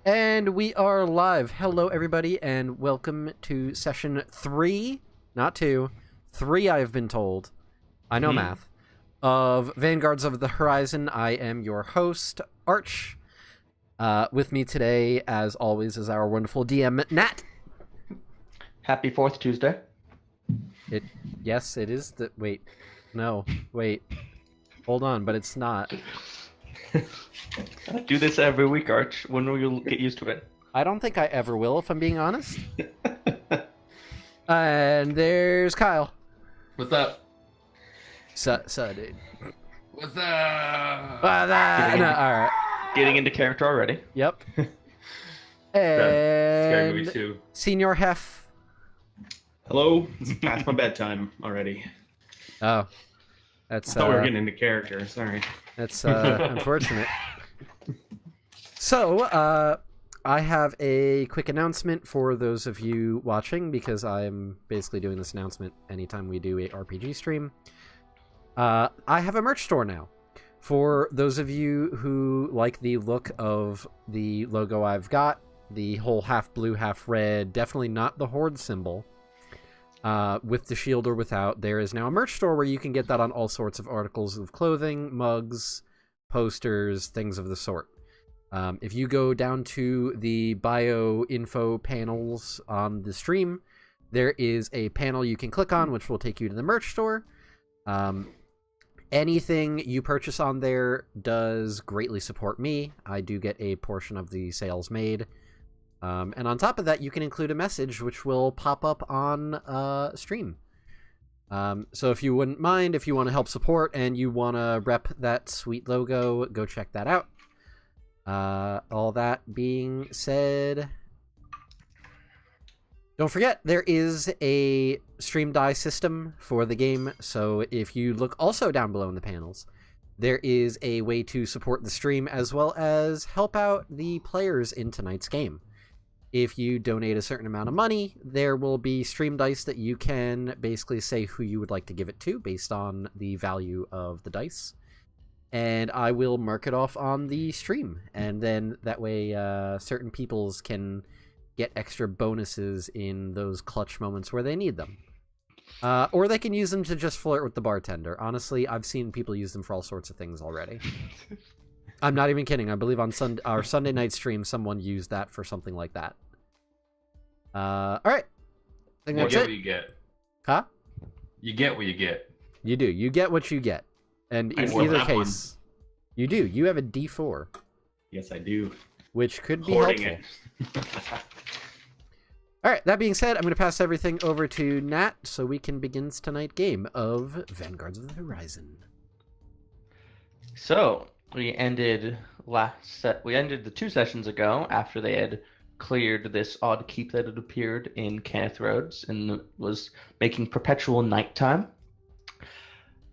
And we are live. Hello, everybody, and welcome to session 3, not 2, 3 I have been told. I know math. Of Vanguards of the Horizon. I am your host, Arch. With me today, as always, is our wonderful DM, Nat. Happy 4th Tuesday. Yes, it is the... Wait. Hold on, but it's not. I do this every week, Arch. When will you get used to it? I don't think I ever will, if I'm being honest. And there's Kyle. What's up? So, dude. What's up? Alright. Getting into character already. Yep. Scary movie And 2. Senior Hef. Hello? It's past my bedtime already. Oh. That's I thought we were getting into character, sorry. That's unfortunate. So, I have a quick announcement for those of you watching, because I'm basically doing this announcement anytime we do a RPG stream. I have a merch store now. For those of you who like the look of the logo I've got, the whole half blue, half red, definitely not the Horde symbol, with the shield or without, there is now a merch store where you can get that on all sorts of articles of clothing, mugs, posters, things of the sort. If you go down to the bio info panels on the stream, there is a panel you can click on, which will take you to the merch store. Anything you purchase on there does greatly support me. I do get a portion of the sales made. And on top of that, you can include a message which will pop up on stream. So if you wouldn't mind, if you want to help support and you want to rep that sweet logo, go check that out. All that being said, don't forget, there is a stream die system for the game, so if you look also down below in the panels, there is a way to support the stream as well as help out the players in tonight's game. If you donate a certain amount of money, there will be stream dice that you can basically say who you would like to give it to based on the value of the dice. And I will mark it off on the stream, and then that way certain peoples can get extra bonuses in those clutch moments where they need them. Or they can use them to just flirt with the bartender. Honestly, I've seen people use them for all sorts of things already. I'm not even kidding. I believe on our Sunday night stream, someone used that for something like that. All right. I think You that's get it. what you get. Huh? You get what you get. You do. You get what you get. And in still either have one. case, you do. You have a D4, Yes, I do. which could be Hoarding helpful. it. All right, that being said, I'm going to pass everything over to Nat so we can begin tonight's game of Vanguards of the Horizon. So, we ended the 2 sessions ago after they had cleared this odd keep that had appeared in Kenneth Roads and was making perpetual nighttime.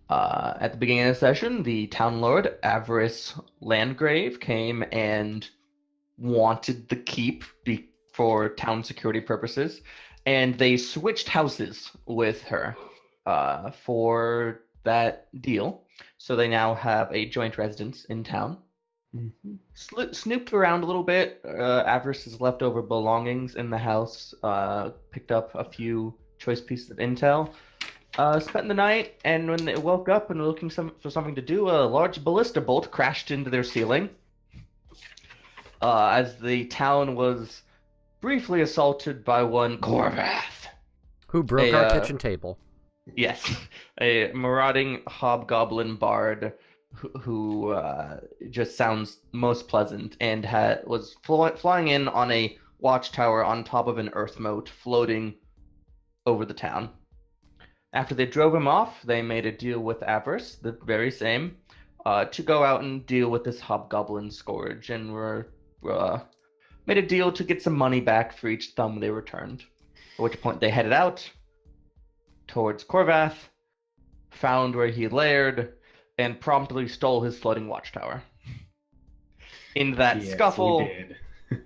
At the beginning of the session, the town lord, Avarice Landgrave, came and wanted the keep for town security purposes, and they switched houses with her for that deal. So they now have a joint residence in town. Snooped around a little bit. Avarice's leftover belongings in the house, picked up a few choice pieces of intel. Spent the night, and when they woke up and were looking for something to do, a large ballista bolt crashed into their ceiling. As the town was briefly assaulted by one Corvath. Who broke our kitchen table. Yes, a marauding hobgoblin bard who just sounds most pleasant, and was flying in on a watchtower on top of an earth moat floating over the town. After they drove him off, they made a deal with Avarice, the very same, to go out and deal with this hobgoblin scourge, and made a deal to get some money back for each thumb they returned. At which point they headed out towards Corvath, found where he laired, and promptly stole his floating watchtower. In that Yes, scuffle, we did.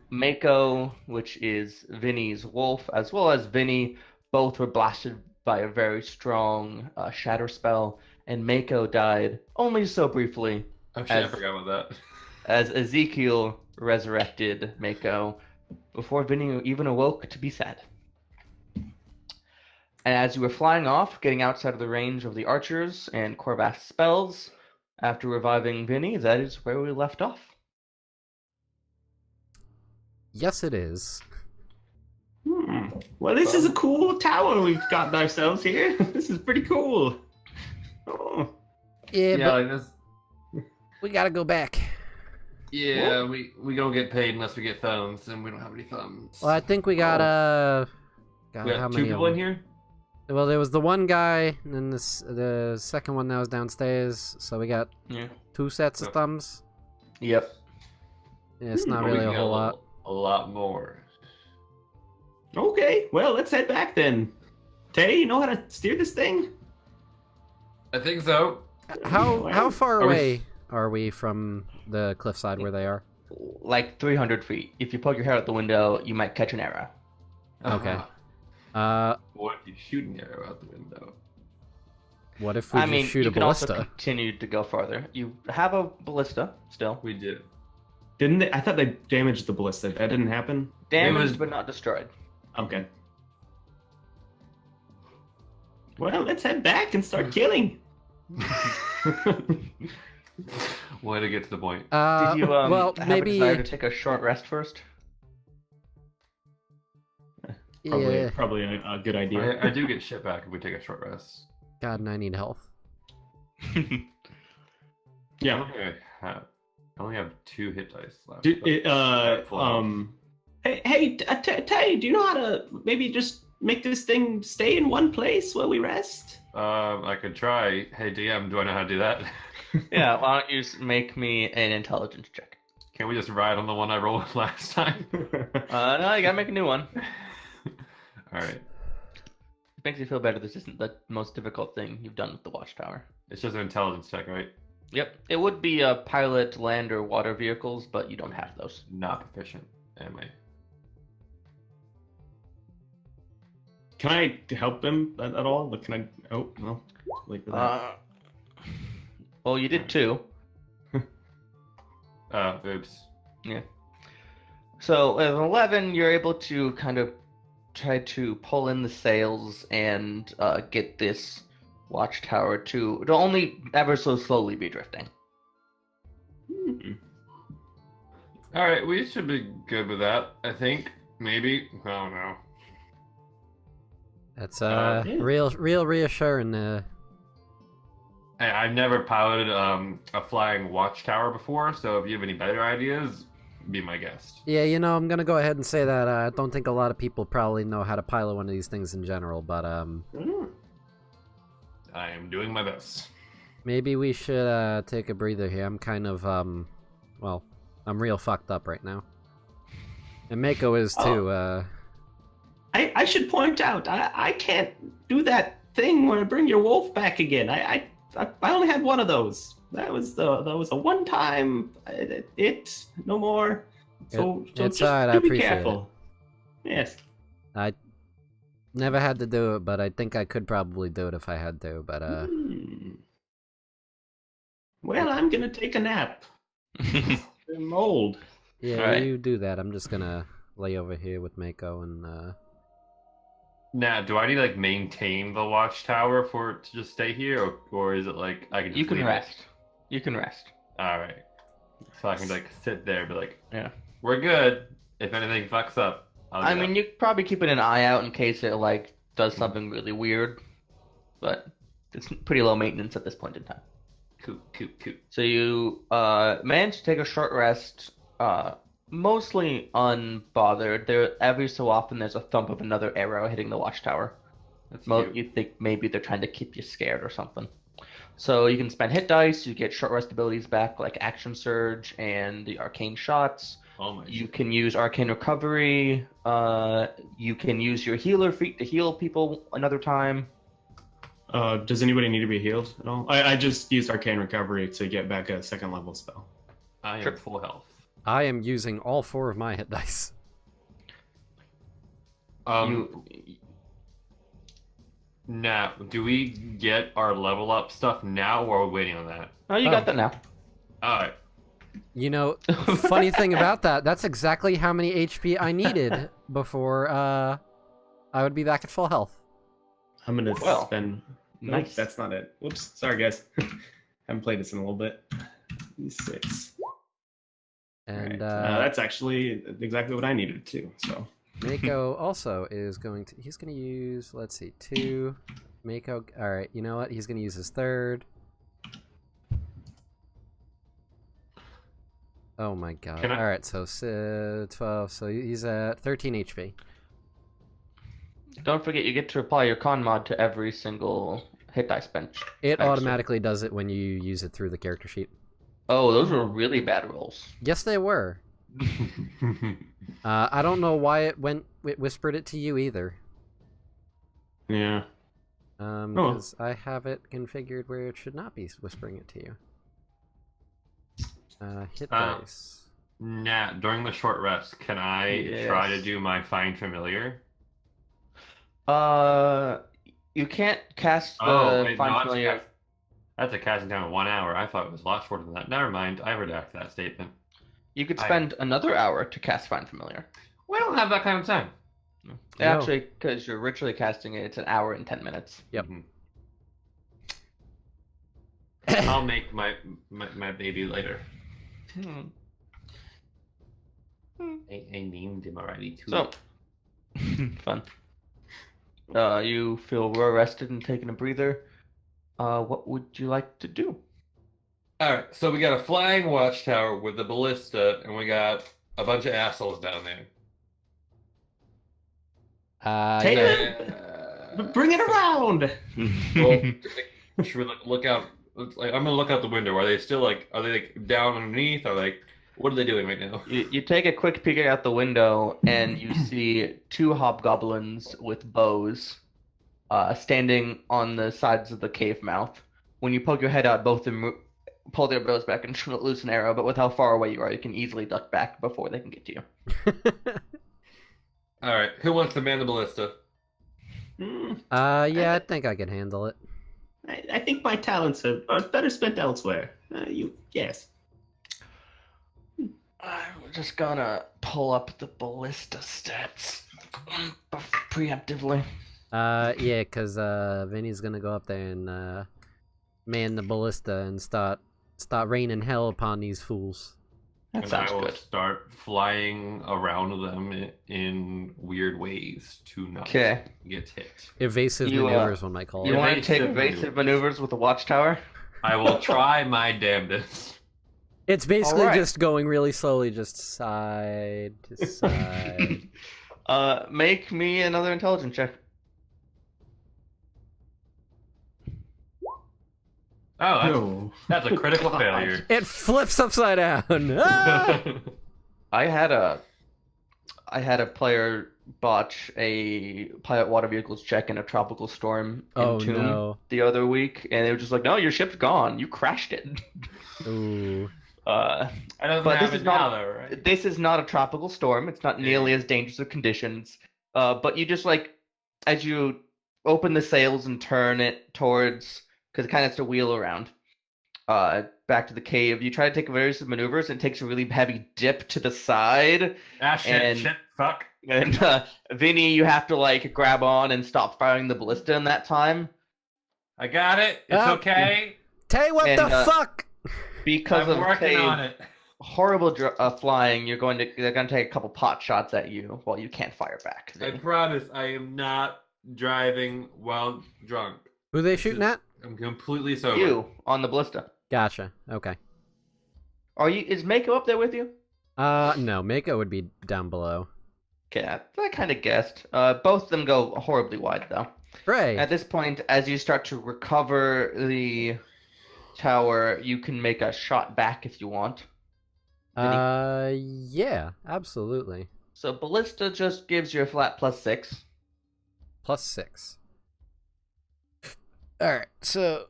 Mako, which is Vinny's wolf, as well as Vinny, both were blasted by a very strong shatter spell, and Mako died only so briefly Oh shit, I forgot about that. as Ezekiel resurrected Mako before Vinny even awoke to be sad. And as you were flying off, getting outside of the range of the archers and Korvath's spells, after reviving Vinny, that is where we left off. Yes, it is. Well, this is a cool tower we've got ourselves here. This is pretty cool. Oh. Yeah, Yeah, but like this. we gotta go back. Yeah, we don't get paid unless we get thumbs, and we don't have any thumbs. Well, I think we got God, We how got many two of people in them? here. Well, there was the one guy, and then the second one that was downstairs. So we got Yeah. 2 sets of Yeah. thumbs. Yep. Yeah, it's not But we really can a get whole lot. A lot more. Okay, well, let's head back then. Tay, you know how to steer this thing? I think so. How far Are we- away are we from the cliffside where they are? Like 300 feet. If you poke your head out the window, you might catch an arrow. Okay. Uh-huh. What if you shoot an arrow out the window? What if we I just mean, shoot you a can also ballista? continue to go farther. You have a ballista still. We did. Didn't they? I thought they damaged the ballista. That didn't happen? Damaged was- but not destroyed. Okay. Well, let's head back and start killing. Way to get to the point. Did you well, have maybe a desire to take a short rest first? Probably a good idea. I do get shit back if we take a short rest. God, and I need health. Yeah. I only have 2 hit dice left. Hey, Tay, do you know how to maybe just make this thing stay in one place while we rest? I could try. Hey DM, do I know how to do that? Yeah, why don't you make me an intelligence check? Can't we just ride on the one I rolled last time? No, you gotta make a new one. Alright. It makes you feel better. This isn't the most difficult thing you've done with the watchtower. It's just an intelligence check, right? Yep, it would be pilot, land, or water vehicles, but you don't have those. Not proficient, am I? Can I help him at all? Can I? Oh, no. Wait for that. Well, you did 2. Oops. So at 11, you're able to kind of try to pull in the sails and get this watchtower to only ever so slowly be drifting. Alright, we should be good with that, I think. Maybe. I don't know. That's yeah. real reassuring. Hey, I've never piloted a flying watchtower before, so if you have any better ideas, be my guest. Yeah, I'm gonna go ahead and say that I don't think a lot of people probably know how to pilot one of these things in general, but I am doing my best. maybe we should take a breather here. I'm kind of well, I'm real fucked up right now, and Mako is too. I should point out, I can't do that thing where I bring your wolf back again. I only had one of those. That was a one time. No more. So It's just alright, I do be appreciate careful. Yes. I never had to do it, but I think I could probably do it if I had to. But Well, I'm gonna take a nap. I'm old. yeah, Alright. you do that. I'm just gonna lay over here with Mako and. Now, do I need to like maintain the watchtower for it to just stay here, or is it like I can just You can leave rest. You can rest. All right, so I can like sit there, and be like, Yeah. we're good. If anything fucks up, I mean, you probably keeping an eye out in case it like does something really weird, but it's pretty low maintenance at this point in time. cool. So you manage to take a short rest, mostly unbothered. There every so often there's a thump of another arrow hitting the watchtower. That's cute. You think maybe they're trying to keep you scared or something. So you can spend hit dice. You get short rest abilities back like Action Surge and the Arcane Shots. Oh my. You can use Arcane Recovery. You can use your Healer feat to heal people another time. Does anybody need to be healed at all? I just used Arcane Recovery to get back a 2nd level spell. I am Sure. full health. I am using all 4 of my hit dice. Now, do we get our level up stuff now, or are we waiting on that? Oh, you Oh. got that now. All right. You know, funny thing about that's exactly how many HP I needed before I would be back at full health. I'm gonna Well, spend. nice. Nope, that's not it. Whoops. Sorry, guys. Haven't played this in a little bit. 6. And Right. That's actually exactly what I needed too. So. Mako also is going to. He's going to use. Let's see, 2. Mako. All right. You know what? He's going to use his 3rd. Oh my god. Can I- All right. So 12. So he's at 13 HP. Don't forget, you get to apply your con mod to every single hit dice bench. It Extra. automatically does it when you use it through the character sheet. Oh, those were really bad rolls. Yes, they were. I don't know why it whispered it to you either. Yeah. Because I have it configured where it should not be whispering it to you. Hit dice. Nat, during the short rest, can I try to do my Find Familiar? You can't cast the Find Familiar. That's a casting time of 1 hour. I thought it was a lot shorter than that. Never mind. I redact that statement. You could spend another hour to cast Find Familiar. We don't have that kind of time. No. Actually, because you're ritually casting it, it's an hour and 10 minutes. Yep. I'll make my baby later. I named him already too. So, fun. You feel well rested and taking a breather. What would you like to do? Alright, so we got a flying watchtower with a ballista, and we got a bunch of assholes down there. Take Yeah. it. Bring it around. Well, should we look out? Like, I'm gonna look out the window. Are they still are they down underneath? Or what are they doing right now? You take a quick peek out the window, and you see 2 hobgoblins with bows standing on the sides of the cave mouth. When you poke your head out, both of them pull their bows back and shoot loose an arrow, but with how far away you are, you can easily duck back before they can get to you. Alright, who wants to man the ballista? Yeah, I think I can handle it. I think my talents are better spent elsewhere. Yes. I'm just gonna pull up the ballista stats preemptively. Yeah, because Vinny's gonna go up there and man the ballista and start raining hell upon these fools. That And sounds I will good. start flying around them in weird ways to not Okay. get hit. Evasive maneuvers, one might call You it. want to take Evasive evasive maneuvers with the watchtower? I will try my damnedest. It's basically Alright. just going really slowly, just side to side. Make me another intelligence check. Oh, that's a critical failure. It flips upside down. Ah! I had a player botch a pilot water vehicles check in a tropical storm in Oh, Tomb no. the other week, and they were just like, "No, your ship's gone. You crashed it." Ooh. I don't But have this it is now, not- though, right? This is not a tropical storm. It's not nearly as dangerous of conditions. But you just as you open the sails and turn it towards, because it kind of has to wheel around, back to the cave. You try to take various maneuvers, and it takes a really heavy dip to the side. Ah, shit, and- fuck. And Vinny, you have to grab on and stop firing the ballista in that time I got it. It's Ah. okay. Tay, what And, the fuck? because I'm of working Tave's on it. horrible flying. They're going to take a couple pot shots at you while you can't fire back. I Vinny. promise I am not driving while drunk. Who they shooting at? I'm completely sober. You on the ballista. Gotcha. Okay. Is Mako up there with you? No, Mako would be down below. Okay, I kind of guessed. Both of them go horribly wide, though. Right. At this point, as you start to recover the tower, you can make a shot back if you want. Yeah, absolutely. So ballista just gives you a flat +6. +6. Alright, so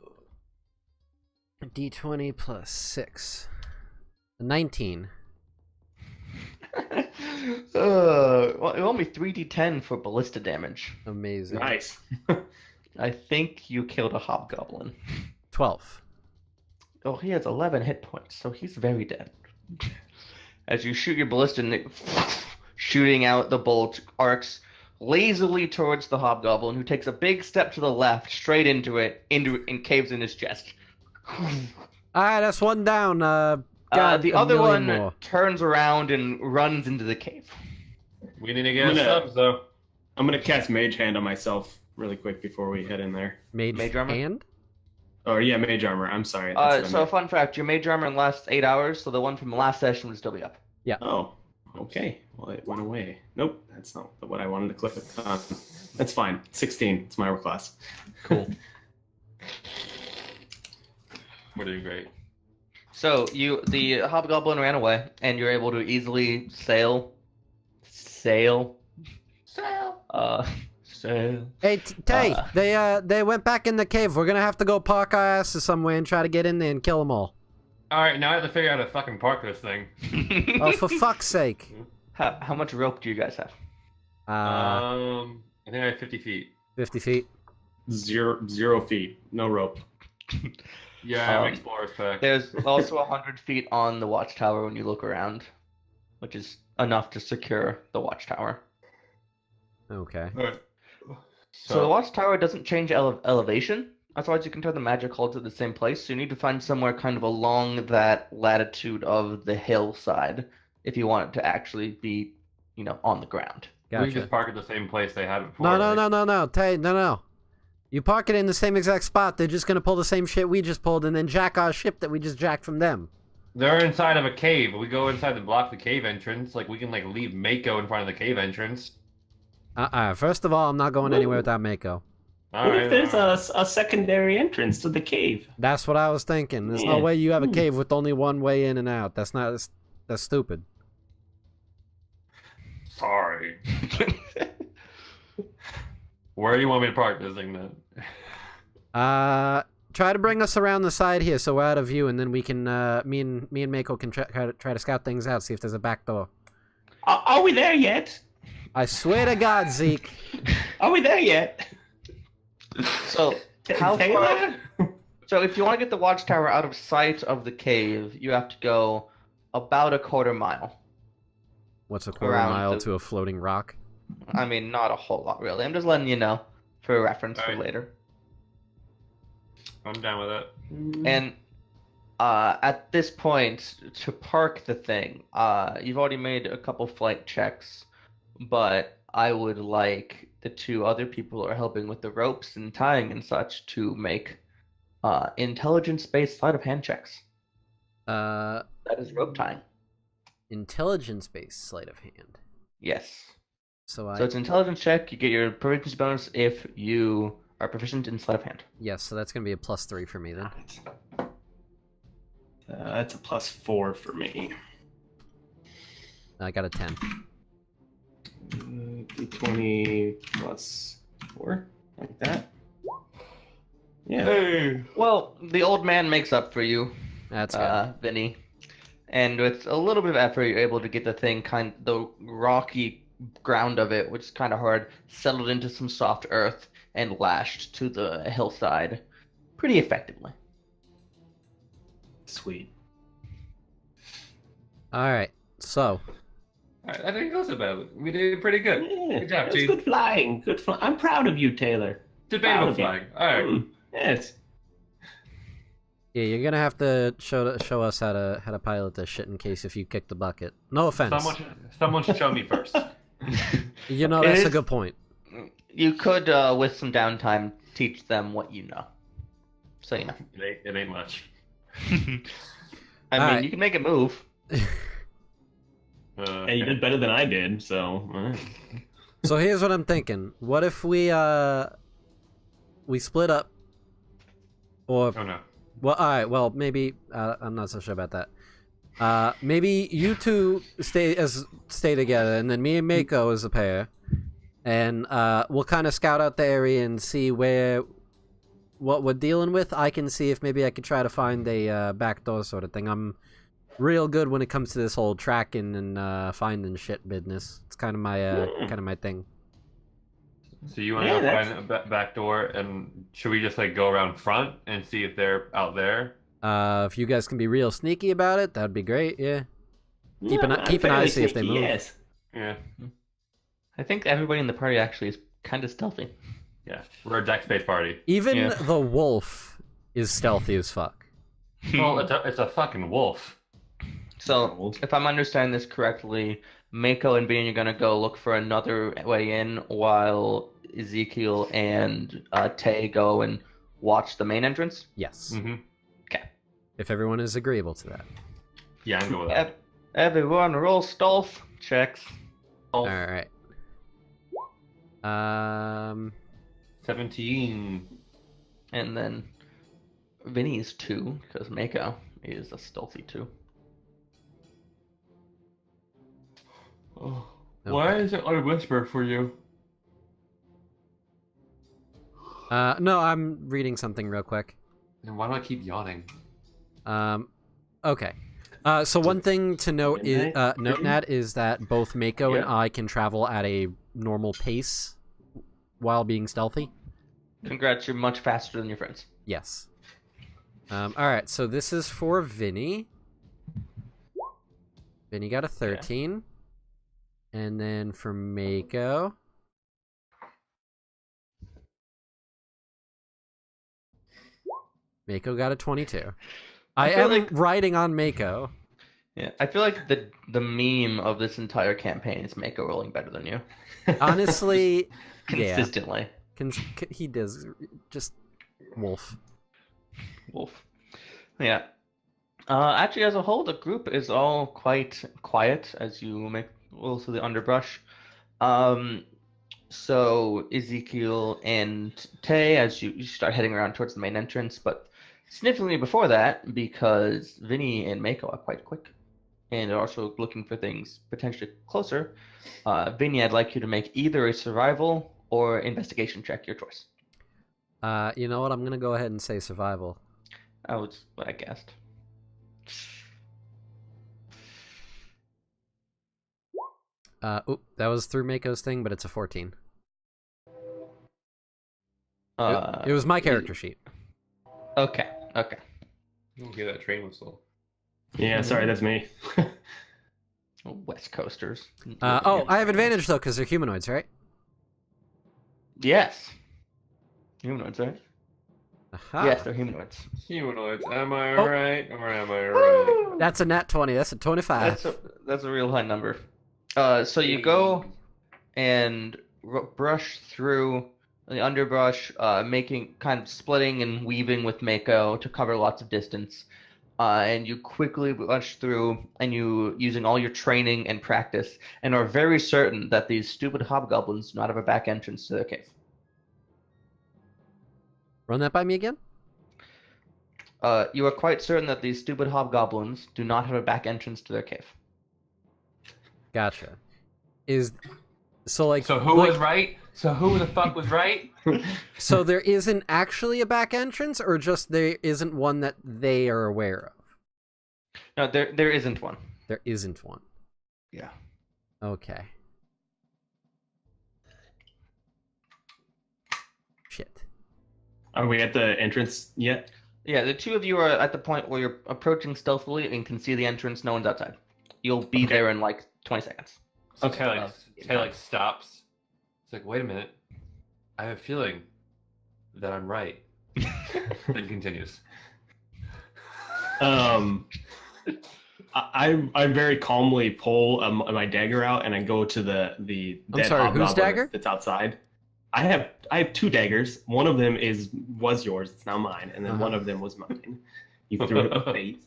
D20 plus 6. 19. Well, only 3d10 for ballista damage. Amazing. Nice. I think you killed a hobgoblin. 12. Oh, he has 11 hit points, so he's very dead. As you shoot your ballista, and it shooting out the bolt arcs lazily towards the hobgoblin, who takes a big step to the left, straight into it, and caves in his chest. Alright, that's one down. Got The a other million one more. turns around and runs into the cave. We need to get gonna- subs though. I'm gonna cast Mage Hand on myself really quick before we head in there. Mage armor? hand? Oh yeah, Mage Armor. I'm sorry. That's what I So meant. fun fact, your mage armor lasts 8 hours, so the one from the last session would still be up. Oh, okay. Well, it went away. Nope, that's not what I wanted to click on. That's fine. 16. It's my armor class. Cool. We're doing great. So the hobgoblin ran away, and you're able to easily sail. Sail. Hey, Tay, they went back in the cave. We're gonna have to go park our asses somewhere and try to get in there and kill them all. All right, now I have to figure out how to fucking park this thing. Oh, for fuck's sake. How much rope do you guys have? I think I have 50 feet. 50 feet. 0 feet. No rope. Yeah, I have Um, explorer's pack. There's also 100 feet on the watchtower when you look around, which is enough to secure the watchtower. Okay. Alright. So the watchtower doesn't change elevation. Otherwise, you can turn the magic hull to the same place. So you need to find somewhere kind of along that latitude of the hillside if you want it to actually be, on the ground. we can Gotcha. just park at the same place they had it before. No, no, right? no, no, no. Tay, no. You park it in the same exact spot. They're just gonna pull the same shit we just pulled and then jack our ship that we just jacked from them. They're inside of a cave. We go inside and block the cave entrance. Like, we can, leave Mako in front of the cave entrance. First of all, I'm not going anywhere without Mako. All What right, if there's all right. a secondary entrance to the cave? That's what I was thinking. There's no Yeah. way you have a cave with only one way in and out. That's stupid. Sorry. Where do you want me to park this thing, then? Try to bring us around the side here so we're out of view, and then we can, me and Mako can try to scout things out, see if there's a back door. Are we there yet? I swear to God, Zeke. Are we there yet? So how Taylor? far? So if you want to get the watchtower out of sight of the cave, you have to go about a quarter mile. What's a quarter Around mile the- to a floating rock? I mean, not a whole lot really. I'm just letting you know for reference for Alright. later. I'm down with it. And at this point, to park the thing, you've already made a couple flight checks, but I would like the two other people who are helping with the ropes and tying and such to make intelligence-based sleight of hand checks. That is rope tying. Intelligence-based sleight of hand. Yes. So So it's an intelligence check. You get your proficiency bonus if you are proficient in sleight of hand. yes, so that's gonna be a +3 for me then. That's a +4 for me. I got a 10. D20 +4, like that. Yeah. Hey! Well, the old man makes up for you, That's good. Vinny. And with a little bit of effort, you're able to get the thing the rocky ground of it, which is kind of hard, settled into some soft earth and lashed to the hillside pretty effectively. Sweet. All right. So Alright, I didn't go so bad. We did pretty good. Yeah, Good job, that's Chief. good flying. Good flying. I'm proud of you, Taylor. Debatable Proud of you. flying. Alright. Yes. yeah, you're gonna have to show us how to pilot this shit in case if you kick the bucket. No offense. Someone should show me first. You know It that's a is- good point. You could, with some downtime, teach them what you know. So, you know. It ain't much. I mean, Alright. you can make a move. Hey, you did better than I did, so. So here's what I'm thinking. What if we split up? Or Oh no. well, all right. Well, maybe I'm not so sure about that. Maybe you two stay together, and then me and Mako as a pair, and we'll kind of scout out the area and see what we're dealing with. I can see if maybe I could try to find a back door sort of thing. I'm real good when it comes to this whole tracking and finding shit business. It's kind of my thing. So you want to Yeah, go that's- find a back door, and should we just go around front and see if they're out there? If you guys can be real sneaky about it, that'd be great. Yeah. Keep an eye to see if they move. Yes. Yeah. I think everybody in the party actually is kind of stealthy. Yeah. We're a dex-based party. Even Yeah. the wolf is stealthy as fuck. Well, it's a fucking wolf. So, if I'm understanding this correctly, Mako and Bean are gonna go look for another way in, while Ezekiel and Tay go and watch the main entrance. Yes. Mm-hmm. If everyone is agreeable to that. Yeah, I'm going with that. Everyone roll stealth checks. Oh, All right. 17. And then Vinny's 2, because Mako is a stealthy 2. Oh. Okay. Why is it a whisper for you? No, I'm reading something real quick. And why do I keep yawning? Okay. So one thing to note is note, Nat, is that both Mako and I can travel at a normal pace while being stealthy. Congrats, you're much faster than your friends. Yes. All right. So this is for Vinny. Vinny got a 13, and then for Mako. Mako got a 22. I feel am like- riding on Mako. Yeah, I feel like the meme of this entire campaign is Mako rolling better than you. Honestly, yeah. Consistently. He does. Just wolf. Wolf. Yeah. Actually, as a whole, the group is all quite quiet as you make roll through the underbrush. So Ezekiel and Tay, as you start heading around towards the main entrance, but significantly before that, because Vinny and Mako are quite quick, and are also looking for things potentially closer. Vinny, I'd like you to make either a survival or investigation check, your choice. You know what? I'm gonna go ahead and say survival. That was what I guessed. That was through Mako's thing, but it's a 14. It was my character sheet. Okay. Don't hear that train whistle. Yeah, sorry, that's me. West Coasters. I have advantage though because they're humanoids, right? Yes. Humanoids, right? Aha. Yes, they're humanoids. Humanoids, am I Oh. right or am I right? That's a nat 20. That's a 25. That's a real high number. So you go and brush through the underbrush, making kind of splitting and weaving with Mako to cover lots of distance. And you quickly rush through, and you using all your training and practice, and are very certain that these stupid hobgoblins do not have a back entrance to their cave. Run that by me again. You are quite certain that these stupid hobgoblins do not have a back entrance to their cave. Gotcha. So who was right? So who the fuck was right? So there isn't actually a back entrance, or just there isn't one that they are aware of? No, there isn't one. There isn't one. Yeah. Okay. Shit. Are we at the entrance yet? Yeah, the two of you are at the point where you're approaching stealthily and can see the entrance. No one's outside. You'll be there in like 20 seconds. Okay, Tay stops. It's like, wait a minute. I have a feeling that I'm right. Then continues. I very calmly pull my dagger out and I go to the I'm dead sorry, whose hobgoblin dagger? that's outside. I have two daggers. One of them was yours. It's now mine, and then one of them was mine. You threw it in the face.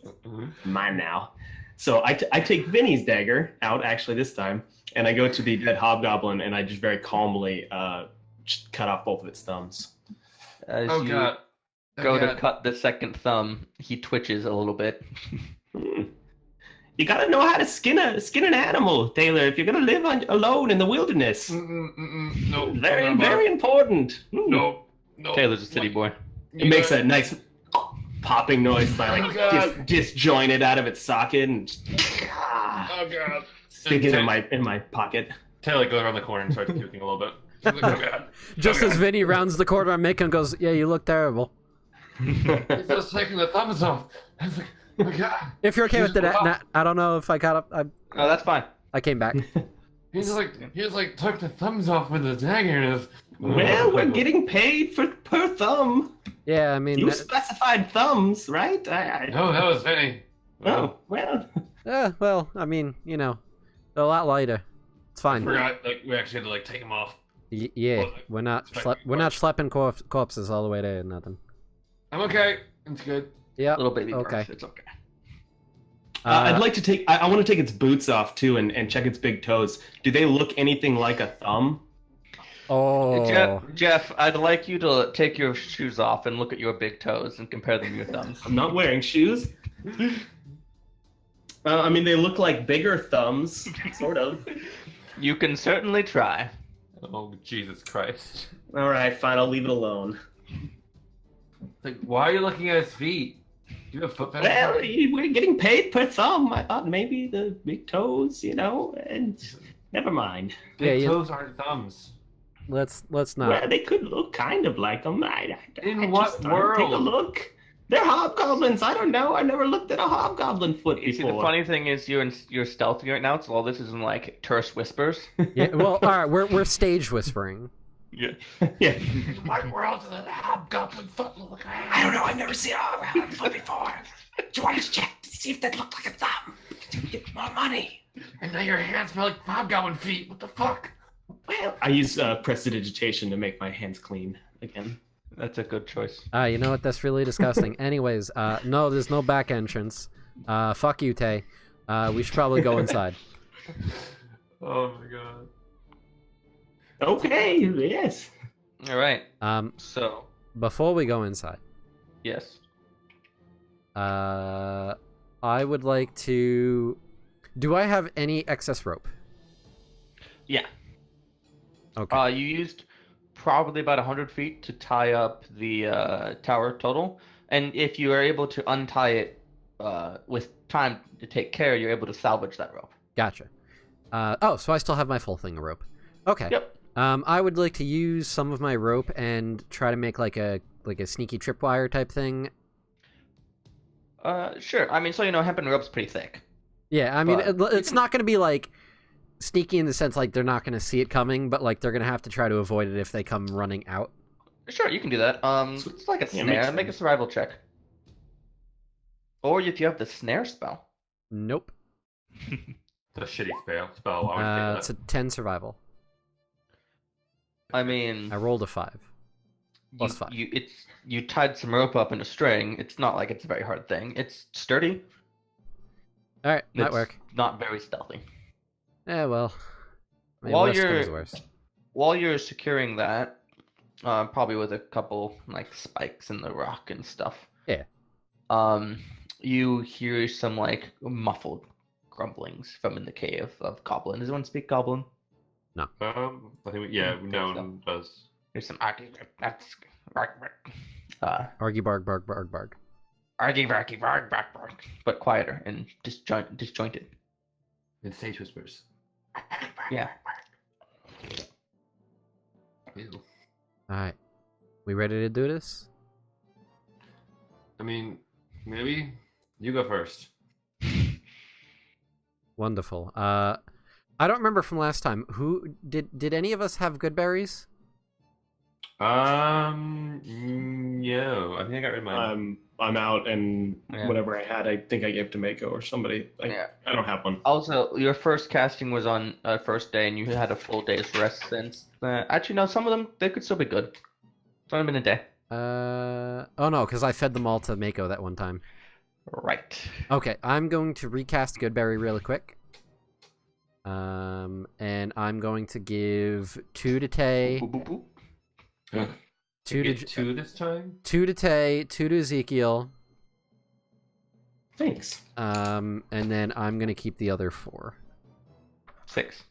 Mine now. So I take Vinny's dagger out actually this time, and I go to the dead hobgoblin, and I just very calmly just cut off both of its thumbs. As Oh you god. go to cut the second thumb, he twitches a little bit. You gotta know how to skin an animal, Taylor. If you're gonna live alone in the wilderness, No. very important. No. Taylor's a city boy. It makes a nice popping noise, like Oh, God. disjointed out of its socket, and Oh god. stick it in my pocket. Taylor goes around the corner and starts puking a little bit. He's like, oh god. Just Oh, as God. Vinny rounds the corner on Mako and goes, "Yeah, you look terrible." He's just taking the thumbs off. I was like, Okay. If you're okay with it, I don't know if I got up. No, that's fine. I came back. He just like took the thumbs off with the dagger and his. Well, we're getting paid per thumb. Yeah, I mean, You specified thumbs, right? No, that was Vinny. Oh, well. well, I mean, you know, they're a lot lighter. It's I fine. forgot. Like we actually had to like take him off. Yeah, we're not schlepping corpses all the way there. Nothing. I'm okay. It's good. Yeah. Little baby Okay. birth. It's okay. I'd like to take. I want to take its boots off too, and check its big toes. Do they look anything like a thumb? Oh. Jeff, I'd like you to take your shoes off and look at your big toes and compare them to your thumbs. I'm not wearing shoes. I mean, they look like bigger thumbs, sort of. You can certainly try. Oh Jesus Christ! All right, fine. I'll leave it alone. Like, why are you looking at his feet? Do you have foot fetish? Well, we're getting paid per thumb. I thought maybe the big toes, and never mind. Big Yeah, toes aren't thumbs. Let's not. Well, they could look kind of like them. In what just thought I'd take a world? look. They're hobgoblins. I don't know. I never looked at a hobgoblin foot You see, before. the funny thing is you're stealthy right now, so all this isn't like terse whispers. Yeah. Well, all right. We're stage whispering. Yeah. Yeah. In what world does a hobgoblin foot look like? I don't know. I've never seen a hobgoblin foot before. Do you want to check to see if that looked like a thumb? You can get more money. And now your hands smell like hobgoblin feet. What the fuck? Well, I use prestidigitation to make my hands clean again. That's a good choice. You know what? That's really disgusting. Anyways, no, there's no back entrance. Fuck you, Tay. We should probably go inside. Oh my god. Okay. Yes. All right. So before we go inside, Yes. I would like to. Do I have any excess rope? Yeah. Okay. You used probably about 100 feet to tie up the tower total, and if you are able to untie it with time to take care, you're able to salvage that rope. Gotcha. So I still have my full thing of rope. Okay. Yep. I would like to use some of my rope and try to make like a sneaky tripwire type thing. Sure. I mean, so hempen rope's pretty thick. Yeah, I mean, But- it's not going to be like sneaky in the sense like they're not going to see it coming, but like they're going to have to try to avoid it if they come running out. Sure, you can do that. It's like a Yeah, snare. makes Make a sense. survival check. Or if you have the snare spell. Nope. The shitty spell. I would It's a 10 survival. I mean, I rolled a 5. Plus 5. You tied some rope up in a string. It's not like it's a very hard thing. It's sturdy. All right, might It's work. not very stealthy. Well. I mean, While worst you're- comes to worst. While you're securing that, probably with a couple like spikes in the rock and stuff. Yeah. You hear some like muffled grumblings from in the cave of Goblin. Does anyone speak Goblin? I think no one does. There's some Argy barg barg barg barg. argy barky bark bark bark, but quieter and disjointed. In sage whispers. Yeah. Ew. All right, we ready to do this? I mean, maybe you go first. Wonderful. I don't remember from last time. Who did any of us have good berries? No. I think I got rid of mine. I'm out, and Yeah. whatever I had, I think I gave to Mako or somebody. Yeah. I don't have one. Also, your first casting was on first day, and you had a full day's rest since. Actually, no. Some of them they could still be good. It's only been a day. Oh no, because I fed them all to Mako that one time. Right. Okay, I'm going to recast Goodberry really quick. And I'm going to give 2 to Tay, Boop, boop, boop. 2 Get to 2 this time? 2 to Tay, 2 to Ezekiel, Thanks. and then I'm gonna keep the other 4. 6.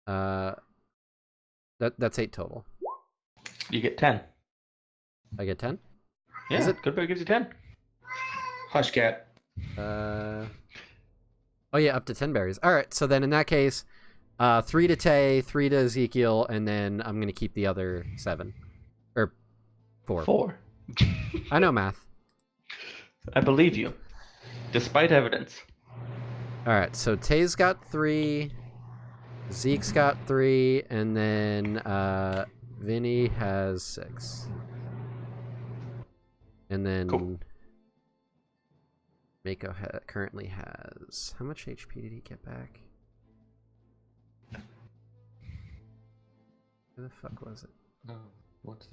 That's 8 total. You get 10. I get 10. Yeah. Is it? Goodberry gives you 10. Hush cat. Oh yeah, up to 10 berries. All right, so then in that case, 3 to Tay, 3 to Ezekiel, and then I'm gonna keep the other 7 or 4. 4. I know math. I believe you. Despite evidence. All right, so Tay's got 3, Zeke's got 3, and then Vinny has 6. And then Cool. Mako currently has... How much HP did he get back? Where the fuck was it? No.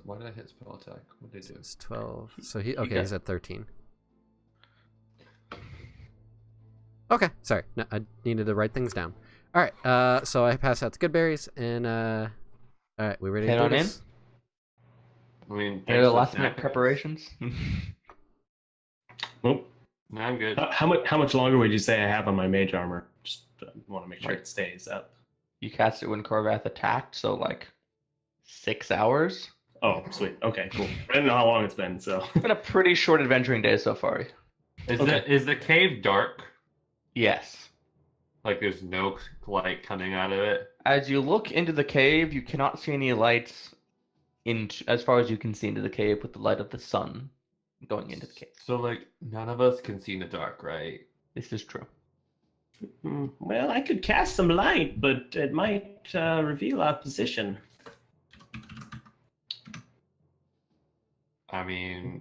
Why did I hit spell attack? What did I do? It's 12. So he's at 13. Okay, sorry. No, I needed to write things down. All right, so I pass out the good berries, and all right, we ready to Head do on this? I mean, Any other thanks for last minute snapping. preparations? Nope. No, I'm good. How much longer would you say I have on my mage armor? Just want to make sure it stays up. You cast it when Korvath attacked, so like 6 hours. Oh, sweet. Okay, cool. I don't know how long it's been, so. It's been a pretty short adventuring day so far. Is the cave dark? Yes. Like there's no light coming out of it? As you look into the cave, you cannot see any lights as far as you can see into the cave with the light of the sun going into the cave. So like none of us can see in the dark, right? This is true. Well, I could cast some light, but it might reveal our position. I mean,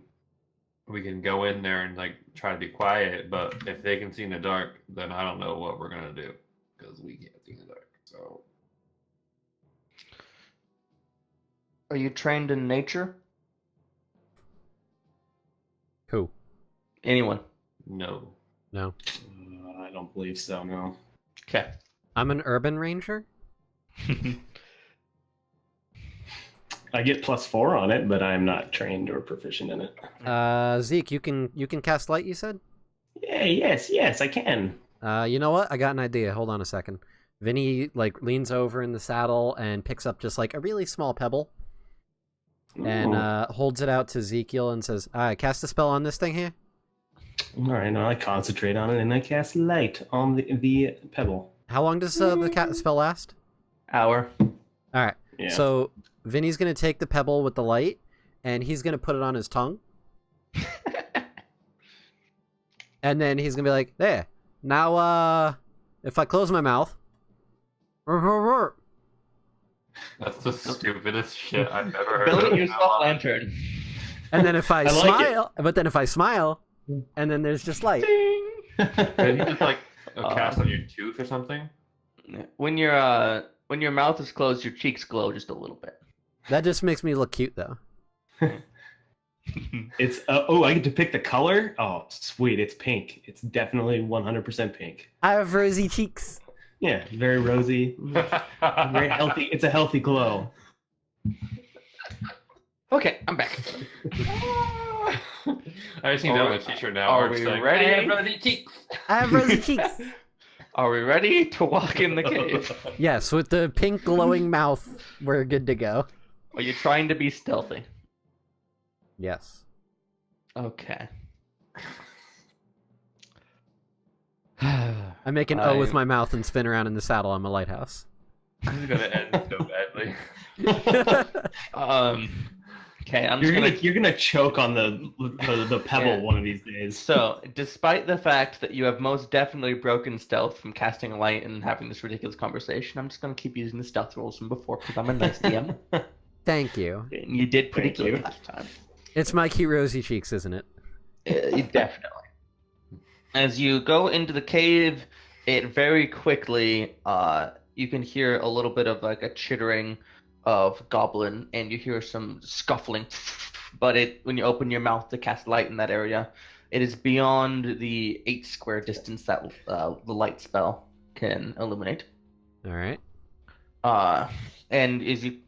we can go in there and like try to be quiet, but if they can see in the dark, then I don't know what we're gonna do because we can't see in the dark. So Are you trained in nature? Who? Anyone? no. No. I don't believe so, no. Okay. I'm an urban ranger. I get +4 on it, but I'm not trained or proficient in it. Zeke, you can cast light, you said? Yeah, yes, I can. You know what? I got an idea. Hold on a second. Vinny like leans over in the saddle and picks up just like a really small pebble and Ooh. holds it out to Ezekiel and says, cast a spell on this thing here. All right, now I concentrate on it and I cast light on the pebble. How long does the spell last? Hour. All right. Yeah. So Vinny's going to take the pebble with the light and he's going to put it on his tongue. And then he's going to be like, there. Now, if I close my mouth. That's the stupidest shit I've ever heard. Build of it in my yourself, life. lantern. And then if I, I like smile, but then if I smile, and then there's just light. Can you just like cast on your tooth or something? When your mouth is closed, your cheeks glow just a little bit. That just makes me look cute, though. It's I get to pick the color. Oh, sweet! It's pink. It's definitely 100% pink. I have rosy cheeks. Yeah, very rosy, very healthy. It's a healthy glow. Okay, I'm back. I just need that on a t-shirt now. Are where it's we like, ready? "I have rosy cheeks." I have rosy cheeks. Are we ready to walk in the cave? Yes, with the pink glowing mouth, we're good to go. Are you trying to be stealthy? Yes. Okay. I make an O with my mouth and spin around in the saddle. I'm a lighthouse. This is gonna end so badly. Okay, I'm just gonna. You're gonna choke on the pebble Yeah. one of these days. So, despite the fact that you have most definitely broken stealth from casting a light and having this ridiculous conversation, I'm just gonna keep using the stealth rolls from before because I'm a nice DM. Thank you. And you did pretty Thank good you. last time. It's my cute rosy cheeks, isn't it? Definitely. As you go into the cave, it very quickly, you can hear a little bit of like a chittering of goblin, and you hear some scuffling. But when you open your mouth to cast light in that area, it is beyond the 8 square distance that the light spell can illuminate. All right. And as you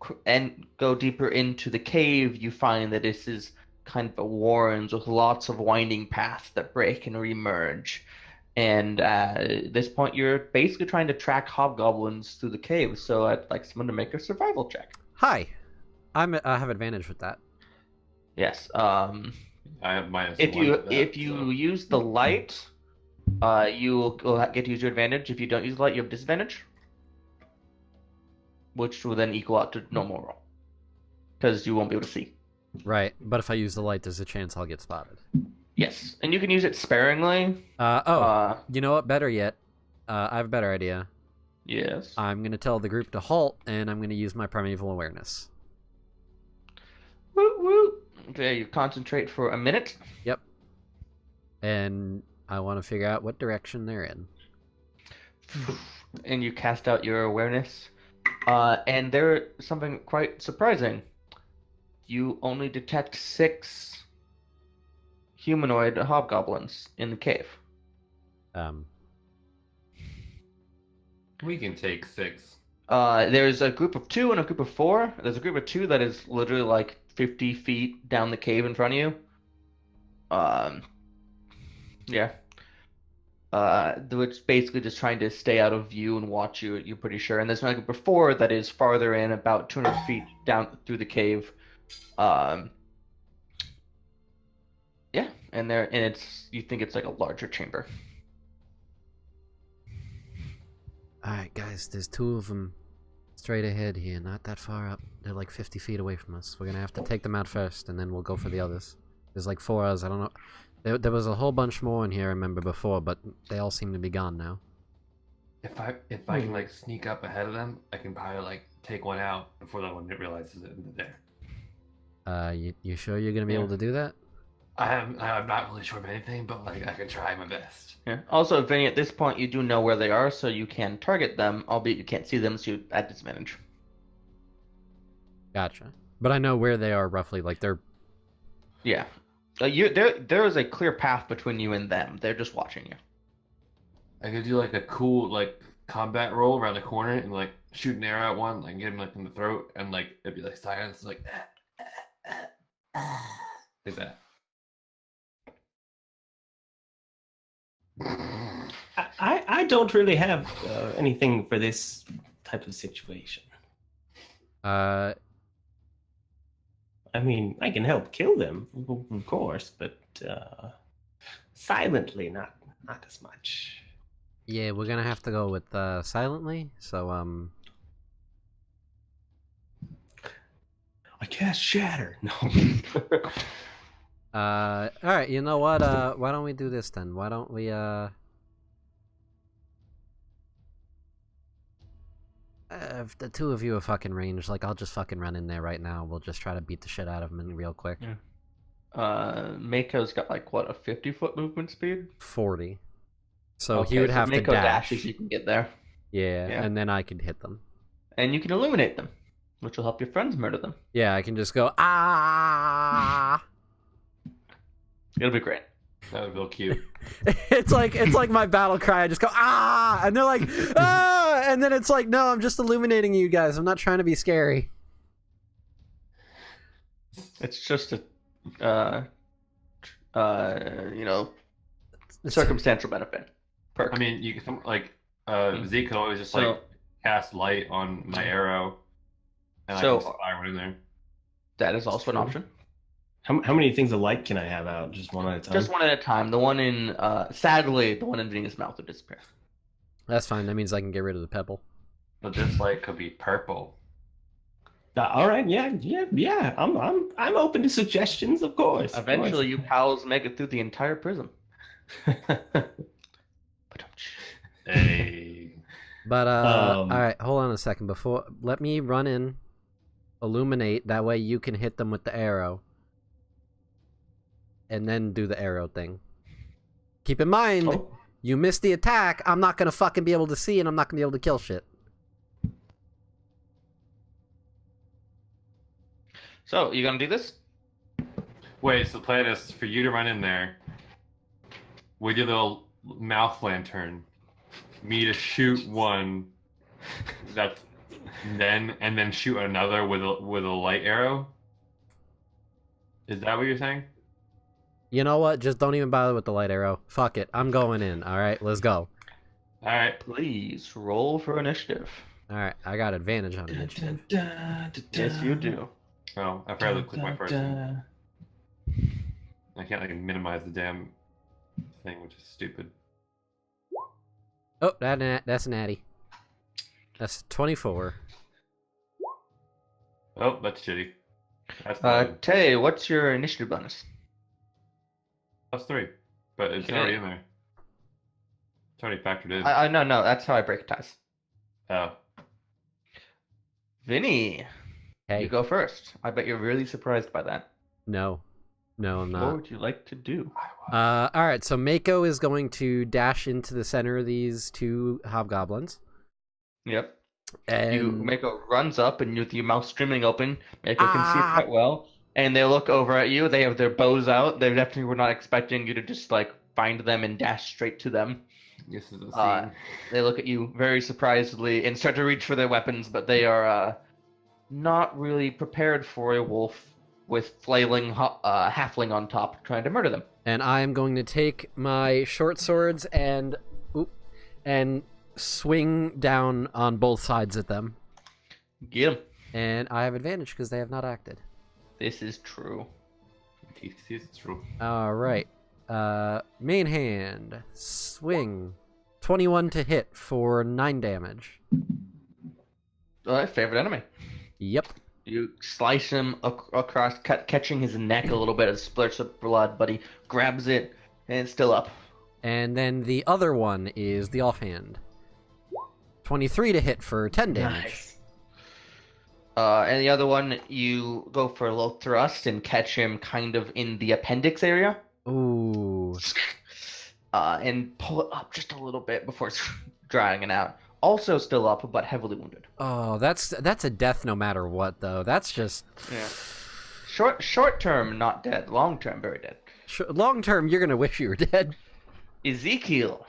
go deeper into the cave, you find that this is kind of a warrens with lots of winding paths that break and remerge. And at this point, you're basically trying to track hobgoblins through the cave. So I'd like someone to make a survival check. Hi. I have advantage with that. Yes. I have -1 If you to that, so. use the light, you will get to use your advantage. If you don't use the light, you have disadvantage, which will then equal out to normal roll because you won't be able to see. Right. But if I use the light, there's a chance I'll get spotted. Yes, and you can use it sparingly. You know what? Better yet, I have a better idea. Yes. I'm gonna tell the group to halt, and I'm gonna use my primeval awareness. Woo woo. Okay, you concentrate for a minute. Yep. And I want to figure out what direction they're in. And you cast out your awareness. And there's something quite surprising. You only detect 6 humanoid hobgoblins in the cave. We can take 6. There's a group of 2 and a group of 4. There's a group of 2 that is literally like 50 feet down the cave in front of you. Yeah. Which basically just trying to stay out of view and watch you. You're pretty sure. And there's another group of 4 that is farther in, about 200 feet down through the cave. Yeah, and you think it's like a larger chamber. Alright, guys, there's 2 of them straight ahead here, not that far up. They're like 50 feet away from us. We're gonna have to take them out first, and then we'll go for the others. There's like 4 others, I don't know. There was a whole bunch more in here, I remember before, but they all seem to be gone now. If I can like sneak up ahead of them, I can probably like take one out before that one realizes it isn't there. You sure you're gonna be able to do that? I'm not really sure of anything, but like I can try my best. Yeah. Also, Vinny, at this point, you do know where they are, so you can target them, albeit you can't see them, so you're at disadvantage. Gotcha. But I know where they are roughly, like they're... Yeah. There is a clear path between you and them. They're just watching you. I could do like a cool like combat roll around the corner and like shoot an arrow at one, like get him like in the throat, and like it'd be like silence, like like that. I don't really have anything for this type of situation. I mean, I can help kill them, of course, but silently, not as much. Yeah, we're gonna have to go with silently, so I cast Shatter. No. alright, you know what, why don't we do this then? Why don't we, if the 2 of you are fucking ranged, like, I'll just fucking run in there right now. We'll just try to beat the shit out of them real quick. Yeah. Mako's got, like, what, a 50-foot movement speed? 40. So okay, he would have to Mako dash. dashes, you can get there. Yeah, and then I could hit them. And you can illuminate them, which will help your friends murder them. Yeah, I can just go, ah! It'll be great. That would feel cute. it's like my battle cry. I just go, ah! And they're like, ah! And then it's like, no, I'm just illuminating you guys. I'm not trying to be scary. It's just a, circumstantial benefit. Perk. I mean, you can like Zeke could always just like cast light on my arrow, and I can fire one in there. That is also an option. How many things of light can I have out? Just one at a time? Just one at a time. The one in, sadly, the one in Venus' mouth will disappear. That's fine. That means I can get rid of the pebble. But this light could be purple. All right, yeah. I'm open to suggestions, of course. Eventually, you pals make it through the entire prism. Hey. But all right, hold on a second. Let me run in, illuminate. That way you can hit them with the arrow, and then do the arrow thing. Keep in mind, you miss the attack. I'm not gonna fucking be able to see, and I'm not gonna be able to kill shit. So, you gonna do this? Wait, so the plan is for you to run in there with your little mouth lantern, me to shoot one, and then shoot another with a light arrow? Is that what you're saying? You know what? Just don't even bother with the light arrow. Fuck it. I'm going in. All right, let's go. All right. Please roll for initiative. All right, I got advantage on initiative. Yes, you do. Oh, I forgot to click my person. I can't like minimize the damn thing, which is stupid. Oh, that's an natty. That's 24. Oh, that's shitty. That's Tay, what's your initiative bonus? +3, but it's Okay. already in there. It's already factored in. I no, that's how I break ties. Oh. Vinny, Hey, you go first. I bet you're really surprised by that. no, I'm What not. would you like to do? All right, so Mako is going to dash into the center of these two hobgoblins. Yep. And Mako runs up, and with your mouth streaming open, Mako can see quite well. And they look over at you. They have their bows out. They definitely were not expecting you to just like find them and dash straight to them. This is a scene. They look at you very surprisedly and start to reach for their weapons, but they are not really prepared for a wolf with flailing halfling on top trying to murder them. And I am going to take my short swords and swing down on both sides at them. Get them. And I have advantage because they have not acted. This is true. This is true. All right. Main hand, swing. 21 to hit for 9 damage. Favorite enemy. Yep. You slice him across, catching his neck a little bit of splurts of blood, but he grabs it and it's still up. And then the other one is the offhand. 23 to hit for 10 damage. Nice. And the other one, you go for a little thrust and catch him kind of in the appendix area. Ooh. And pull it up just a little bit before drying it out. Also still up, but heavily wounded. Oh, that's a death no matter what, though. That's just... Yeah. Short term, not dead. Long term, very dead. Long term, you're going to wish you were dead. Ezekiel,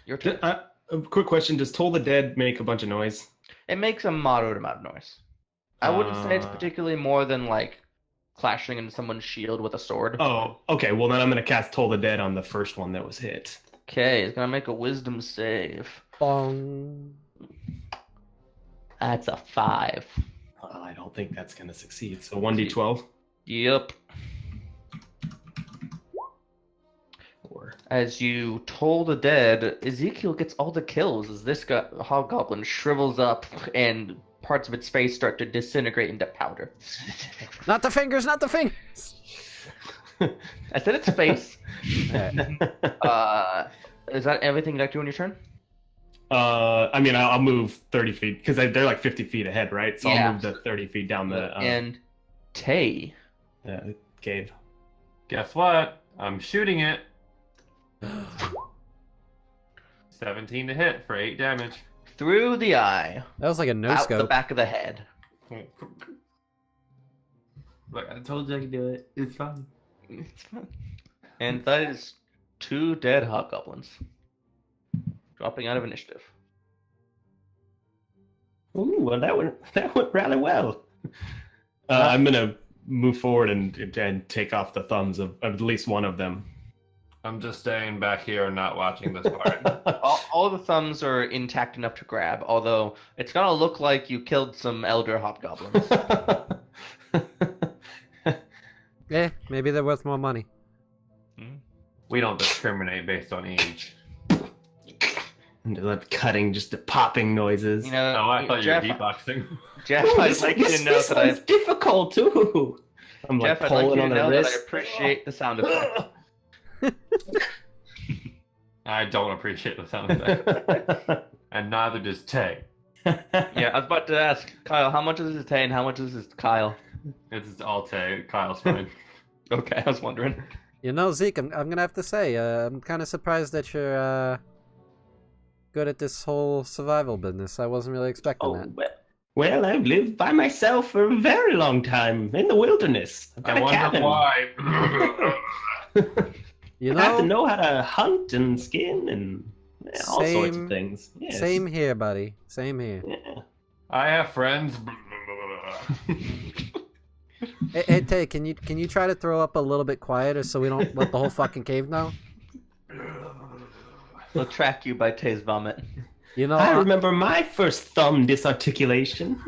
your turn. A quick question: does Toll the Dead make a bunch of noise? It makes a moderate amount of noise. I wouldn't say it's particularly more than like clashing into someone's shield with a sword. Oh, okay. Well, then I'm gonna cast Toll the Dead on the first one that was hit. Okay, he's gonna make a wisdom save. Bong. That's a 5. I don't think that's gonna succeed. So 1d12. Yep. Or As you toll the dead, Ezekiel gets all the kills as this hobgoblin shrivels up and parts of its face start to disintegrate into powder. Not the fingers, not the fingers. I said its face. Alright. Is that everything you'd like to do on your turn? I mean, I'll move 30 feet because they're like 50 feet ahead, right? So Yeah. I'll move the 30 feet down the And Tay. cave. Guess what? I'm shooting it. 17 to hit for 8 damage. Through the eye. That was like a Out the no-scope. back of the head. Look, I told you I could do it. It's fine. It's fun. And that is 2 dead hobgoblins. Dropping out of initiative. Ooh, well, that went rather well. I'm gonna move forward and take off the thumbs of at least one of them. I'm just staying back here and not watching this part. All the thumbs are intact enough to grab, although it's gonna look like you killed some elder hobgoblins. Maybe they're worth more money. We don't discriminate based on age. And they're like cutting, just the popping noises. You know, Oh, I thought you were Jeff, beatboxing. Jeff, I'd like you to know this that one's difficult too. I'm like Jeff, I'd like you pulling to on the know that I wrist. appreciate the sound effect. I don't appreciate the sound effect. And neither does Tay. Yeah, I was about to ask Kyle, how much of this is Tay and how much of this is Kyle? It's all Tay. Kyle's fine. Okay, I was wondering. You know, Zeke, I'm gonna have to say, I'm kind of surprised that you're good at this whole survival business. I wasn't really expecting that. Well, I've lived by myself for a very long time in the wilderness. I've got I a wonder cabin. why. You I have to know, know how to hunt and skin and all sorts Same- of things. Yes. same here, buddy. Same here. Yeah. I have friends. Hey, Tay, can you try to throw up a little bit quieter so we don't let the whole fucking cave know? We'll track you by Tay's vomit. You know, I remember my first thumb disarticulation.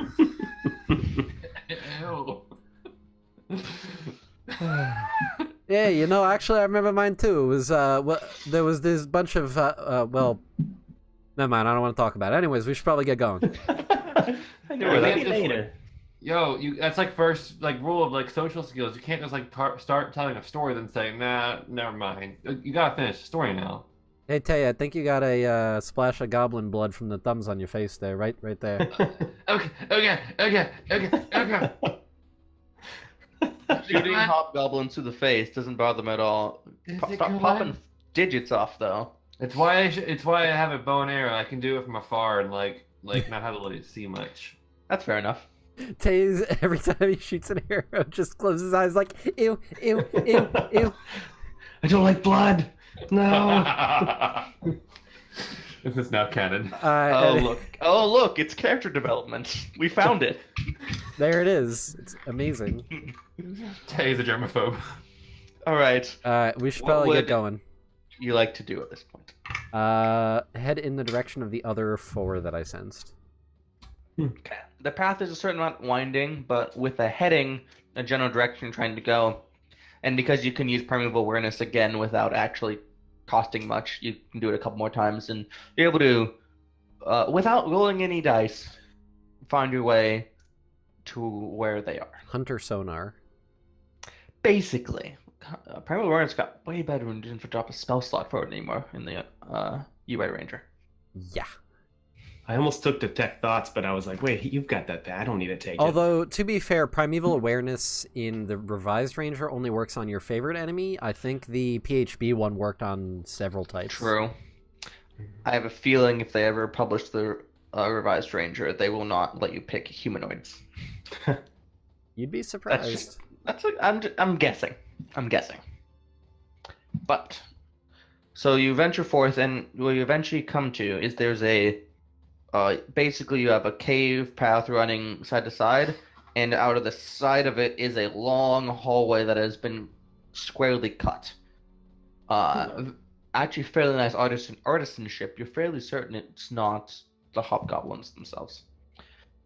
Ew. yeah, you know, actually, I remember mine too. It was there was this bunch of well, never mind. I don't want to talk about it. Anyways, we should probably get going. I knew where that Maybe later. Yo, that's like first like rule of like social skills. You can't just like start telling a story then say, nah, never mind. You gotta finish the story now. Hey Tay, I think you got a splash of goblin blood from the thumbs on your face there, right there. Okay. Shooting hobgoblins through the face doesn't bother them at all. Is it Stop good? popping digits off though. It's why I have a bow and arrow. I can do it from afar and like not have to really see much. That's fair enough. Tay's every time he shoots an arrow, just closes his eyes like ew, ew, ew, ew. I don't like blood. No. This is now canon. Oh look! It's character development. We found it. There it is. It's amazing. Tay's a germaphobe. All right. We should What probably would- get going. You like to do at this point? Head in the direction of the other 4 that I sensed. Okay. The path is a certain amount winding, but with a heading, a general direction you're trying to go, and because you can use primeval awareness again without actually costing much, you can do it a couple more times, and you're able to, without rolling any dice, find your way to where they are. Hunter sonar. Basically, primeval awareness got way better and didn't drop a spell slot for it anymore in the UI Ranger. Yeah. I almost took detect thoughts, but I was like, wait, you've got that there. I don't need to take it. Although, to be fair, primeval awareness in the revised Ranger only works on your favorite enemy. I think the PHB one worked on several types. True. I have a feeling if they ever publish the revised Ranger, they will not let you pick humanoids. You'd be surprised. I'm guessing. But so you venture forth, and what you eventually come to is there's a basically you have a cave path running side to side, and out of the side of it is a long hallway that has been squarely cut. Actually, fairly nice artisanship. You're fairly certain it's not the hobgoblins themselves.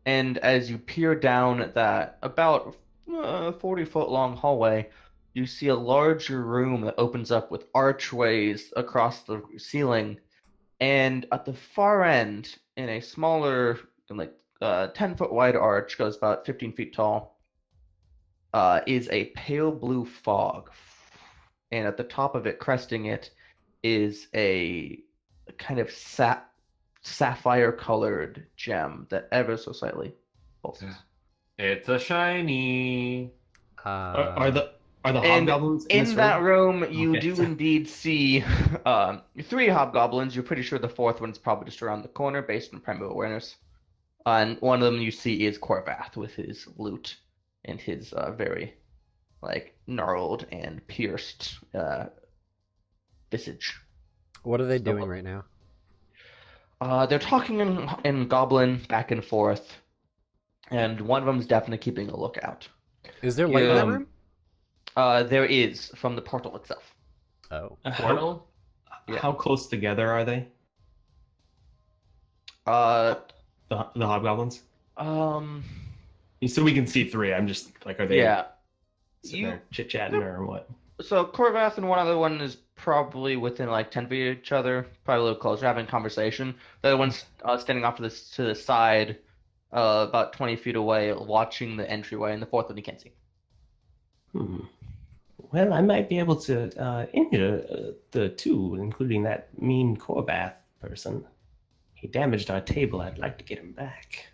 And as you peer down that about 40-foot long hallway, you see a larger room that opens up with archways across the ceiling, and at the far end, in a smaller, 10-foot wide arch, goes about 15 feet tall, is a pale blue fog, and at the top of it, cresting it, is a kind of sapphire-colored gem that ever so slightly pulses. It's a shiny. Are the And hobgoblins in this that room? room, you Okay. do indeed see 3 hobgoblins. You're pretty sure the 4th one's probably just around the corner based on primeval awareness. And one of them you see is Korvath with his lute and his very gnarled and pierced visage. What are they doing right now? They're talking in Goblin back and forth, and one of them's definitely keeping a lookout. Is there light in that Yeah. room? There is from the portal itself. Oh. Portal? How close together are they? Uh, The hobgoblins? um, So we can see 3. I'm just like, are they yeah. sitting there chit-chatting or what? So Korvath and one other one is probably within 10 feet of each other, probably a little closer, having a conversation. The other one's standing off to the side, about 20 feet away, watching the entryway, and the 4th one you can't see. Well, I might be able to injure the 2, including that mean Korvath person. He damaged our table. I'd like to get him back.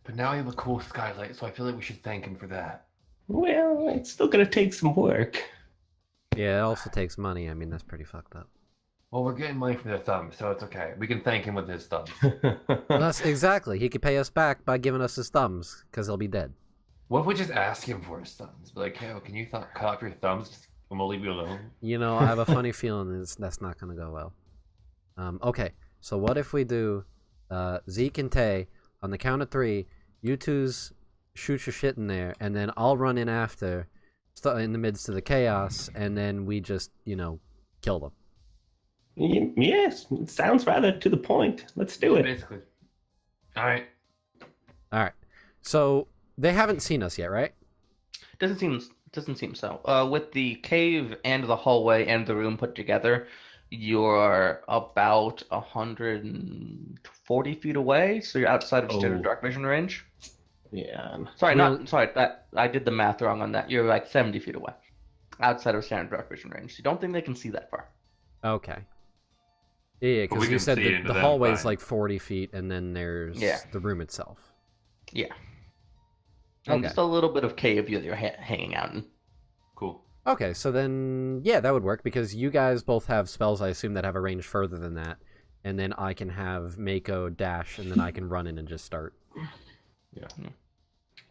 But now we have a cool skylight, so I feel like we should thank him for that. Well, it's still going to take some work. Yeah, it also takes money. I mean, that's pretty fucked up. Well, we're getting money from their thumbs, so it's okay. We can thank him with his thumbs. That's exactly. He could pay us back by giving us his thumbs, because he'll be dead. What if we just ask him for his thumbs? Be like, hey, can you cut off your thumbs and we'll leave you alone? You know, I have a funny feeling that's not going to go well. Okay, so what if we do Zeke and Tay, on the count of 3, you twos shoot your shit in there, and then I'll run in after, in the midst of the chaos, and then we just, kill them. Yes, it sounds rather to the point. Let's do it. Basically. Alright. Alright, so they haven't seen us yet, right? Doesn't seem so. With the cave and the hallway and the room put together, You're about 140 feet away, so you're outside of standard Oh. dark vision range. Yeah. Sorry, Well- sorry. That I did the math wrong on that. You're like 70 feet away, outside of standard dark vision range. So you don't think they can see that far. Okay. Yeah, But we because you can said see the into them hallway's fine. like 40 feet, and then there's Yeah. the room itself. Yeah. And Okay. just a little bit of cave that you're hanging out in. Cool. Okay, so then, yeah, that would work, because you guys both have spells, I assume, that have a range further than that. And then I can have Mako dash, and then I can run in and just start.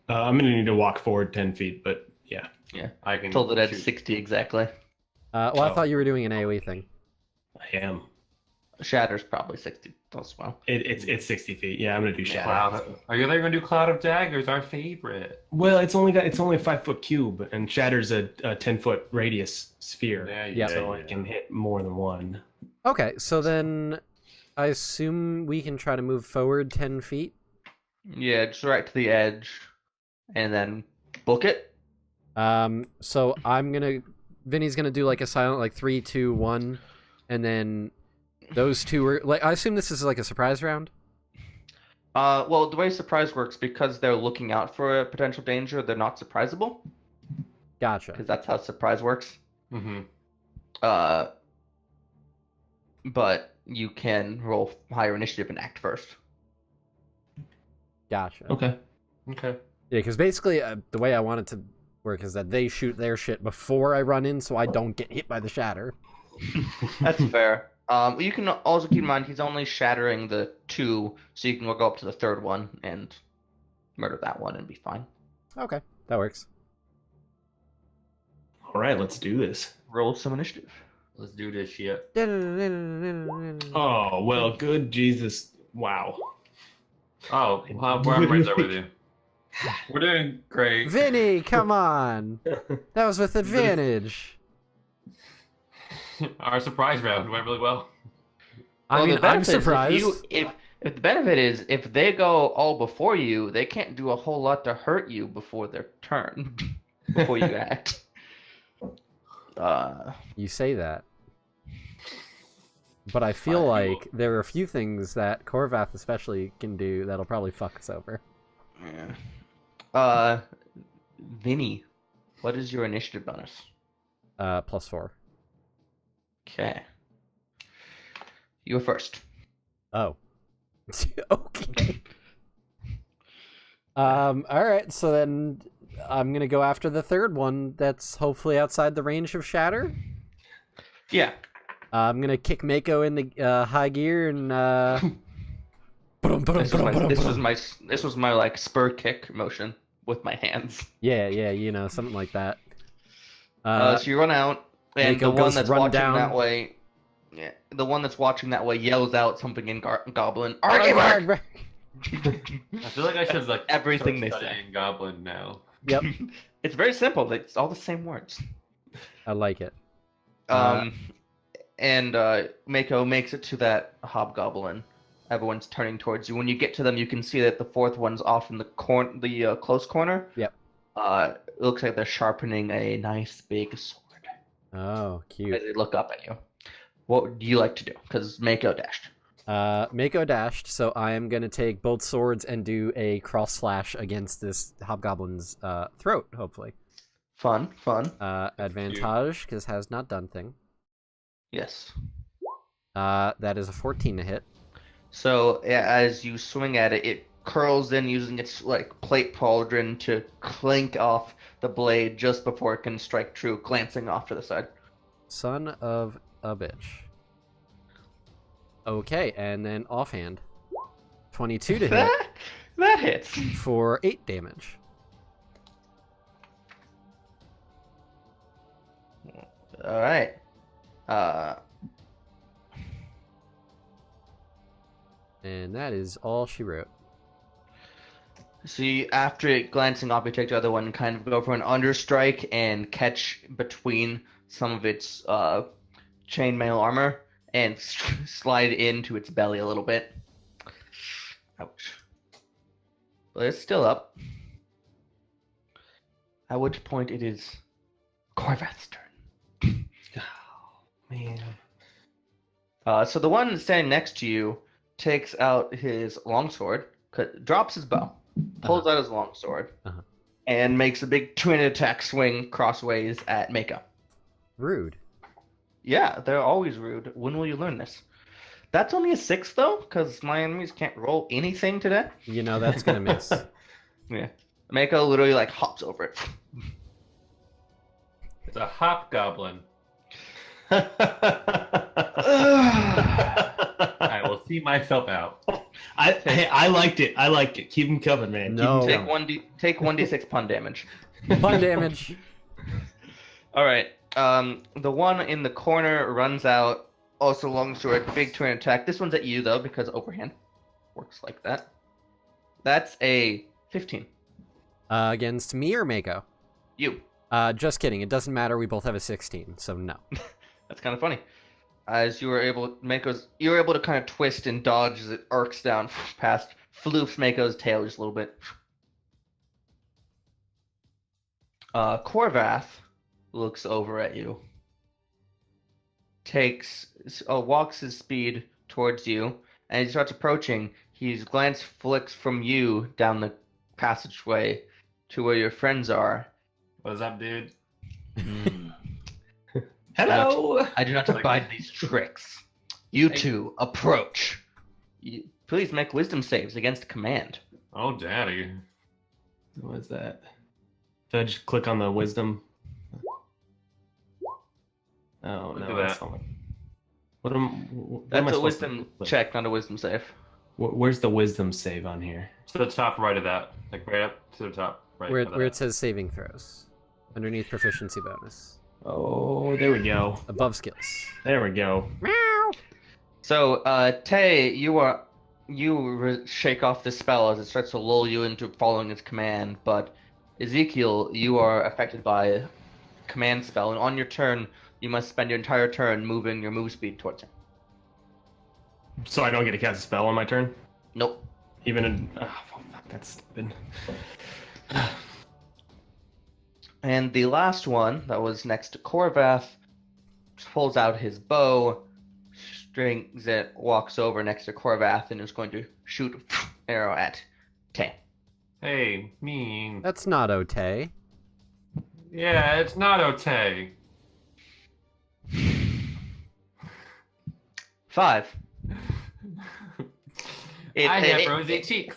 I'm gonna need to walk forward 10 feet, but yeah. I can Told it at shoot. 60 exactly. Well, I Oh. thought you were doing an AoE thing. I am. Shatter's probably 60 as well. It's 60 feet. Yeah, I'm gonna do shadow. Cloud. Are you gonna do Cloud of Daggers? Our favorite. Well, it's only a 5-foot cube, and Shatter's a 10-foot radius sphere, Yep. so I can hit more than one. Okay, so then I assume we can try to move forward 10 feet. Yeah, just right to the edge, and then book it. So Vinny's gonna do like a silent, like 3, 2, 1, and then those two are like. I assume this is like a surprise round. Well, the way surprise works, because they're looking out for a potential danger, they're not surprisable, Gotcha. because that's how surprise works. Mm-hmm. But you can roll higher initiative and act first. Gotcha. Okay. Okay. Yeah, because basically the way I want it to work is that they shoot their shit before I run in, so I don't get hit by the shatter. That's fair. You can also keep in mind he's only shattering the 2, so you can go up to the 3rd one and murder that one and be fine. Okay, that works. All right, let's do this. Roll some initiative. Let's do this shit. Oh well, good Jesus! Wow. Oh, well, I'm right there with you. We're doing great. Vinny, come on! That was with advantage. Our surprise round went really well. I Well, mean, the benefit I'm is surprised. If the benefit is if they go all before you, they can't do a whole lot to hurt you before their turn, before you act. You say that. But I feel like there are a few things that Korvath especially can do that'll probably fuck us over. Yeah. Vinny, what is your initiative bonus? +4. Okay. You're first. Oh. Okay. Alright, so then I'm gonna go after the 3rd one that's hopefully outside the range of Shatter. Yeah. I'm gonna kick Mako in the high gear and This was my like spur kick motion with my hands. yeah, you know, something like that. So you run out, and Mako the one goes that's run watching down. that way, yeah, the one that's watching that way yells out something in Goblin. Arg, Argy arg, bark! I feel like I should like Everything start they say. studying Goblin now. Yep, It's very simple. It's all the same words. I like it. And Mako makes it to that hobgoblin. Everyone's turning towards you. When you get to them, you can see that the 4th one's off in the close corner. Yep. It looks like they're sharpening a nice big sword Oh, as cute. they look up at you. What would you like to do? Because Mako dashed. Mako dashed, so I am gonna take both swords and do a cross slash against this hobgoblin's throat, hopefully. Fun. Advantage, because has not done thing. Yes. That is a 14 to hit. So as you swing at it, it curls in using its like plate pauldron to clink off the blade just before it can strike true, glancing off to the side. Son of a bitch. Okay, and then offhand. 22 to hit That hits. for 8 damage. All right. And that is all she wrote. See, after it glancing off, you take the other one, kind of go for an understrike and catch between some of its chainmail armor and slide into its belly a little bit. Ouch. But it's still up. At which point it is Corvath's turn. Oh man. So the one standing next to you takes out his longsword, drops his bow, pulls out his longsword, and makes a big two-handed attack swing crossways at Mako. Rude. Yeah, they're always rude. When will you learn this? That's only a 6, though, because my enemies can't roll anything today. You know that's gonna miss. Yeah. Mako literally, like, hops over it. It's a hobgoblin. I will see myself out. I liked it. I liked it. Keep him coming, man. No. Keep 'em Take 1d6 pun damage. Fun damage. All right. The one in the corner runs out. Also longsword, big twin attack. This one's at you though because overhand works like that. That's a 15. Against me or Mako? You. Just kidding. It doesn't matter. We both have a 16, so no. That's kind of funny. As you were able to kind of twist and dodge as it arcs down past floofs Mako's tail just a little bit. Korvath looks over at you. Walks his speed towards you, and as he starts approaching, his glance flicks from you down the passageway to where your friends are. What's up, dude? Hello. I do not abide these tricks. You two approach. Please make wisdom saves against command. Oh, daddy. What is that? Did I just click on the wisdom? Oh Look no, at that's that. not. What am I That's a supposed to wisdom click? check, not a wisdom save. Where's the wisdom save on here? To the top right of that. Like right up to the top right Where of that. it says saving throws. Underneath proficiency bonus. Oh, there we go. Above skills. There we go. Meow! So, Tay, you shake off the spell as it starts to lull you into following its command, but Ezekiel, you are affected by command spell, and on your turn, you must spend your entire turn moving your move speed towards him. So I don't get to cast a spell on my turn? Nope. Even in... Oh, fuck, that's stupid. And the last one, that was next to Korvath, pulls out his bow, strings it, walks over next to Korvath, and is going to shoot an arrow at Tay. Hey, mean. That's not Otay. Yeah, it's not okay. 5. I have rosy cheeks.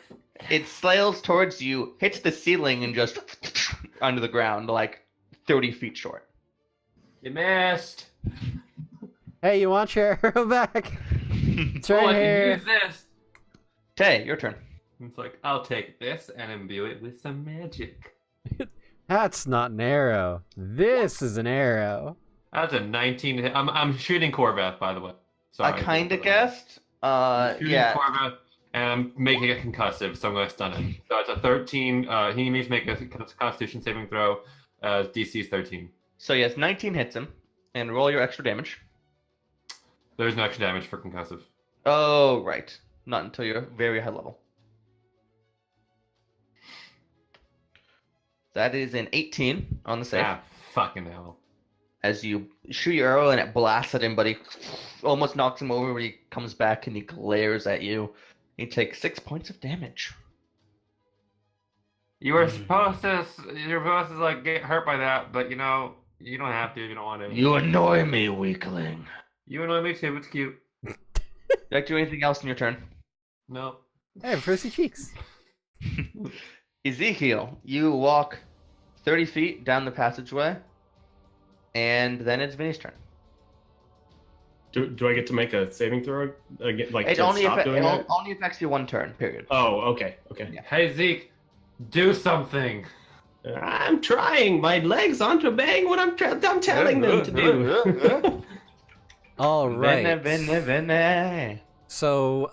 It sails towards you, hits the ceiling, and just under the ground, like 30 feet short. You missed. Hey, you want your arrow back? It's Oh, right I here. can use this. Tay, your turn. It's like, I'll take this and imbue it with some magic. That's not an arrow. This is an arrow. That's a 19 hit. I'm shooting Korvath, by the way. Sorry, I kind of guessed. Shooting Yeah. Korvath, and I'm making it concussive, so I'm going to stun him. So it's a 13. He needs to make a Constitution saving throw. DC is 13. So yes, 19 hits him, and roll your extra damage. There's no extra damage for concussive. Oh, right. Not until you're very high level. That is an 18 on the save. Ah, fucking hell. As you shoot your arrow and it blasts at him, but he almost knocks him over when he comes back and he glares at you. He takes 6 points of damage. You were supposed to, like get hurt by that, but you know, you don't have to if you don't want to. You annoy me, weakling. You annoy me too. It's cute. Would you like to do anything else in your turn? No. I have rosy cheeks. Ezekiel, you walk 30 feet down the passageway, and then it's Vinny's turn. Do I get to make a saving throw again? Like It to only, stop doing that? only affects you one turn, period. Oh, okay, okay. Yeah. Hey Zeke, do something. I'm trying. My legs aren't obeying what I'm telling them to do. All right. Vinny. So,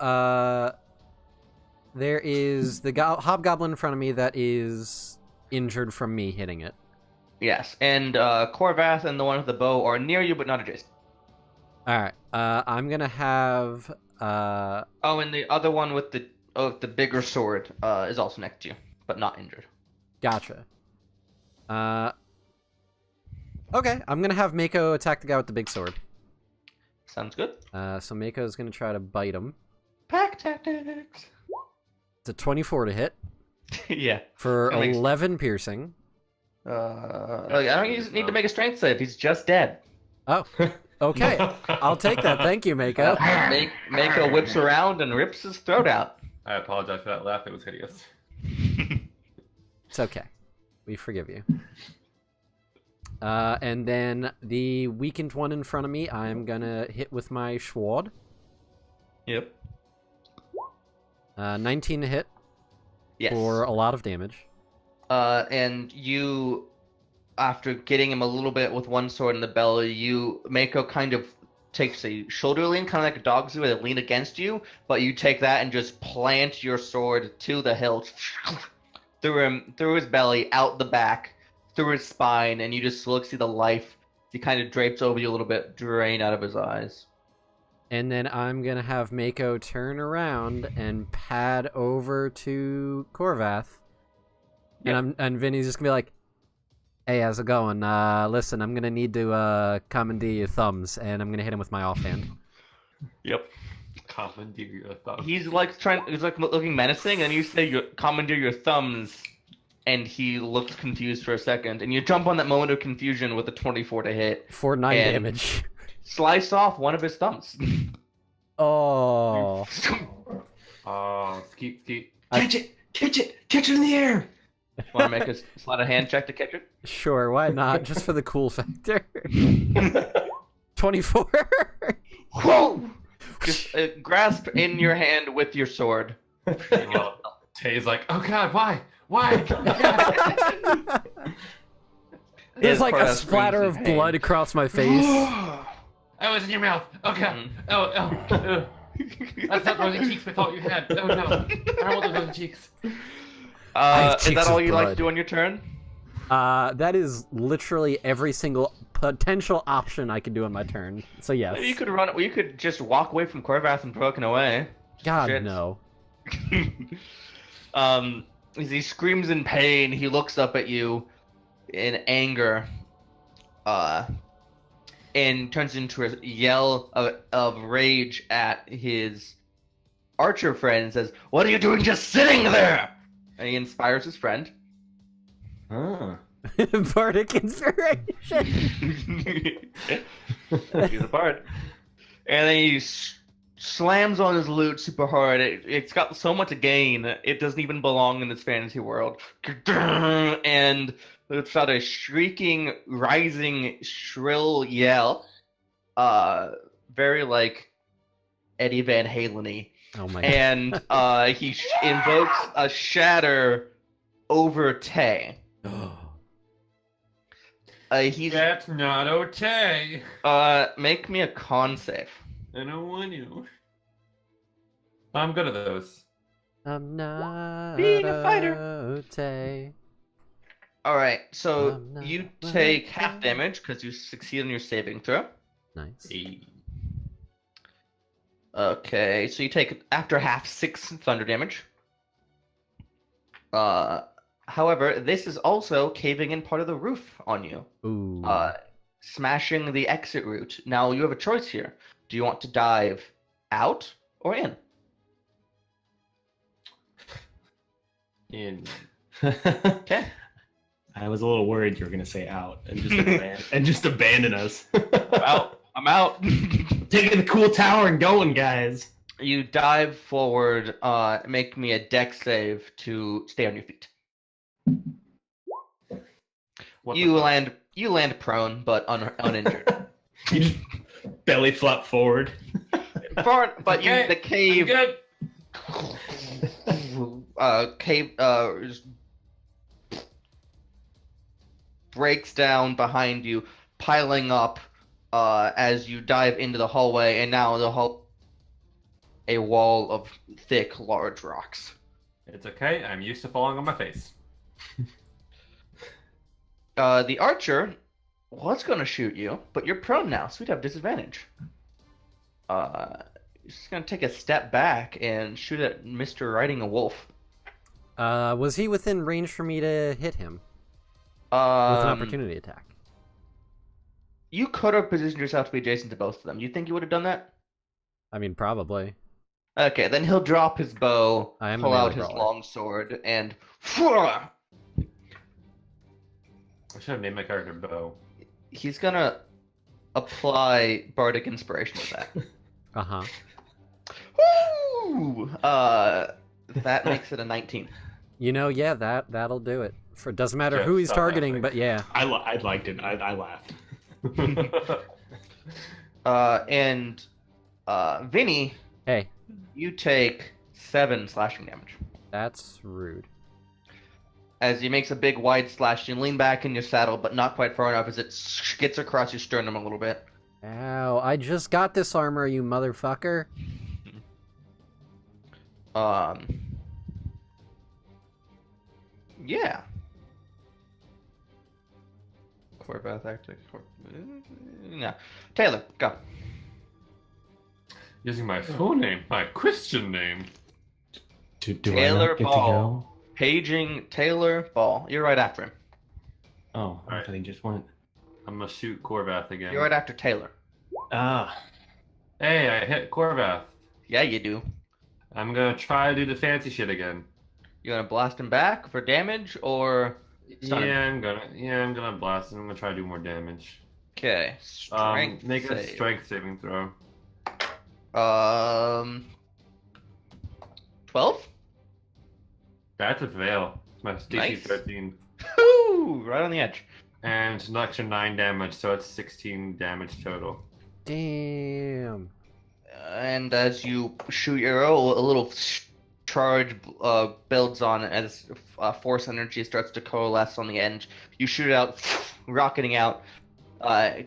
there is the hobgoblin in front of me that is injured from me hitting it. Yes, and Korvath and the one with the bow are near you, but not adjacent. All right. I'm gonna have. Oh, and the other one with the bigger sword is also next to you, but not injured. Gotcha. Okay. I'm gonna have Mako attack the guy with the big sword. Sounds good. So Mako's gonna try to bite him. Pack tactics. It's a 24 to hit Yeah. for That makes- 11 piercing. I don't need to make a strength save. He's just dead. Oh, okay. I'll take that. Thank you, Mako. Mako whips around and rips his throat out. I apologize for that laugh. It was hideous. It's okay. We forgive you. And then the weakened one in front of me, I'm gonna hit with my Schwad. Yep. 19 to hit Yes. for a lot of damage. And you, after getting him a little bit with one sword in the belly, Mako kind of takes a shoulder lean, kind of like a dog's where they lean against you, but you take that and just plant your sword to the hilt, through his belly, out the back, through his spine, and you just see the life. He kind of drapes over you a little bit, drain out of his eyes. And then I'm gonna have Mako turn around and pad over to Korvath. And Vinny's just gonna be like, "Hey, how's it going? Listen, I'm gonna need to commandeer your thumbs, and I'm gonna hit him with my offhand." Yep. Commandeer your thumb. He's like looking menacing, and you say commandeer your thumbs, and he looks confused for a second, and you jump on that moment of confusion with a 24 to hit. For 9 And- damage. Slice off one of his thumbs. Oh. Oh, skeet. Catch it in the air. Want to make a sleight of hand check to catch it? Sure, why not? Just for the cool factor. 24. Whoa! Just grasp in your hand with your sword. Well, Tay's like, oh god, why? Why? There's like a Korvath splatter screams of in pain. blood across my face. Oh, it's in your mouth. Oh god. Oh. That's not rosy cheeks we thought you had. Oh no. I don't want those rosy cheeks. have Is cheeks that all of you like to blood. do on your turn? That is literally every single potential option I could do on my turn. So yes. You could run. You could just walk away from Korvath and broken away. God, Shit. no. As he screams in pain, he looks up at you in anger, and turns into a yell of rage at his archer friend and says, "What are you doing just sitting there?" And he inspires his friend. Ah. Bardic inspiration. He's a bard. And then he slams on his lute super hard. It's got so much gain, it doesn't even belong in this fantasy world. And it's got a shrieking, rising, shrill yell. Very like Eddie Van Halen-y. Oh my And he invokes a shatter over Tay. god. He's That's not okay. make me a con save. I don't want you. I'm good at those. I'm not Being a fighter. okay. All right, so I'm not you what take I half thought. damage because you succeed on your saving throw. Nice. Okay, so you take after half 6 thunder damage. However, this is also caving in part of the roof on you, Ooh. smashing the exit route. Now you have a choice here. Do you want to dive out or in? In. Okay. I was a little worried you were gonna say out and just abandon us. I'm out. Taking the cool tower and going, guys. You dive forward. Make me a dex save to stay on your feet. What the You fuck? land prone but uninjured. You just belly flop forward. But Okay, the I'm cave good. just breaks down behind you, piling up as you dive into the hallway, and now a wall of thick, large rocks. It's okay. I'm used to falling on my face. The archer was going to shoot you, but you're prone now, so we'd have disadvantage. He's just going to take a step back and shoot at Mr. Riding a Wolf. Was he within range for me to hit him with an opportunity attack? You could have positioned yourself to be adjacent to both of them. You think you would have done that? I mean, probably. Okay, then he'll drop his bow, I am a pull out melee his brawler. long sword, and I should have named my character Bo. he's gonna apply bardic inspiration with that. Uh-huh. Woo! That makes it a 19. You know, yeah, that'll do it. Doesn't matter Just who he's stop targeting, laughing. but yeah. I liked it. I laughed. And Vinny, Hey, you take 7 slashing damage. that's rude. As he makes a big wide slash, you lean back in your saddle, but not quite far enough as it gets across your sternum a little bit. Ow, I just got this armor, you motherfucker. Yeah. Corvath tactics. Yeah. Taylor, go. Using my full name, my Christian name. Do Taylor I not get Ball. to Paging Taylor Ball. You're right after him. go? Oh, I Alright. thought he just went. I'm gonna shoot Corvath again. You're right after Taylor. Ah, Hey, I hit Corvath. Yeah, you do. I'm gonna try to do the fancy shit again. You gonna blast him back for damage or stun him? I'm gonna blast him. I'm gonna try to do more damage. Okay. Strength Make a save. strength saving throw. 12? That's a fail. My DC Nice. 13. Woo! Right on the edge. And it's an extra 9 damage, so it's 16 damage total. Damn. And as you shoot your arrow, a little charge builds on as force energy starts to coalesce on the end. You shoot it out, rocketing out,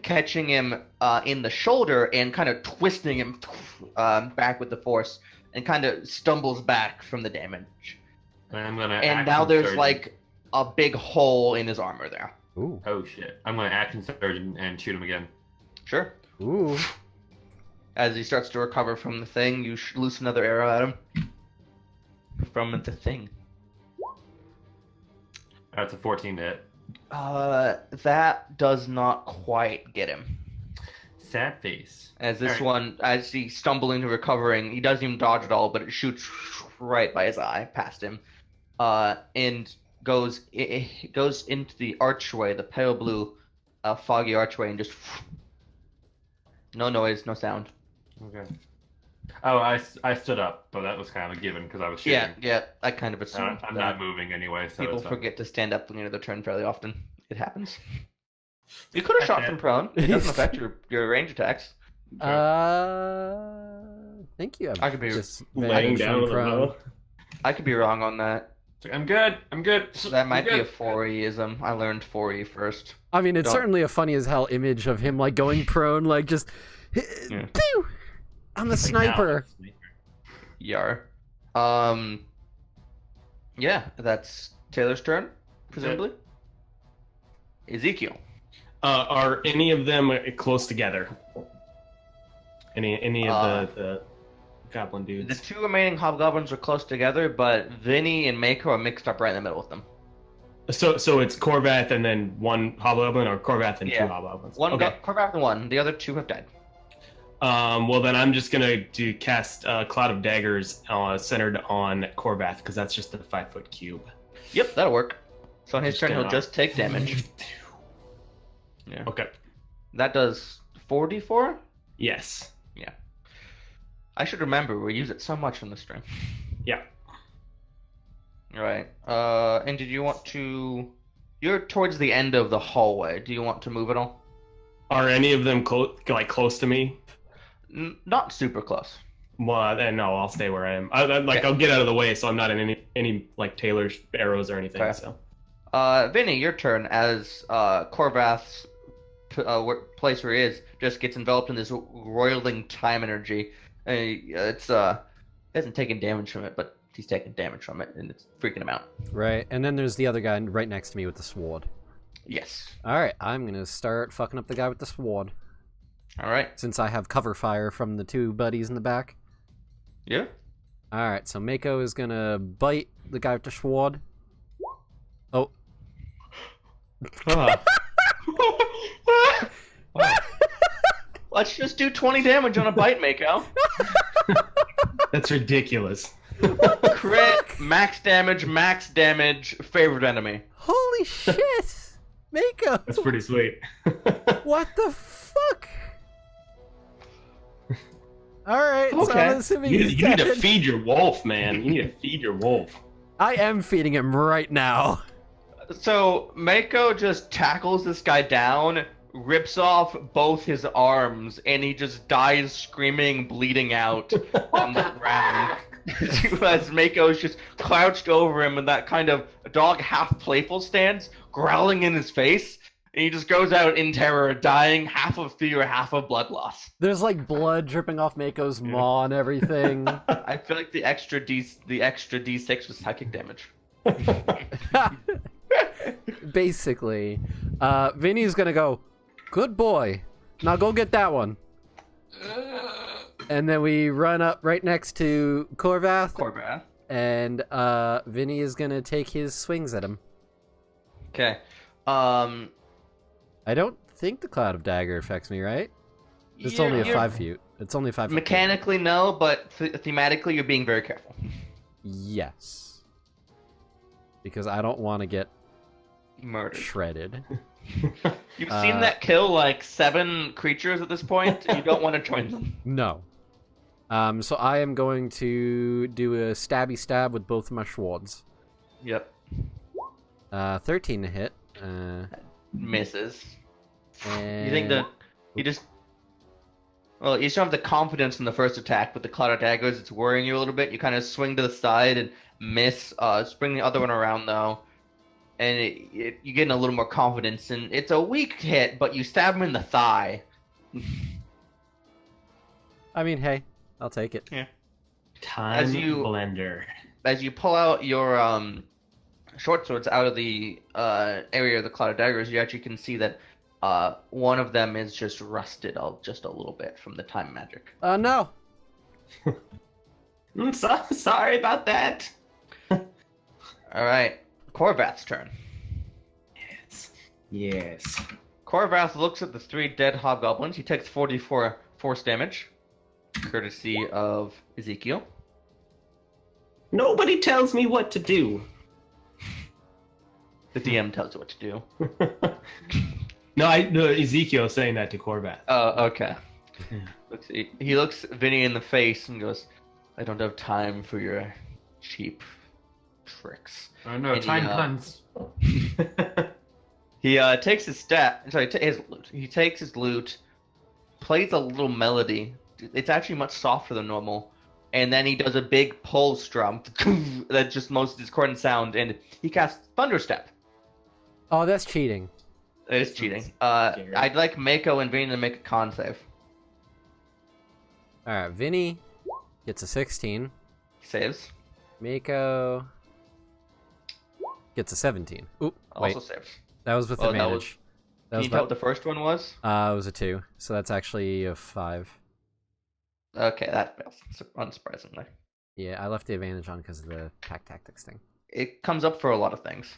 catching him in the shoulder and kind of twisting him back with the force, and kind of stumbles back from the damage. And I'm gonna. And action now there's surge. like a big hole in his armor there. Ooh. Oh shit! I'm gonna action surge and shoot him again. Sure. Ooh. As he starts to recover from the thing, you loose another arrow at him. From the thing. That's a 14 to hit. That does not quite get him. Sad face. As this Alright. one, as he's stumbling to recovering, he doesn't even dodge at all, but it shoots right by his eye, past him, and goes into the archway, the pale blue, foggy archway, and just no noise, no sound. Okay. Oh, I stood up, but that was kind of a given because I was shooting. Yeah, I kind of assumed I'm that. not moving anyway, so People it's fine. forget to stand up when you their turn fairly often. It happens. You could have shot Okay. from prone. It doesn't affect your range attacks. Thank you. I could be laying down with a bow. I could be wrong on that. I'm good. I'm good. That might I'm be a good. 4E-ism. I learned 4E first. I mean, it's Don't- certainly a funny as hell image of him like going prone, like just pew! I'm the sniper. Yar. Yeah, that's Taylor's turn, presumably. Ezekiel. Are any of them close together? Any of the goblin The dudes? two remaining hobgoblins are close together, but Vinny and Mako are mixed up right in the middle with them. So it's Corvath and then one hobgoblin, or Corvath and Yeah. two hobgoblins? One Okay. got Corvath and one. The other two have died. Well, then I'm just gonna cast Cloud of Daggers centered on Corvath because that's just a 5-foot cube. Yep, that'll work. So on his Just turn, he'll gonna- just take damage. Yeah. Okay. That does 4d4? Yes. I should remember, we use it so much in the stream. Yeah. Right. And did you want to... You're towards the end of the hallway. Do you want to move at all? Are any of them close to me? Not super close. Well, then no, I'll stay where I am. Okay. I'll get out of the way so I'm not in any like Taylor's arrows or anything. Okay. So. Vinny, your turn as Corvath's place where he is just gets enveloped in this roiling time energy. It's he hasn't taken damage from it, but he's taking damage from it, and it's freaking him out. Right, and then there's the other guy right next to me with the sword. Yes. Alright, I'm gonna start fucking up the guy with the sword. All right. Since I have cover fire from the two buddies in the back. Yeah. Alright, so Mako is gonna bite the guy with the sword. Oh. Let's just do 20 damage on a bite, Mako. That's ridiculous. Crit, max damage, favorite enemy. Holy shit! Mako! That's pretty sweet. What the fuck? Alright, so Okay. I'm assuming You, he's you need to dead. feed your wolf, man. You need to feed your wolf. I am feeding him right now. So Mako just tackles this guy down, rips off both his arms, and he just dies screaming, bleeding out on the ground. As Mako's just crouched over him in that kind of dog half playful stance, growling in his face, and he just goes out in terror, dying half of fear, half of blood loss. There's like blood dripping off Mako's maw and everything. I feel like the extra D6 was psychic damage. Basically. Vinny's gonna go, good boy. Now go get that one. And then we run up right next to Corvath. And Vinny is gonna take his swings at him. Okay. I don't think the Cloud of Dagger affects me, right? It's only a 5 feet. It's only 5 feet. Mechanically, no, but thematically, you're being very careful. Yes. Because I don't want to get Murdered. shredded. You've seen that kill like 7 creatures at this point. You don't want to join them. No. So I am going to do a stabby stab with both of my swords. Yep. 13 to hit. Misses. And... You think that you just... Well, you just don't have the confidence in the first attack with the Cloud of Daggers. It's worrying you a little bit. You kind of swing to the side and miss. Spring the other one around, though. And you're getting a little more confidence. And it's a weak hit, but you stab him in the thigh. I mean, hey, I'll take it. Time As you- blender. As you pull out your short swords out of the area of the Cloud of Daggers, you actually can see that one of them is just rusted just a little bit from the time magic. No. I'm sorry about that. Alright, Corvath's turn. Yes. Corvath looks at the 3 dead hobgoblins. He takes 44 force damage, courtesy of Ezekiel. Nobody tells me what to do. The DM tells you what to do. No, Ezekiel's saying that to Corvath. Oh, okay. Yeah. He looks Vinny in the face and goes, I don't have time for your cheap tricks. Oh no, And time he, puns. He takes his his lute. He takes his lute, plays a little melody. It's actually much softer than normal. And then he does a big pull strum. That's just most discordant sound. And he casts Thunderstep. Oh, that's cheating. It is cheating. scary. I'd like Mako and Vinny to make a con save. Alright, Vinny gets a 16. Saves. Mako gets a 17. Oop, wait. Also saves. That was with Oh, that advantage. Can you tell what the first one was? It was a 2, so that's actually a 5. Okay, that fails, unsurprisingly. Yeah, I left the advantage on because of the pack tactics thing. It comes up for a lot of things.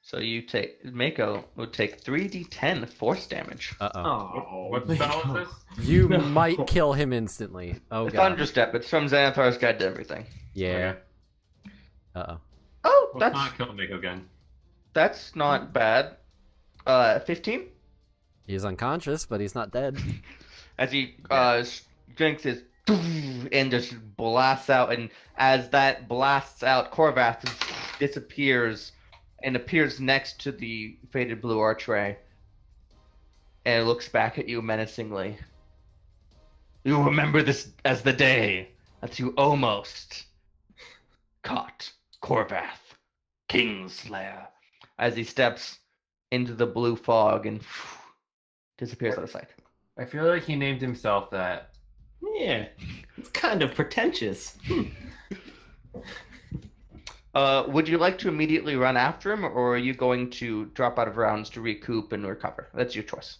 So Mako would take 3d10 force damage. Uh-oh. Oh, What spell is this? You No. might kill him instantly. Oh, The God. Thunderstep, it's from Xanathar's Guide to Everything. Yeah. Okay. Uh-oh. Oh, Let's that's not kill Mako again. that's not bad. 15? He's unconscious, but he's not dead. As he drinks his and just blasts out, and as that blasts out, Corvath disappears and appears next to the faded blue archway and looks back at you menacingly. You remember this as the day that you almost caught Corvath, Kingslayer, as he steps into the blue fog and disappears out of sight. I feel like he named himself that. Yeah, it's kind of pretentious. Would you like to immediately run after him, or are you going to drop out of rounds to recoup and recover? That's your choice.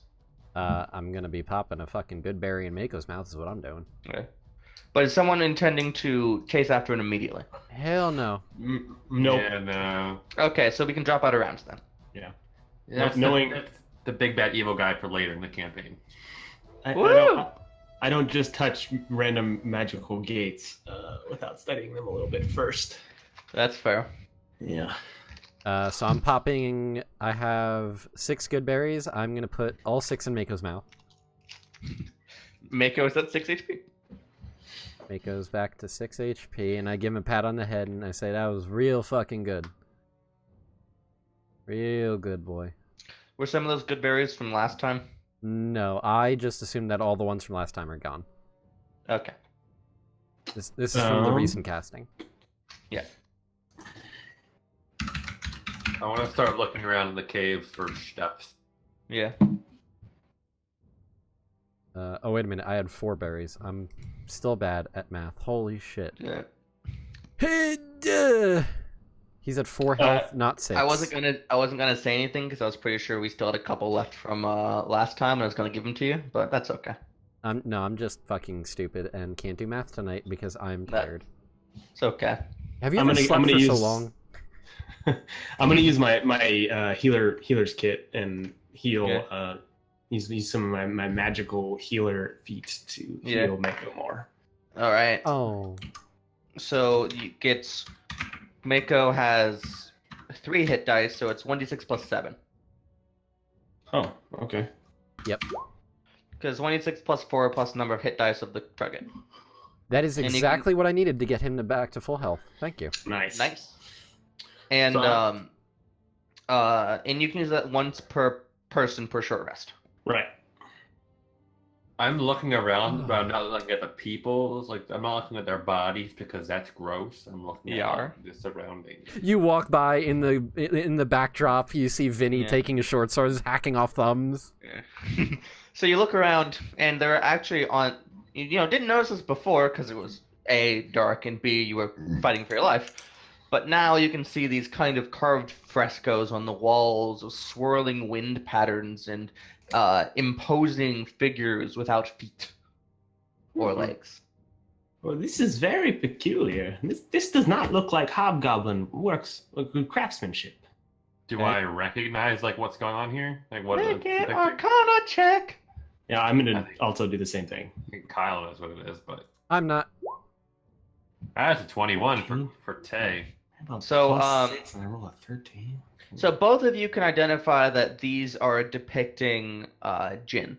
I'm gonna be popping a fucking good berry in Mako's mouth is what I'm doing. Okay. But is someone intending to chase after him immediately? Hell no. Nope. Yeah, no. Okay, so we can drop out of rounds then. That's knowing- the the big bad evil guy for later in the campaign. I don't just touch random magical gates without studying them a little bit first. That's fair. Yeah. So I'm popping. I have 6 good berries. I'm gonna put all 6 in Mako's mouth. Mako is at 6 HP. Mako's back to 6 HP, and I give him a pat on the head, and I say, that was real fucking good. Real good, boy. Were some of those good berries from last time? No, I just assumed that all the ones from last time are gone. Okay. This is from the recent casting. Yeah. I want to start looking around in the cave for steps. Yeah. Oh, wait a minute. I had 4 berries. I'm still bad at math. Holy shit. Yeah. He's at 4 health, not 6. I wasn't gonna say anything because I was pretty sure we still had a couple left from last time, and I was gonna give them to you, but that's okay. No, I'm just fucking stupid and can't do math tonight because I'm That- tired. It's okay. Have you I'm ever gonna- slept I'm for gonna so use- long? I'm gonna use my healer's kit and heal. Yeah. Use some of my magical healer feat to Yeah. heal Mako more. All right. Oh. So Mako has 3 hit dice, so it's 1d6 plus 7. Oh, okay. Because 1d6 plus 4 plus the number of hit dice of the target. That is And you exactly what I needed to get him back to full health. Thank you. Nice. Nice. And So- and you can use that once per person per short rest. Right. I'm looking around, but I'm not looking at the people. Like I'm not looking at their bodies because that's gross. I'm looking You at are? the surroundings. You walk by in the backdrop. You see Vinny Yeah. taking a short sword, hacking off thumbs. So you look around, and they're actually didn't notice this before because it was A, dark, and B, you were fighting for your life. But now you can see these kind of carved frescoes on the walls of swirling wind patterns and imposing figures without feet or legs. Well, this is very peculiar. This does not look like Hobgoblin works with craftsmanship. Do Okay. I recognize like what's going on here? Like what? Make an Arcana check. Yeah, I'm gonna also do the same thing. I think Kyle knows what it is, but I'm not. that's a 21 for Tay. So, Plus 6 and I roll a 13. So both of you can identify that these are depicting Jinn,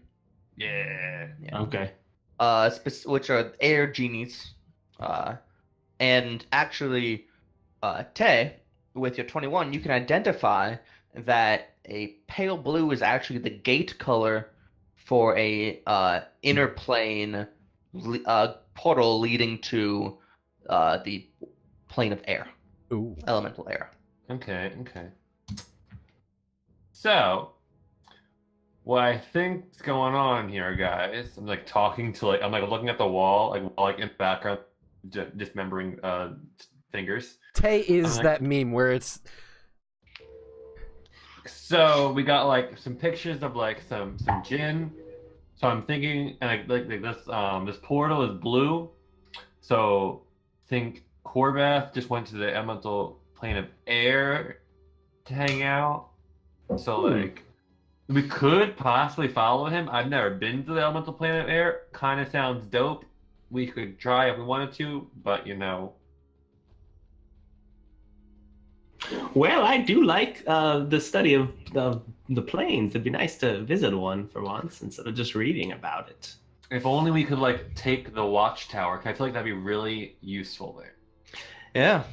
Yeah. Okay. which are air genies, and actually, Tay, with your 21, you can identify that a pale blue is actually the gate color for a inner plane portal leading to the plane of air, Ooh. elemental air. Okay. So, what I think's going on here, guys? I'm like talking to I'm like looking at the wall, like in the background, dismembering fingers. Tay is like- that meme where it's So we got like some pictures of like some gin. So I'm thinking, and like this portal is blue. So think Corvath just went to the elemental plane of air to hang out. So like we could possibly follow him. I've never been to the elemental plane of air. Kind of sounds dope. We could try if we wanted to, but Well, I do like the study of the planes. It'd be nice to visit one for once instead of just reading about it. if only we could like take the watchtower. 'Cause I feel like that'd be really useful there. Yeah.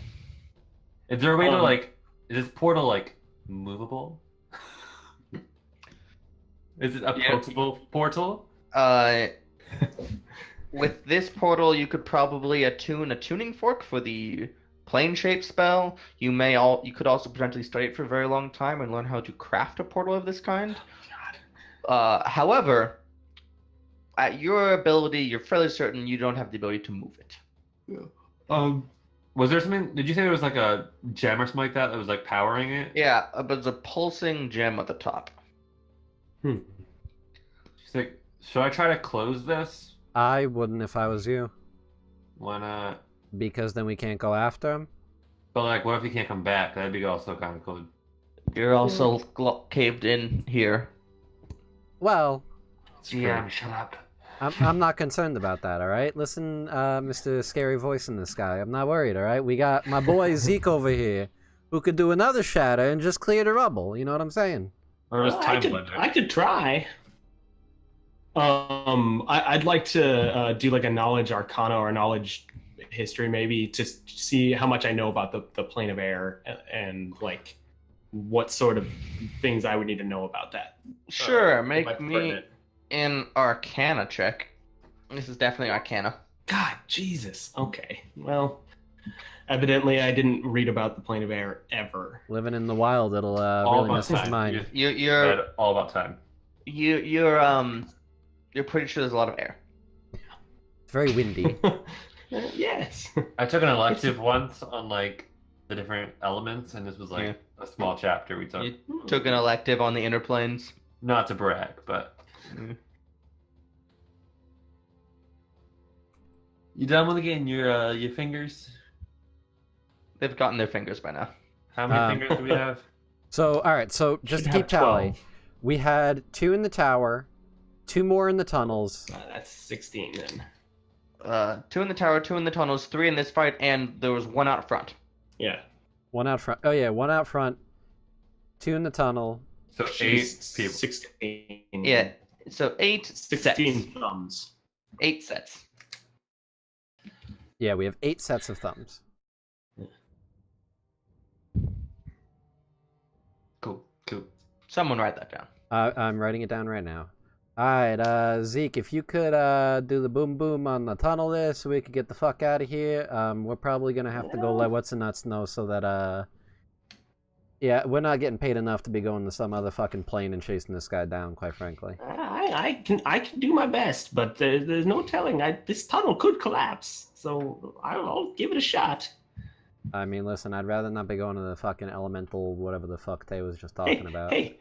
Is there a way to like? Is this portal like movable? Is it a Yeah. approachable portal? With this portal, you could probably attune a tuning fork for the plane shape spell. You could also potentially study it for a very long time and learn how to craft a portal of this kind. However, at your ability, you're fairly certain you don't have the ability to move it. Was there something? Did you say there was like a gem or something like that was like powering it? Yeah, but there's a pulsing gem at the top. She's like, should I try to close this? I wouldn't if I was you, Why not? because then we can't go after him. But like, what if he can't come back? That'd be also kind of cool. You're also caved in here. Well, GM, shut up. I'm not concerned about that, all right? Listen, Mr. Scary Voice in the Sky, I'm not worried, all right? We got my boy Zeke over here who could do another shatter and just clear the rubble, you know what I'm saying? Or just I time blender. I could try. I'd like to do like a knowledge arcana or knowledge history, maybe, to see how much I know about the plane of air and like what sort of things I would need to know about that. Sure, Like make me pertinent. an Arcana check. This is definitely Arcana. God, Jesus. Okay. Well, evidently I didn't read about the plane of air ever. Living in the wild, it'll All really about mess with your time. mind. You're Read all about time. you're pretty sure there's a lot of air. It's very windy. Yes. I took an elective once on like the different elements, and this was like a small chapter we took. You took an elective on the inner planes. Not to brag, but you done with getting your fingers? They've gotten their fingers by now. How many fingers do we have? So, all right, so just Should to have keep tally, 12. we had 2 in the tower, 2 more in the tunnels. That's 16 then. 2 in the tower, 2 in the tunnels, 3 in this fight, and there was 1 out front. Yeah. 1 out front. Oh yeah, 1 out front, 2 in the tunnel. So She's 8 people. 16. Yeah, so 8 16 sets. thumbs. 8 sets. Yeah, we have 8 sets of thumbs. Cool. Someone write that down. I'm writing it down right now. All right, Zeke, if you could do the boom boom on the tunnel there, so we could get the fuck out of here. We're probably gonna have to go let what's and nuts know so that yeah, we're not getting paid enough to be going to some other fucking plane and chasing this guy down, quite frankly. I can do my best, but there's no telling. This tunnel could collapse, so I'll give it a shot. I mean, listen, I'd rather not be going to the fucking elemental whatever the fuck Tay was just talking about. Hey!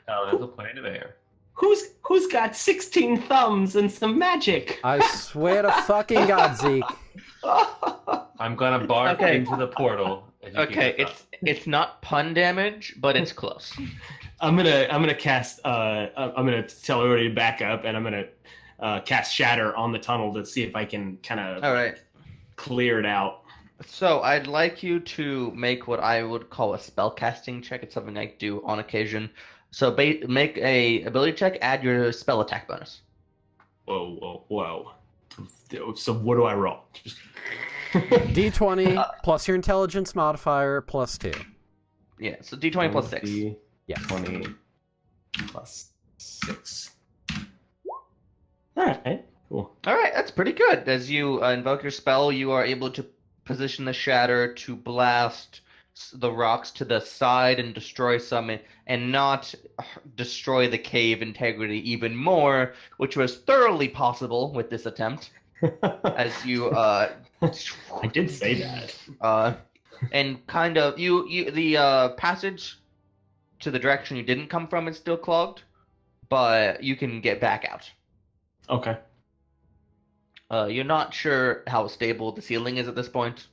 Oh, there's a plane of air. Who's got 16 thumbs and some magic? I swear to fucking God, Zeke. I'm gonna barf Okay. into the portal. if you Okay, keep this it's not pun damage, but it's close. I'm gonna cast. I'm gonna tell everybody to back up, and I'm gonna cast Shatter on the tunnel to see if I can kind of All right. clear it out. So I'd like you to make what I would call a spellcasting check. It's something I do on occasion. So make a ability check. Add your spell attack bonus. Whoa. So what do I roll? D20 plus your intelligence modifier plus 2. Yeah. So D20 plus 6. Yeah. 20 plus 6. All right. Cool. All right, that's pretty good. As you invoke your spell, you are able to position the shatter to blast the rocks to the side and destroy some, and not destroy the cave integrity even more, which was thoroughly possible with this attempt. As you I did say that. and kind of the passage to the direction you didn't come from is still clogged, but you can get back out. Okay. You're not sure how stable the ceiling is at this point,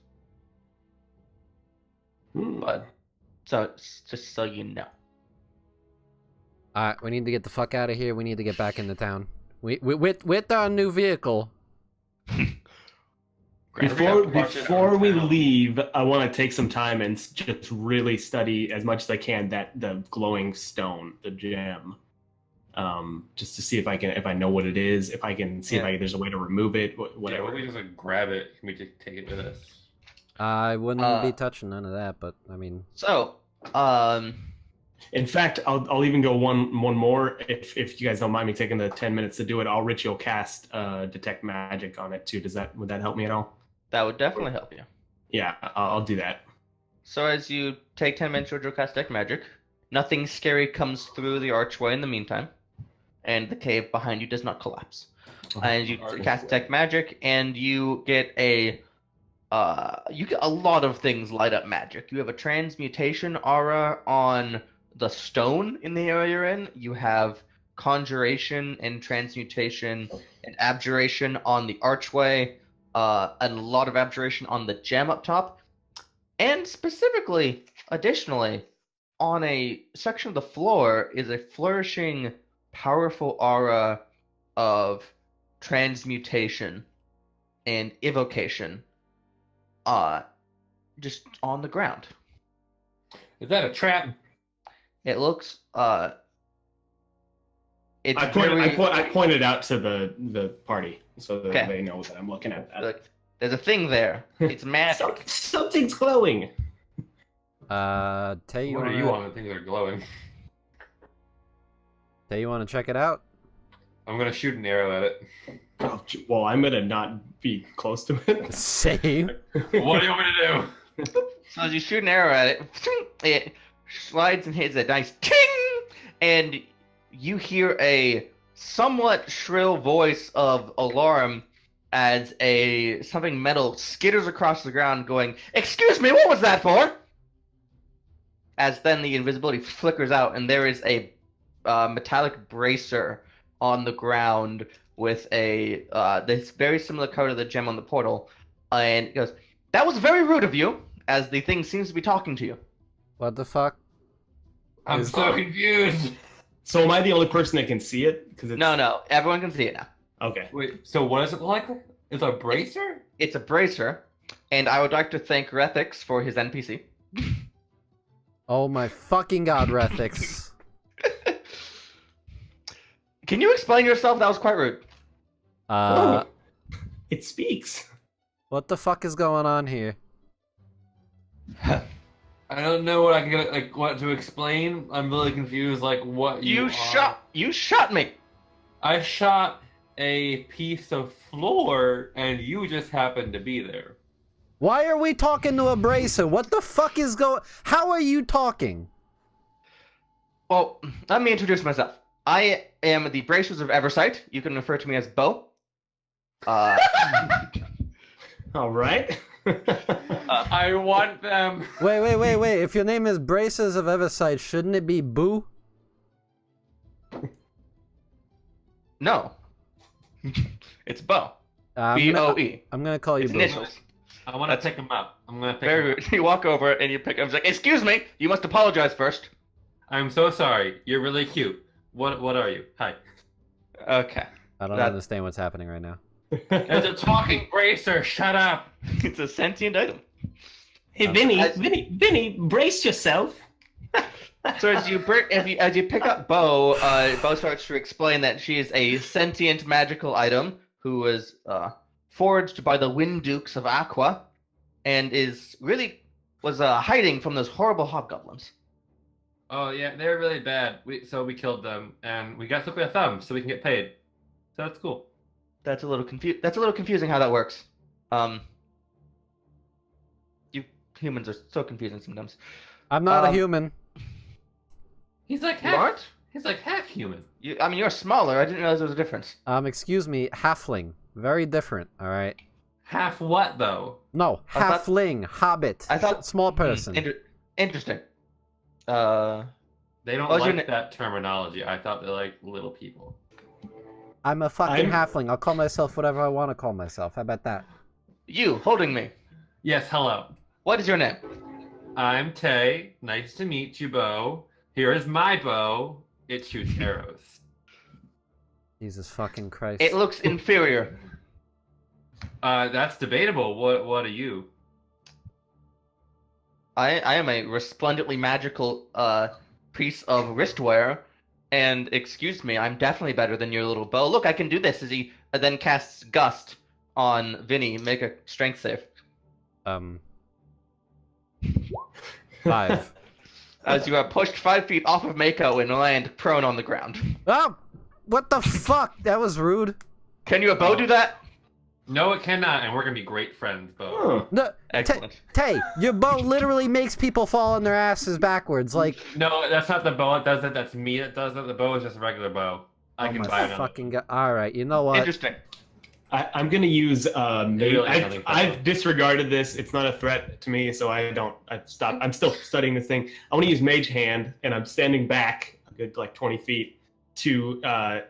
but so just so you know. Alright, we need to get the fuck out of here. We need to get back into town. With our new vehicle. Before we leave, I want to take some time and just really study as much as I can the glowing stone, the gem, just to see if I know what it is, if I can see if there's a way to remove it, whatever. Yeah, we just like grab it. Can we just take it with us? I wouldn't be touching none of that, but I mean. So, in fact, I'll even go one more if you guys don't mind me taking the 10 minutes to do it. I'll ritual cast detect magic on it too. Would that help me at all? that would definitely help you. Yeah, I'll do that. So as you take 10 minutes to cast Detect Magic, nothing scary comes through the archway in the meantime, and the cave behind you does not collapse. And you cast Detect Magic, and you get a lot of things light up magic. You have a transmutation aura on the stone in the area you're in. You have conjuration and transmutation and abjuration on the archway, and a lot of abjuration on the gem up top. And specifically, additionally, on a section of the floor is a flourishing powerful aura of transmutation and evocation just on the ground. Is that a trap? It looks it's I pointed out to the party so that they know that I'm looking at that. Look, there's a thing there. It's magic. Something's glowing. Tay, What are you on? The things that are glowing. Tay, you want to check it out? I'm gonna shoot an arrow at it. Oh, well, I'm gonna not be close to it. Same. What do you want me to do? So as you shoot an arrow at it slides and hits a nice ting, and you hear a somewhat shrill voice of alarm as something metal skitters across the ground going, "Excuse me, what was that for?" As then the invisibility flickers out, and there is a metallic bracer on the ground with this very similar color to the gem on the portal, and it goes, "That was very rude of you," as the thing seems to be talking to you. What the fuck? I'm so confused. So am I the only person that can see it? No, everyone can see it now. Okay. Wait, so what does it look like? It's a bracer? It's a bracer, and I would like to thank Rethix for his NPC. Oh my fucking god, Rethix. Can you explain yourself? That was quite rude. It speaks. What the fuck is going on here? I don't know what I can what to explain. I'm really confused. Like what You shot me. I shot a piece of floor, and you just happened to be there. Why are we talking to a bracer? What the fuck is going? How are you talking? Well, let me introduce myself. I am the Bracers of Eversight. You can refer to me as Bo. All right. I want them. Wait. If your name is Braces of Eversight, shouldn't it be Boo? No. It's Bo. B-O-E. I'm gonna call you It's Boo. initials. I want to pick them up. I'm gonna pick Very them up. rude. You walk over and you pick up. It's like, "Excuse me, you must apologize first." I'm so sorry. You're really cute. What are you? Hi. Okay. I don't understand what's happening right now. It's a talking bracer. Shut up. It's a sentient item. Hey, Vinny, brace yourself. So as you pick up Bo, Bo starts to explain that she is a sentient magical item who was forged by the Wind Dukes of Aqua, and was hiding from those horrible hobgoblins. Oh yeah, they're really bad. So we killed them, and we got to look at a thumb so we can get paid. So that's cool. That's a little confusing how that works. You humans are so confusing sometimes. I'm not a human. He's like You half. aren't? He's like half human. You're smaller. I didn't realize there was a difference. Excuse me, halfling. Very different, alright? Half what though? No, I thought- halfling, hobbit, I thought- small person. Interesting. They don't What's your like na- that terminology. I thought they like little people. I'm a fucking I'm- halfling. I'll call myself whatever I want to call myself. How about that? You holding me. Yes, hello. What is your name? I'm Tay. Nice to meet you, Bo. Here is my bow. It shoots arrows. Jesus fucking Christ. It looks inferior. That's debatable. What are you? I am a resplendently magical piece of wristwear, and excuse me, I'm definitely better than your little bow. Look, I can do this. As he then casts Gust on Vinny. Make a strength save. 5. As you are pushed 5 feet off of Mako and land prone on the ground. Oh! What the fuck? That was rude. Can your bow do that? No, it cannot, and we're gonna be great friends, Bo. No, Excellent. Tay, your bow literally makes people fall on their asses backwards. Like, No, that's not the bow that does it. That's me that does it. The bow is just a regular bow. I oh can my buy another. fucking god. Alright, you know what? Interesting. I'm gonna use. really nothing for I've them. disregarded this. It's not a threat to me, so I don't. I've stopped. I'm still studying this thing. I want to use Mage Hand, and I'm standing back a good 20 feet to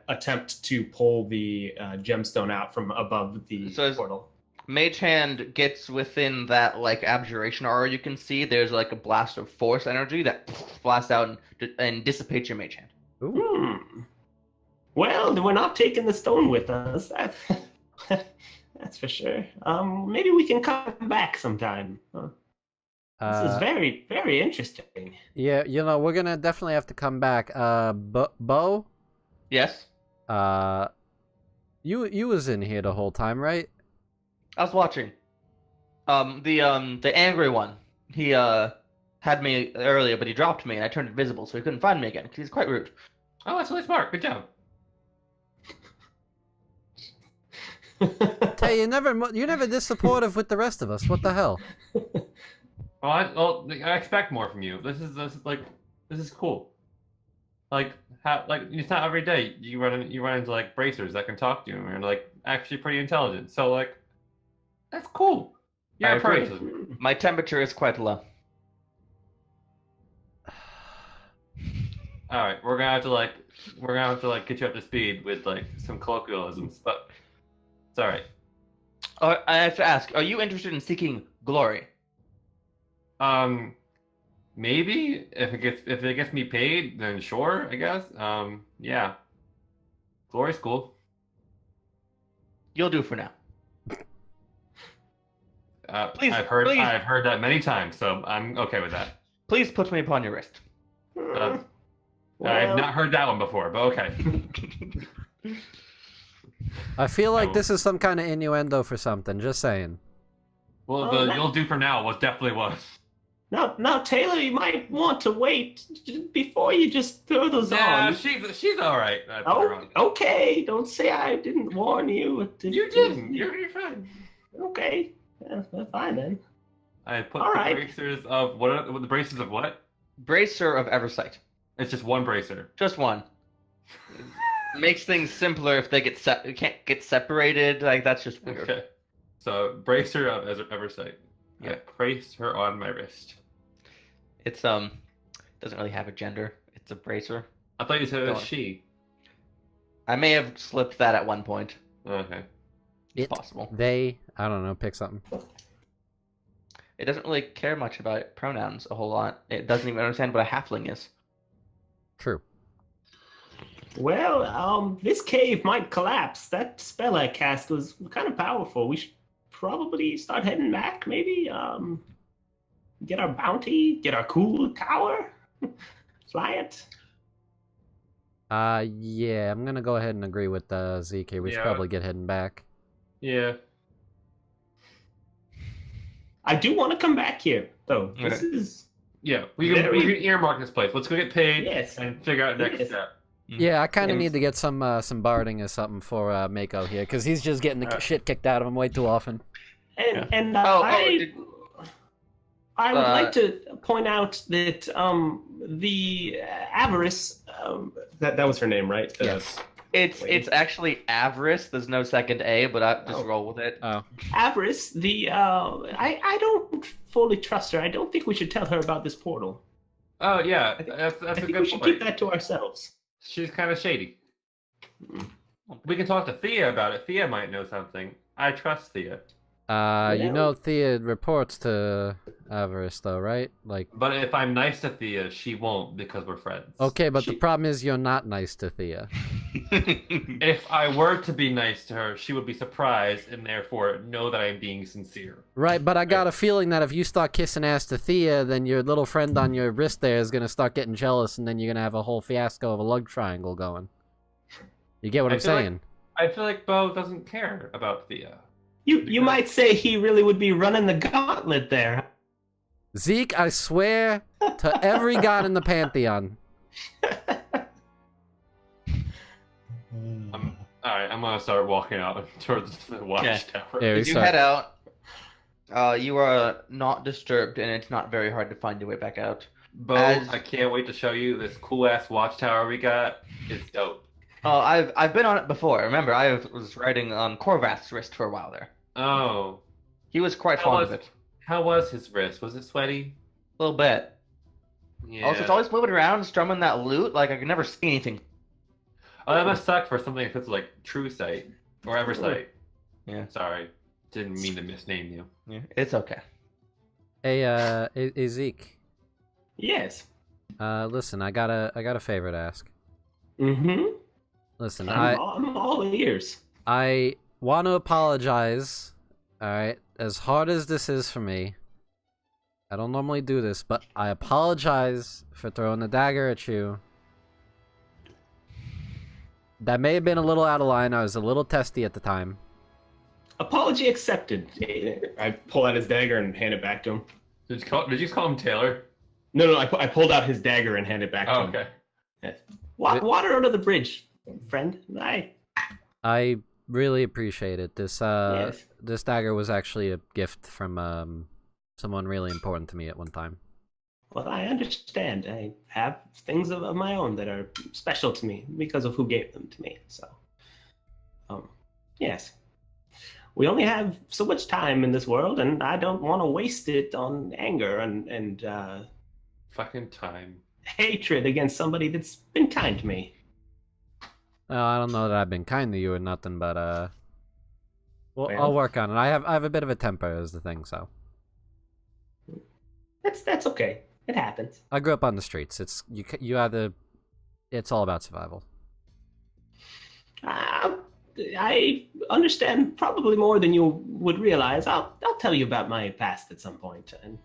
attempt to pull the gemstone out from above the portal. Mage Hand gets within that abjuration aura you can see. There's a blast of force energy that blasts out and dissipates your Mage Hand. Ooh. Well, we're not taking the stone with us. That's for sure. Maybe we can come back sometime. This is very, very interesting. Yeah, we're gonna definitely have to come back. Bo, Yes, you was in here the whole time, right? I was watching. The angry one. He had me earlier, but he dropped me, and I turned invisible, so he couldn't find me again. Because he's quite rude. Oh, that's really smart. Good job. Hey, you're never this supportive with the rest of us. What the hell? I expect more from you. This is cool. It's not every day you run into like bracers that can talk to you and are like actually pretty intelligent. So like, that's cool. I Yeah, agree. person. My temperature is quite low. All right, we're gonna have to get you up to speed with like some colloquialisms, but it's all right. I have to ask: are you interested in seeking glory? Maybe if it gets me paid, then sure, I guess. Yeah. Glory's cool. You'll do for now. Please, I've heard that many times, so I'm okay with that. Please put me upon your wrist. I've not heard that one before, but okay. I feel like this is some kind of innuendo for something. Just saying. Well, the "you'll do for now" definitely was. Now, Taylor, you might want to wait before you just throw those Yeah, on. she's all right. Oh, okay. Don't say I didn't warn you. You didn't. You're fine. Okay. Yeah, fine then. I put All the right. bracers of the bracers of what? Bracer of Eversight. It's just one bracer. Just one. Makes things simpler if they can't get separated. Like that's just weird. Okay. So bracer of Eversight. Yeah. I place her on my wrist. It's doesn't really have a gender. It's a bracer. I thought you said it was Don't. she. I may have slipped that at one point. Okay. It's possible. They, I don't know, pick something. It doesn't really care much about pronouns a whole lot. It doesn't even understand what a halfling is. True. Well, this cave might collapse. That spell I cast was kind of powerful. We should probably start heading back, maybe. Get our bounty, get our cool tower, fly it. Yeah, I'm gonna go ahead and agree with Zeke here. We should Yeah. probably get heading back. Yeah. I do want to come back here, though. This Okay. is Yeah. We can earmark this place. Let's go get paid yes. and figure out next Yes. step. Yeah, I kind of And- need to get some barding or something for Mako here, because he's just getting the shit kicked out of him way too often. And I would like to point out that the Avarice, that was her name, right? Yes. It's actually Avarice. There's no second A, but I just roll with it. Oh. Avarice, I don't fully trust her. I don't think we should tell her about this portal. Oh yeah, I think- that's I a think we good should point. keep that to ourselves. She's kind of shady. We can talk to Thea about it. Thea might know something. I trust Thea. You know Thea reports to Avarice, though, right? Like, But if I'm nice to Thea, she won't because we're friends. okay, but the problem is you're not nice to Thea. If I were to be nice to her, she would be surprised and therefore know that I'm being sincere. Right, but I got a feeling that if you start kissing ass to Thea, then your little friend on your wrist there is gonna start getting jealous, and then you're gonna have a whole fiasco of a love triangle going. You get what I'm feel like- saying? I feel like Bo doesn't care about Thea. You might say he really would be running the gauntlet there. Zeke, I swear to every god in the pantheon. Alright, I'm gonna start walking out towards the watchtower. Yeah, we If you start- head out, you are not disturbed, and it's not very hard to find your way back out. Bo, As- I can't wait to show you this cool ass watchtower we got. It's dope. Oh, I've been on it before. Remember, I was riding on Corvath's wrist for a while there. Oh, He was quite How fond was- of it. how was his wrist? Was it sweaty? A little bit. Yeah. Also, it's always moving around, strumming that lute. Like I could never see anything. Oh, that must suck for something that's like True Sight or Eversight. Yeah. Sorry, didn't mean to misname you. Yeah, it's okay. Hey, Zeke. Yes. Listen, I got a favor to ask. Mm-hmm. Listen, I'm all ears. I want to apologize. All right, as hard as this is for me, I don't normally do this, but I apologize for throwing the dagger at you. That may have been a little out of line. I was a little testy at the time. Apology accepted. I pull out his dagger and hand it back to him. Did you just call him Taylor? No, I pulled out his dagger and handed it back to Oh, him. okay. Yeah. Water under the bridge, friend. I really appreciate it. This Yes. this dagger was actually a gift from someone really important to me at one time. Well, I understand. I have things of my own that are special to me because of who gave them to me. So, yes. We only have so much time in this world, and I don't want to waste it on anger and Fucking time. hatred against somebody that's been kind to me. I don't know that I've been kind to you or nothing, but well, Well. I'll work on it. I have a bit of a temper, is the thing. So That's okay. It happens. I grew up on the streets. You either. It's all about survival. I understand probably more than you would realize. I'll tell you about my past at some point. And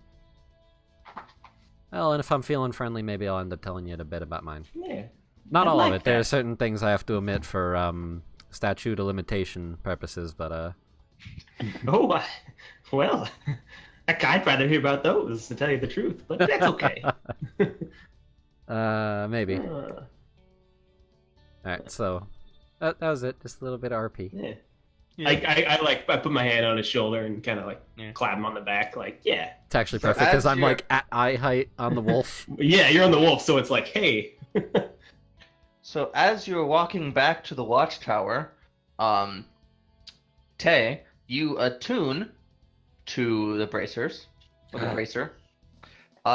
Well, and if I'm feeling friendly, maybe I'll end up telling you a bit about mine. yeah, Not I'd all like of it. There are that. certain things I have to omit for statute of limitation purposes, but Oh, well, I'd rather hear about those, to tell you the truth, but that's okay. maybe. Uh, Alright, so that was it. Just a little bit of RP. yeah. Yeah. I put my hand on his shoulder and kind of Yeah. clap him on the back, like, yeah. It's actually So perfect because as I'm you're- like at eye height on the wolf. Yeah, you're on the wolf, so it's like, hey. So as you're walking back to the watchtower, Tay, you attune to the bracers, or the bracer.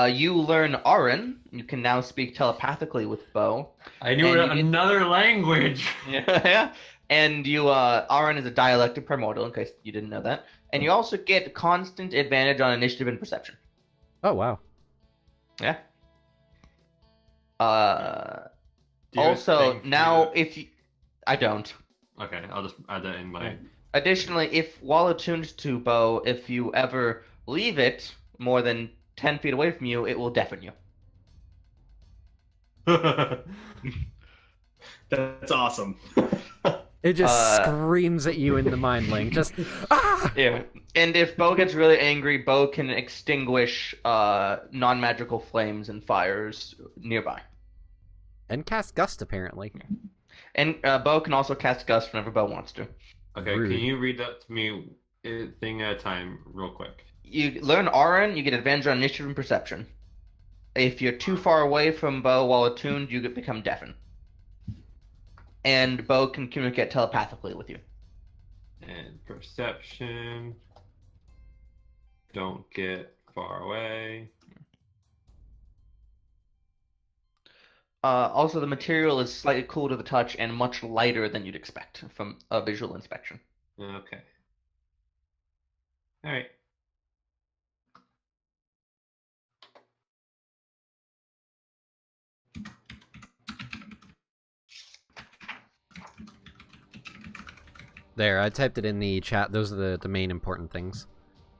You learn Arin. You can now speak telepathically with Bo. I knew And you get- another language. Yeah. And you, Arin is a dialect of primordial, in case you didn't know that. And you also get constant advantage on initiative and perception. Oh wow. Yeah. Do you Also, think now you- if you... I don't. Okay, I'll just add that in my. Additionally, if while attuned to Bo, if you ever leave it more than 10 feet away from you, it will deafen you. That's awesome. It just screams at you in the mind link. Just ah! Yeah. And if Bo gets really angry, Bo can extinguish non-magical flames and fires nearby. And cast gust apparently. And Bo can also cast Gust whenever Bo wants to. Okay, Rude. can you read that to me, thing at a time, real quick? You learn Arin, you get advantage on initiative and perception. If you're too far away from Bo while attuned, you become deafened. And Bo can communicate telepathically with you. And perception. Don't get far away. Also, the material is slightly cool to the touch and much lighter than you'd expect from a visual inspection. Okay. All right. There, I typed it in the chat. Those are the main important things.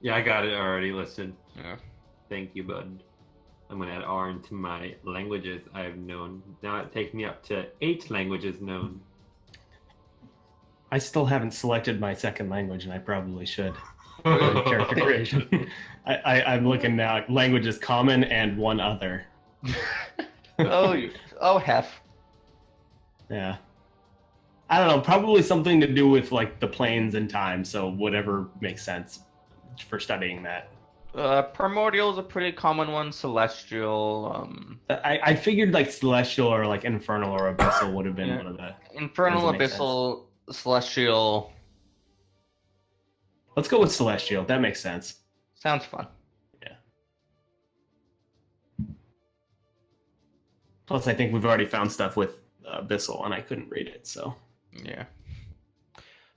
Yeah, I got it already listed. Yeah. Thank you, bud. I'm gonna add R into my languages I've known. Now it takes me up to 8 languages known. I still haven't selected my second language, and I probably should. For character creation. I'm looking now. Language is common and one other. Oh, hef. Yeah. I don't know. Probably something to do with like the planes and time. So whatever makes sense for studying that. Primordial is a pretty common one. Celestial, I figured like celestial or like infernal or abyssal would have been Yeah. one of the. infernal, Doesn't make abyssal, celestial. Let's go with celestial. That makes sense. Sounds fun. Plus, I think we've already found stuff with abyssal, and I couldn't read it. So. Yeah.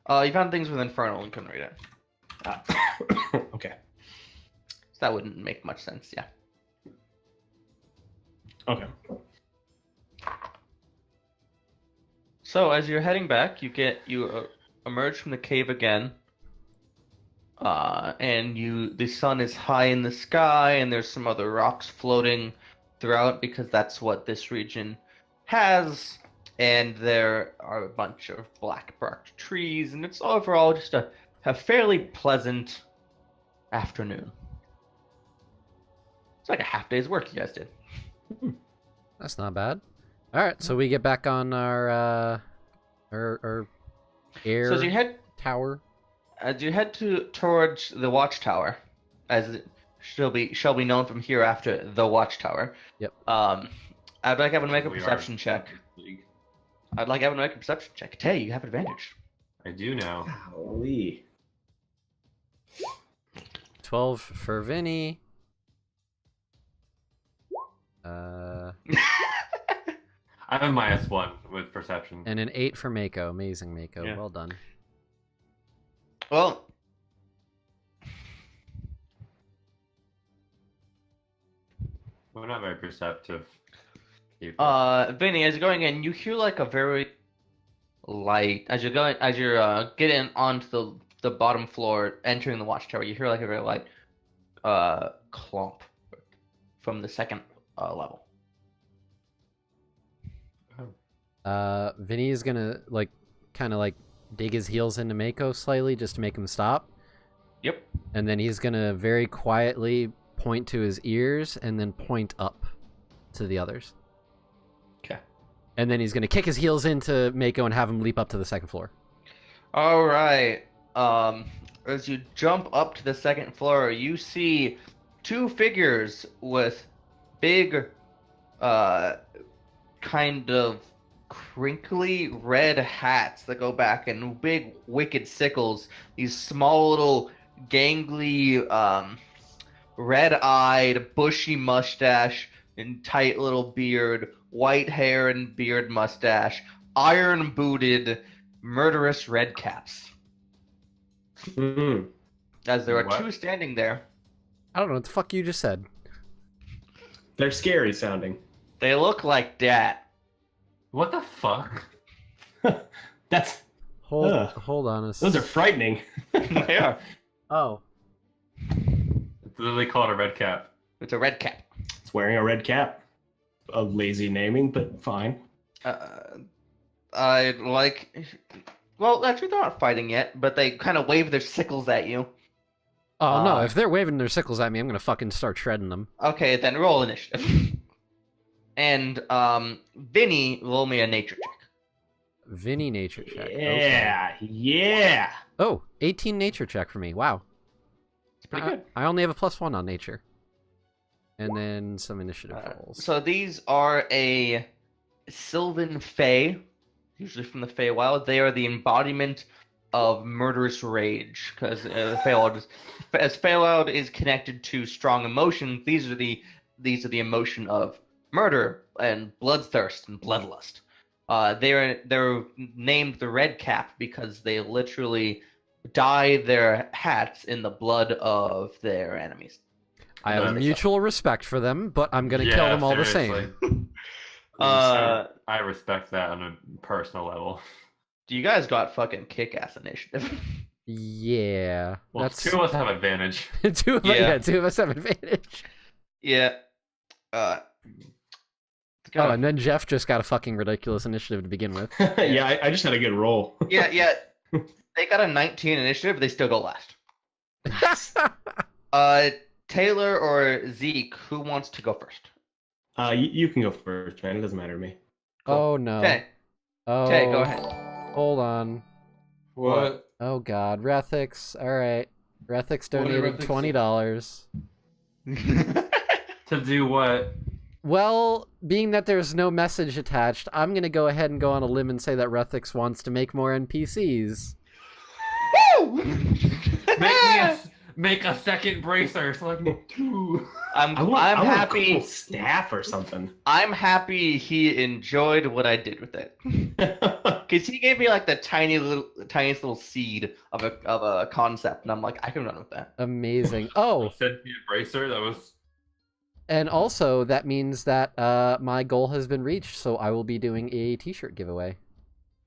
You found things with infernal and couldn't read it. Okay. So that wouldn't make much sense. Yeah. Okay. So as you're heading back, you emerge from the cave again, and the sun is high in the sky, and there's some other rocks floating throughout because that's what this region has, and there are a bunch of black barked trees, and it's overall just a fairly pleasant afternoon. It's like a half day's work you guys did. That's not bad. All right, so we get back on our air So tower. as you head towards the watchtower, as it shall be known from here after the watchtower. Yep. I'd like everyone to make a We are perception check. League. I'd like everyone to make a perception check. Tay, you have advantage. I do now. Golly. 12 for Vinny. I'm a -1 with perception. And an 8 for Mako. Amazing, Mako. Yeah. Well done. Well, We're not very perceptive people. Vinny, as you're going in, you hear like a very light as you're getting onto the bottom floor, entering the watchtower. You hear like a very light clomp from the second level. Vinny is gonna kind of dig his heels into Mako slightly just to make him stop. Yep. And then he's gonna very quietly point to his ears and then point up to the others. Okay. And then he's gonna kick his heels into Mako and have him leap up to the second floor. All right. As you jump up to the second floor, you see two figures with big, kind of crinkly red hats that go back and big wicked sickles. These small little gangly, red-eyed, bushy mustache and tight little beard, white hair and beard mustache, iron-booted, murderous red caps. Mm. As there are What? two standing there. I don't know what the fuck you just said. They're scary sounding. They look like that. What the fuck? That's Hold on a those are frightening. They are. Oh. It's literally called a red cap. It's a red cap. It's wearing a red cap. A lazy naming, but fine. I like. Well, actually, they're not fighting yet, but they kind of wave their sickles at you. Oh no, if they're waving their sickles at me, I'm gonna fucking start shredding them. Okay, then roll initiative. And Vinny, roll me a nature check. Vinny nature check. Okay. Yeah, yeah. Oh, 18 nature check for me. Wow. It's pretty good. I only have a +1 on nature. And then some initiative rolls. So these are a Sylvan Fae, usually from the Feywild. They are the embodiment of murderous rage, because as Feywild is connected to strong emotions, these are the emotion of murder and bloodthirst and bloodlust. They're named the Red Cap because they literally dye their hats in the blood of their enemies. I have a mutual respect for them, but I'm gonna kill them all the same. I respect that on a personal level. You guys got fucking kick-ass initiative. Yeah. Well, that's two of us have advantage. two of us have advantage. Yeah. Oh, and then Jeff just got a fucking ridiculous initiative to begin with. Yeah, I just had a good roll. yeah. They got a 19 initiative, but they still go last. Taylor or Zeke, who wants to go first? You can go first, man. It doesn't matter to me. Oh no. Okay. Oh. Okay, go ahead. Hold on. What? Oh god, Rethix. All right. Rethix donated Rethix $20. To do what? Well, being that there's no message attached, I'm gonna go ahead and go on a limb and say that Rethix wants to make more NPCs. Woo! Make a second bracer so I can get two. I'm I want a happy. cool staff or something. I'm happy he enjoyed what I did with it, because he gave me like the tiniest little seed of a concept, and I'm like, I can run with that. Amazing. Oh, Sent me a bracer that was. and also that means that my goal has been reached, so I will be doing a t-shirt giveaway.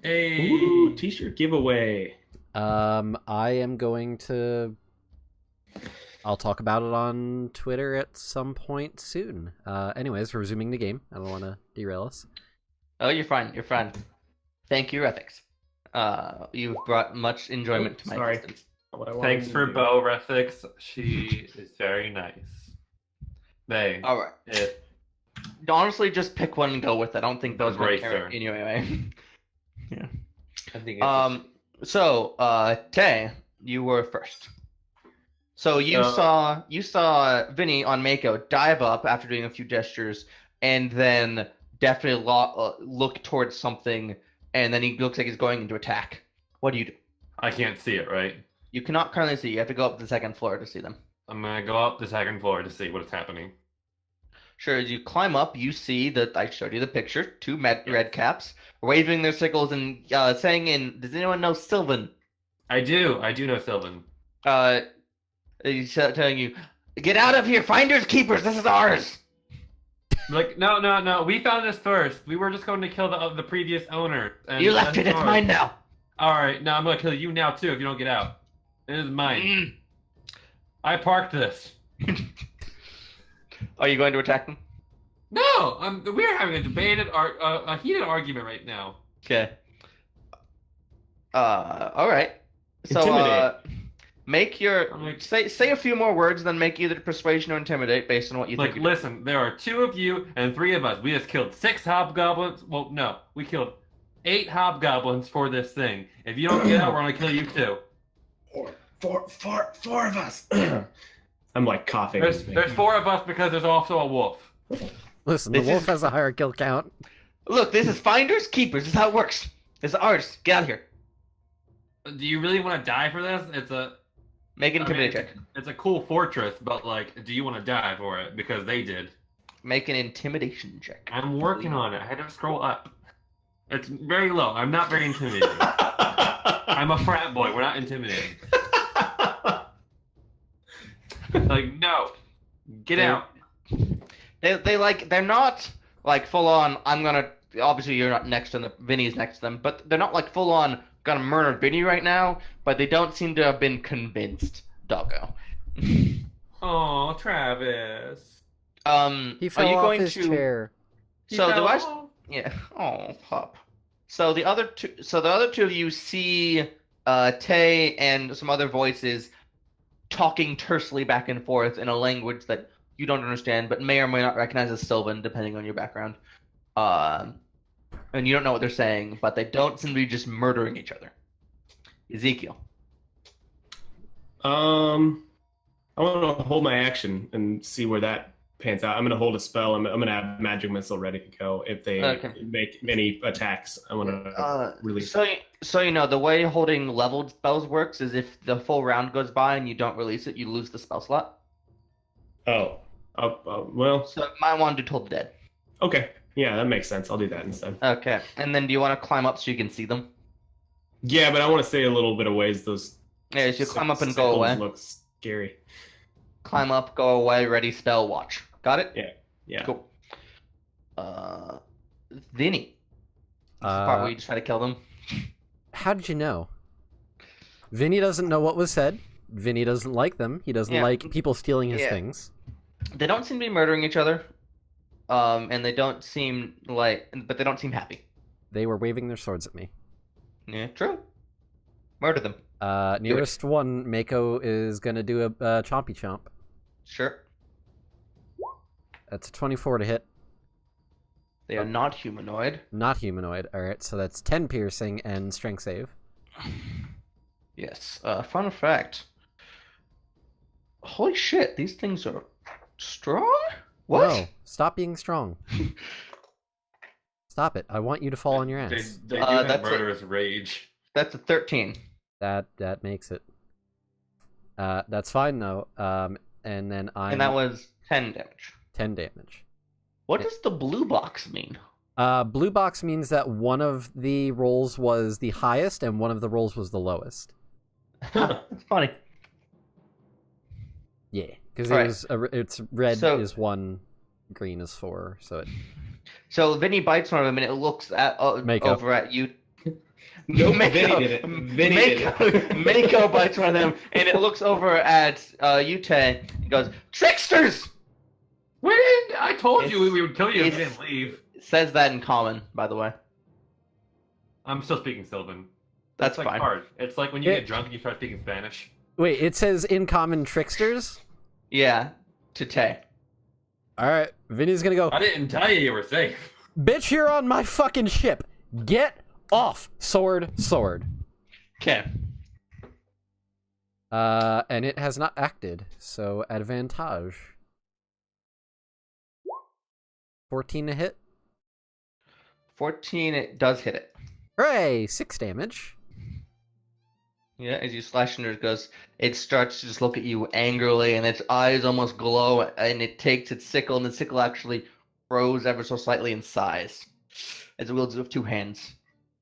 Hey. Ooh, t-shirt giveaway. I am going to. I'll talk about it on Twitter at some point soon. Anyways, resuming the game. I don't want to derail us. Oh, you're fine. You're fine. Thank you, Ethics. You've brought much enjoyment to my sorry. existence. What I wanted Thanks to for do. Bo Refix. She is very nice. They. All right. It, Honestly, just pick one and go with it. I don't think those will Embrace carry her. anyway. Yeah. I think it's So, Tay, you were first. So you saw Vinny on Mako dive up after doing a few gestures, and then definitely look towards something, and then he looks like he's going into attack. What do you do? I can't see it, right? You cannot currently see. You have to go up to the second floor to see them. I'm gonna go up the second floor to see what's happening. Sure, as you climb up, you see that I showed you the picture. Two red caps waving their sickles and saying, "Does anyone know Sylvan?" I do know Sylvan. He's telling you, "Get out of here! Finders keepers. This is ours." Like, no. We found this first. We were just going to kill the previous owner. And You left it. that's It's ours. mine now. All right, now I'm gonna kill you now too if you don't get out. It is mine. Mm. I parked this. Are you going to attack them? No, we're having a heated argument right now. Okay. All right. So, Intimidate. make your Like- say a few more words, then make either persuasion or intimidate based on what you Like, think. You're listen, there are 2 of you and 3 of us. We just killed 6 hobgoblins. Well, no, we killed 8 hobgoblins for this thing. If you don't get out, we're gonna kill you too. Four of us. I'm like coughing. There's 4 of us because there's also a wolf. Listen, This the wolf is- has a higher kill count. Look, this is finders keepers. This is how it works. This is ours. Get out of here. Do you really want to die for this? Make an intimidate check. It's a cool fortress, but like, do you want to die for it? Because they did. Make an intimidation check. I'm working on it. I had to scroll up. It's very low. I'm not very intimidating. I'm a frat boy. We're not intimidating. Like, no. Get They- out. They're not like full on. I'm gonna. Obviously, you're not next to them. Vinny's next to them, but they're not like full on gonna murder Vinny right now. But they don't seem to have been convinced, Doggo. Oh, Travis. He Are fell you off going his to? chair. So He do I? fell. Yeah. Oh, pup. So the other two of you see Tay and some other voices talking tersely back and forth in a language that you don't understand, but may or may not recognize as Sylvan, depending on your background. And you don't know what they're saying, but they don't seem to be just murdering each other. Ezekiel. I want to hold my action and see where that pans out. I'm going to hold a spell. I'm going to have magic missile ready to go if they Okay. make any attacks. I want to release. So you know the way holding leveled spells works is if the full round goes by and you don't release it, you lose the spell slot. Oh, well, So you might want to do Toll the Dead. okay. Yeah, that makes sense. I'll do that instead. Okay, and then do you want to climb up so you can see them? Yeah, but I want to stay a little bit away. Those Yeah, so you climb up and go sickles away. Look scary. Climb up, go away, ready, spell, watch. Got it? Yeah. Cool. Vinny. This is the part where you just try to kill them. How did you know? Vinny doesn't know what was said. Vinny doesn't like them. He doesn't Yeah. like people stealing his Yeah. things. They don't seem to be murdering each other. And they don't seem but they don't seem happy. They were waving their swords at me. Yeah, true. Murder them. Nearest one, Mako is gonna do a chompy chomp. Sure. That's a 24 to hit. They are not humanoid. Not humanoid. Alright, so that's 10 piercing and strength save. Yes. Fun fact. Holy shit, these things are strong? What? No, stop being strong. Stop it. I want you to fall on your They ass. do have that's murderous rage. That's a 13. That makes it. That's fine though. And then And that was 10 damage. 10 damage. What does the blue box mean? Blue box means that one of the rolls was the highest and one of the rolls was the lowest. It's funny. Yeah, because Alright. it's red So- is 1, green is 4. So it, So Vinny bites one of them and it looks Mako. over at you. Nope, Mako, Vinny did it. Vinny did it. Mako bites one of them, and it looks over at Yute. He goes, "Tricksters!" We didn't. I told you It's- we would kill you if you it's- didn't leave. Says that in common, by the way. I'm still speaking Sylvan. That's like fine. hard. It's like when you It- get drunk and you start speaking Spanish. Wait, it says in common tricksters? Yeah, to Tay. Alright, Vinny's gonna go, I didn't tell you were safe. bitch, you're on my fucking ship. Get off. Sword, sword. Okay. And it has not acted, so advantage. 14 to hit. 14, it does hit it. Hooray! 6 damage. Yeah, as you slash into it, goes, it starts to just look at you angrily, and its eyes almost glow, and it takes its sickle, and the sickle actually grows ever so slightly in size, as it wields it with 2 hands.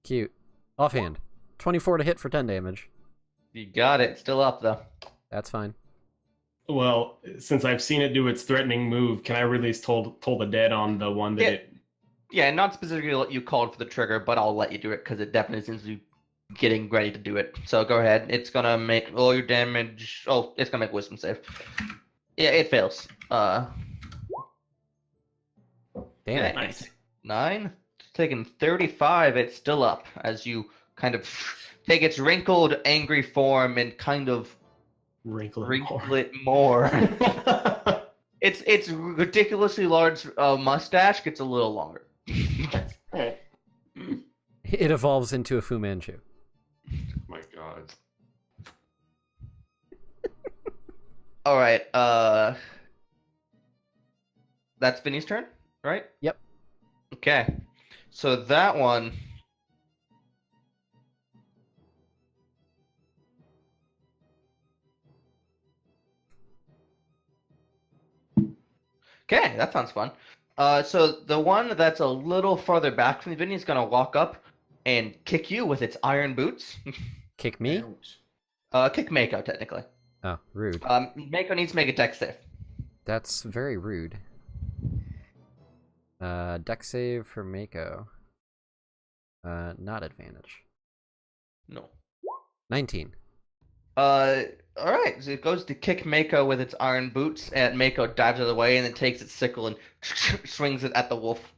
Cute. Offhand. 24 to hit for 10 damage. You got it. Still up, though. That's fine. Well, since I've seen it do its threatening move, can I release Toll the Dead on the one that Yeah. it... Yeah, not specifically what you called for the trigger, but I'll let you do it, because it definitely seems to be getting ready to do it. So go ahead. It's going to make all your damage... Oh, it's going to make wisdom save. Yeah, it fails. Damn it. Nice. 9. It's taking 35. It's still up as you kind of take its wrinkled, angry form and kind of Wrinkle it more. It's ridiculously large mustache gets a little longer. It evolves into a Fu Manchu. Oh my god. All right. That's Vinny's turn, right? Yep. Okay. So that one. Okay, that sounds fun. So the one that's a little farther back from Vinny is gonna walk up and kick you with its iron boots. Kick me? Kick Mako technically. Oh, rude. Mako needs to make a dex save. That's very rude. Dex save for Mako. Not advantage. No. 19. All right. So it goes to kick Mako with its iron boots, and Mako dives out of the way, and then takes its sickle and swings it at the wolf.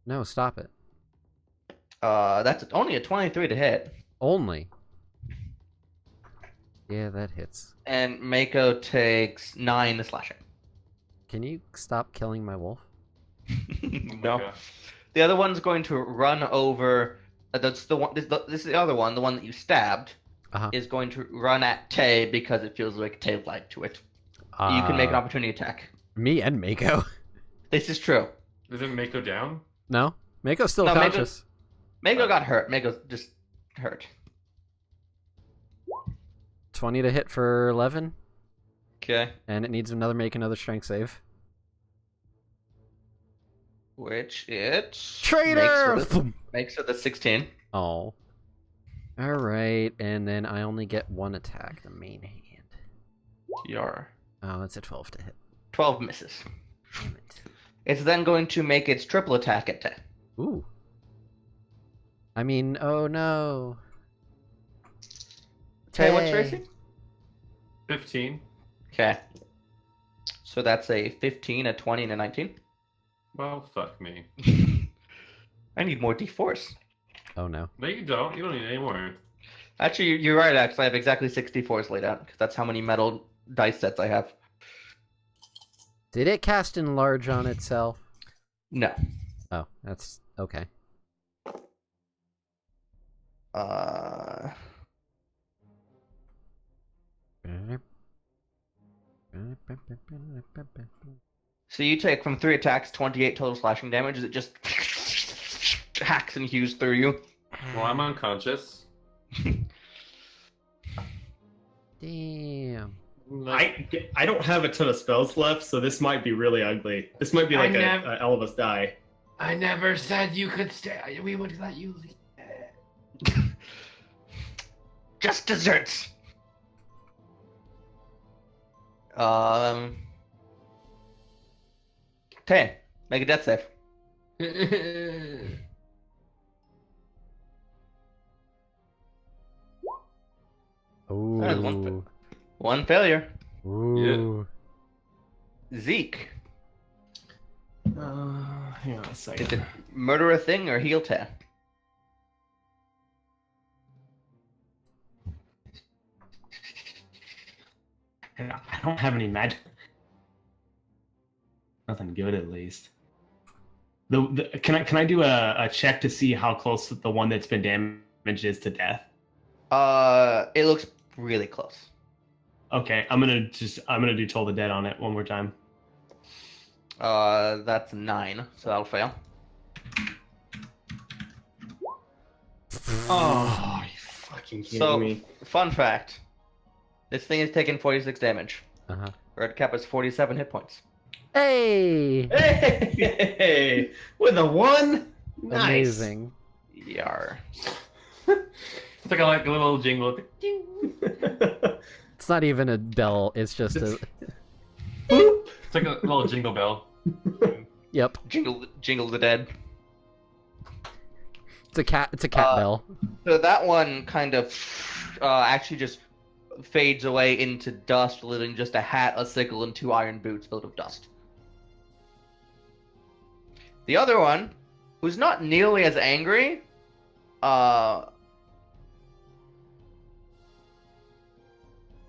No, stop it. That's only a 23 to hit, Only. Yeah, that hits. and Mako takes 9 slashing. Can you stop killing my wolf? No. God. The other one's going to run over. That's the one. This is the other one. The one that you stabbed Uh-huh. is going to run at Tay because it feels like Tay lied to it. You can make an opportunity attack. Me and Mako. This is true. Doesn't Mako down? No? Mako's still No, Mako- conscious. Mako got hurt. Mako's just hurt. 20 to hit for 11, Okay. and it needs make another strength save. Which it Traitor! makes it the 16. Oh. Alright, and then I only get 1 attack, the main hand. Your Oh, that's a 12 to hit. 12 misses. Damn it. It's then going to make its triple attack at Tay. Ooh. I mean, oh no. Tay, what's Tay. your AC? 15. Okay. So that's a 15, a 20, and a 19. Well, fuck me. I need more d4s. Oh no. No, you don't. You don't need any more. Actually, you're right, actually. I have exactly 6 d4s laid out, because that's how many metal dice sets I have. Did it cast enlarge on itself? No. Oh, that's okay. So you take from 3 attacks, 28 total slashing damage. As it just hacks and hews through you. Well, I'm unconscious. Damn. I don't have a ton of spells left, so this might be really ugly. This might be like a Elvis die. I never said you could stay. We would let you leave. Just desserts. Tay, make a death save. Ooh. One failure. Ooh. Zeke, Hang on a is second. it murder a thing or heel tear? I don't have any magic. Nothing good, at least. Can I do a check to see how close the one that's been damaged is to death? It looks really close. Okay, I'm gonna do Toll the Dead on it one more time. That's 9, so that'll fail. Oh, you fucking kidding So, me? fun fact: this thing has taken 46 damage. Uh-huh. Red Cap has 47 hit points. Hey! Hey, with a 1, nice. Amazing. Yar. It's like a little jingle. It's not even a bell. It's just a. It's like a little jingle bell. Yep. Jingle the dead. It's a cat. It's a cat bell. So that one kind of actually just fades away into dust, leaving just a hat, a sickle, and 2 iron boots filled with dust. The other one, who's not nearly as angry,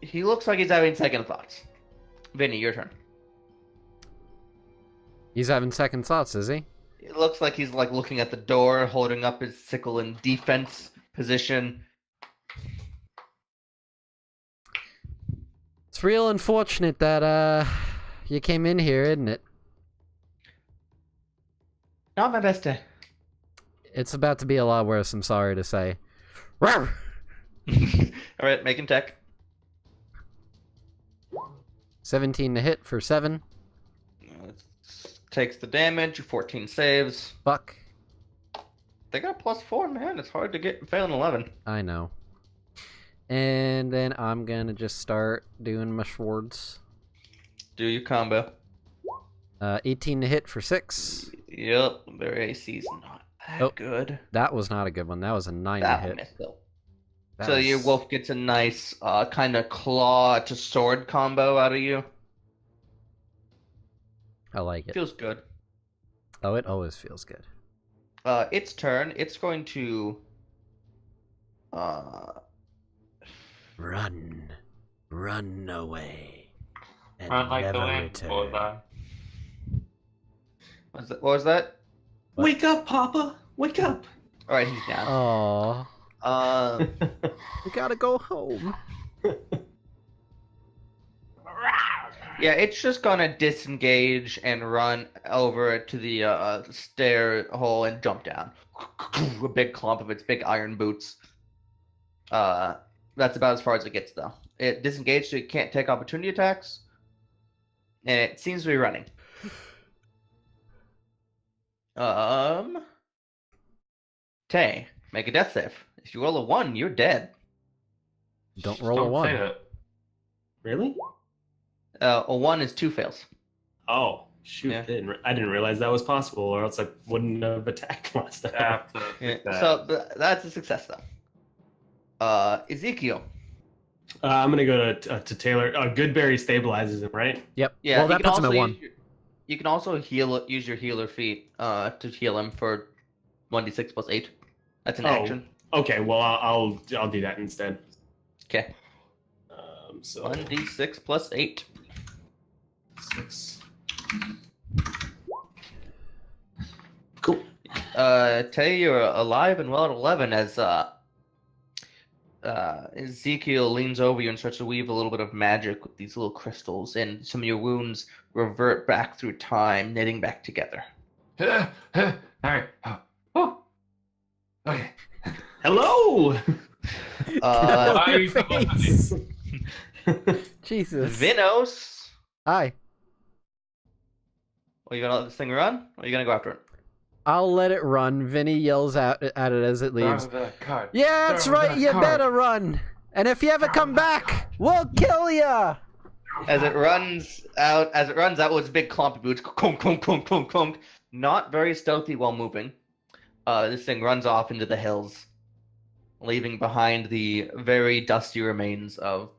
he looks like he's having second thoughts. Vinny, your turn. He's having second thoughts, is he? It looks like he's like looking at the door, holding up his sickle in defense position. It's real unfortunate that you came in here, isn't it? Not my best day. It's about to be a lot worse. I'm sorry to say. Rawr! All right, making tech. 17 to hit for 7. Takes the damage. 14 saves. Fuck. They got +4, man. It's hard to get failing 11. I know. And then I'm gonna just start doing my swords. Do your combo. 18 to hit for 6. Yep, their AC's not that good. That was not a good one. That was a 9 That to one hit. missed though. That So was- your wolf gets a nice kind of claw to sword combo out of you. I like it. Feels good. Oh, it always feels good. Its turn. It's going to Run. Run away. And Run like the never wind, return. bullseye. what was that? Wake up, Papa! Wake up! All right, he's down. Aw. Uh, We gotta go home. yeah, it's just gonna disengage and run over to the stair hole and jump down. A big clump of its big iron boots. That's about as far as it gets, though. It disengaged, so it can't take opportunity attacks, and it seems to be running. Tay, make a death save. If you roll a 1, you're dead. Don't roll a Don't 1. say that. Really? A 1 is 2 fails. Oh, shoot. Yeah. I didn't realize that was possible, or else I wouldn't have attacked last time. I have to Yeah, fix that. so that's a success, though. Ezekiel. I'm gonna go to Taylor. Goodberry stabilizes him, right? Yep. Yeah, well, you that can puts him also at 1. you can also use your healer feat to heal him for 1d6 plus 8. That's an action. Okay, well I'll do that instead. Okay. So 1d6 plus 8. 6. Cool. Tay, you're alive and well at 11 as Ezekiel leans over you and starts to weave a little bit of magic with these little crystals, and some of your wounds revert back through time, knitting back together. All right. Oh. Okay. Hello. Uh, Why are you so close to me? face. Jesus. Vinos, Hi. are you gonna let this thing run, or are you gonna go after it? I'll let it run. Vinny yells out at it as it leaves. Throw the card. Yeah, that's Throw right. the You card. better run. And if you ever come back, we'll kill ya. As it runs out with its big clumpy boots, clunk, clunk, clunk, clunk, clunk, not very stealthy while moving. This thing runs off into the hills. leaving behind the very dusty remains of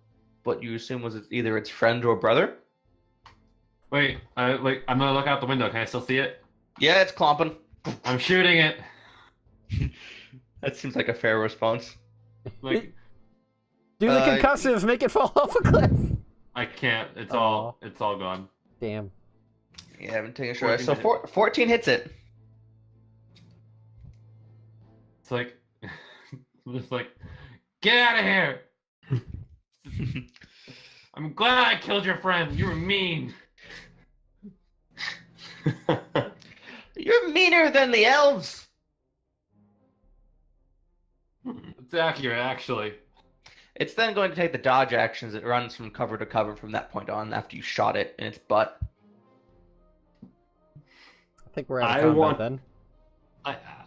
what you assume was either its friend or brother. Wait, I'm gonna look out the window. Can I still see it? Yeah, it's clomping. I'm shooting it. That seems like a fair response. Like, Do the concussive, make it fall off a cliff. I can't. It's Aw. all gone. Damn. Yeah, I'm taking a shot. 14 So hit. 14 hits it. It's like, it's like, get out of here. I'm glad I killed your friend. You were mean. You're meaner than the elves. It's accurate, actually. It's then going to take the dodge actions. It runs from cover to cover from that point on after you shot it in its butt. I think we're out of combat then.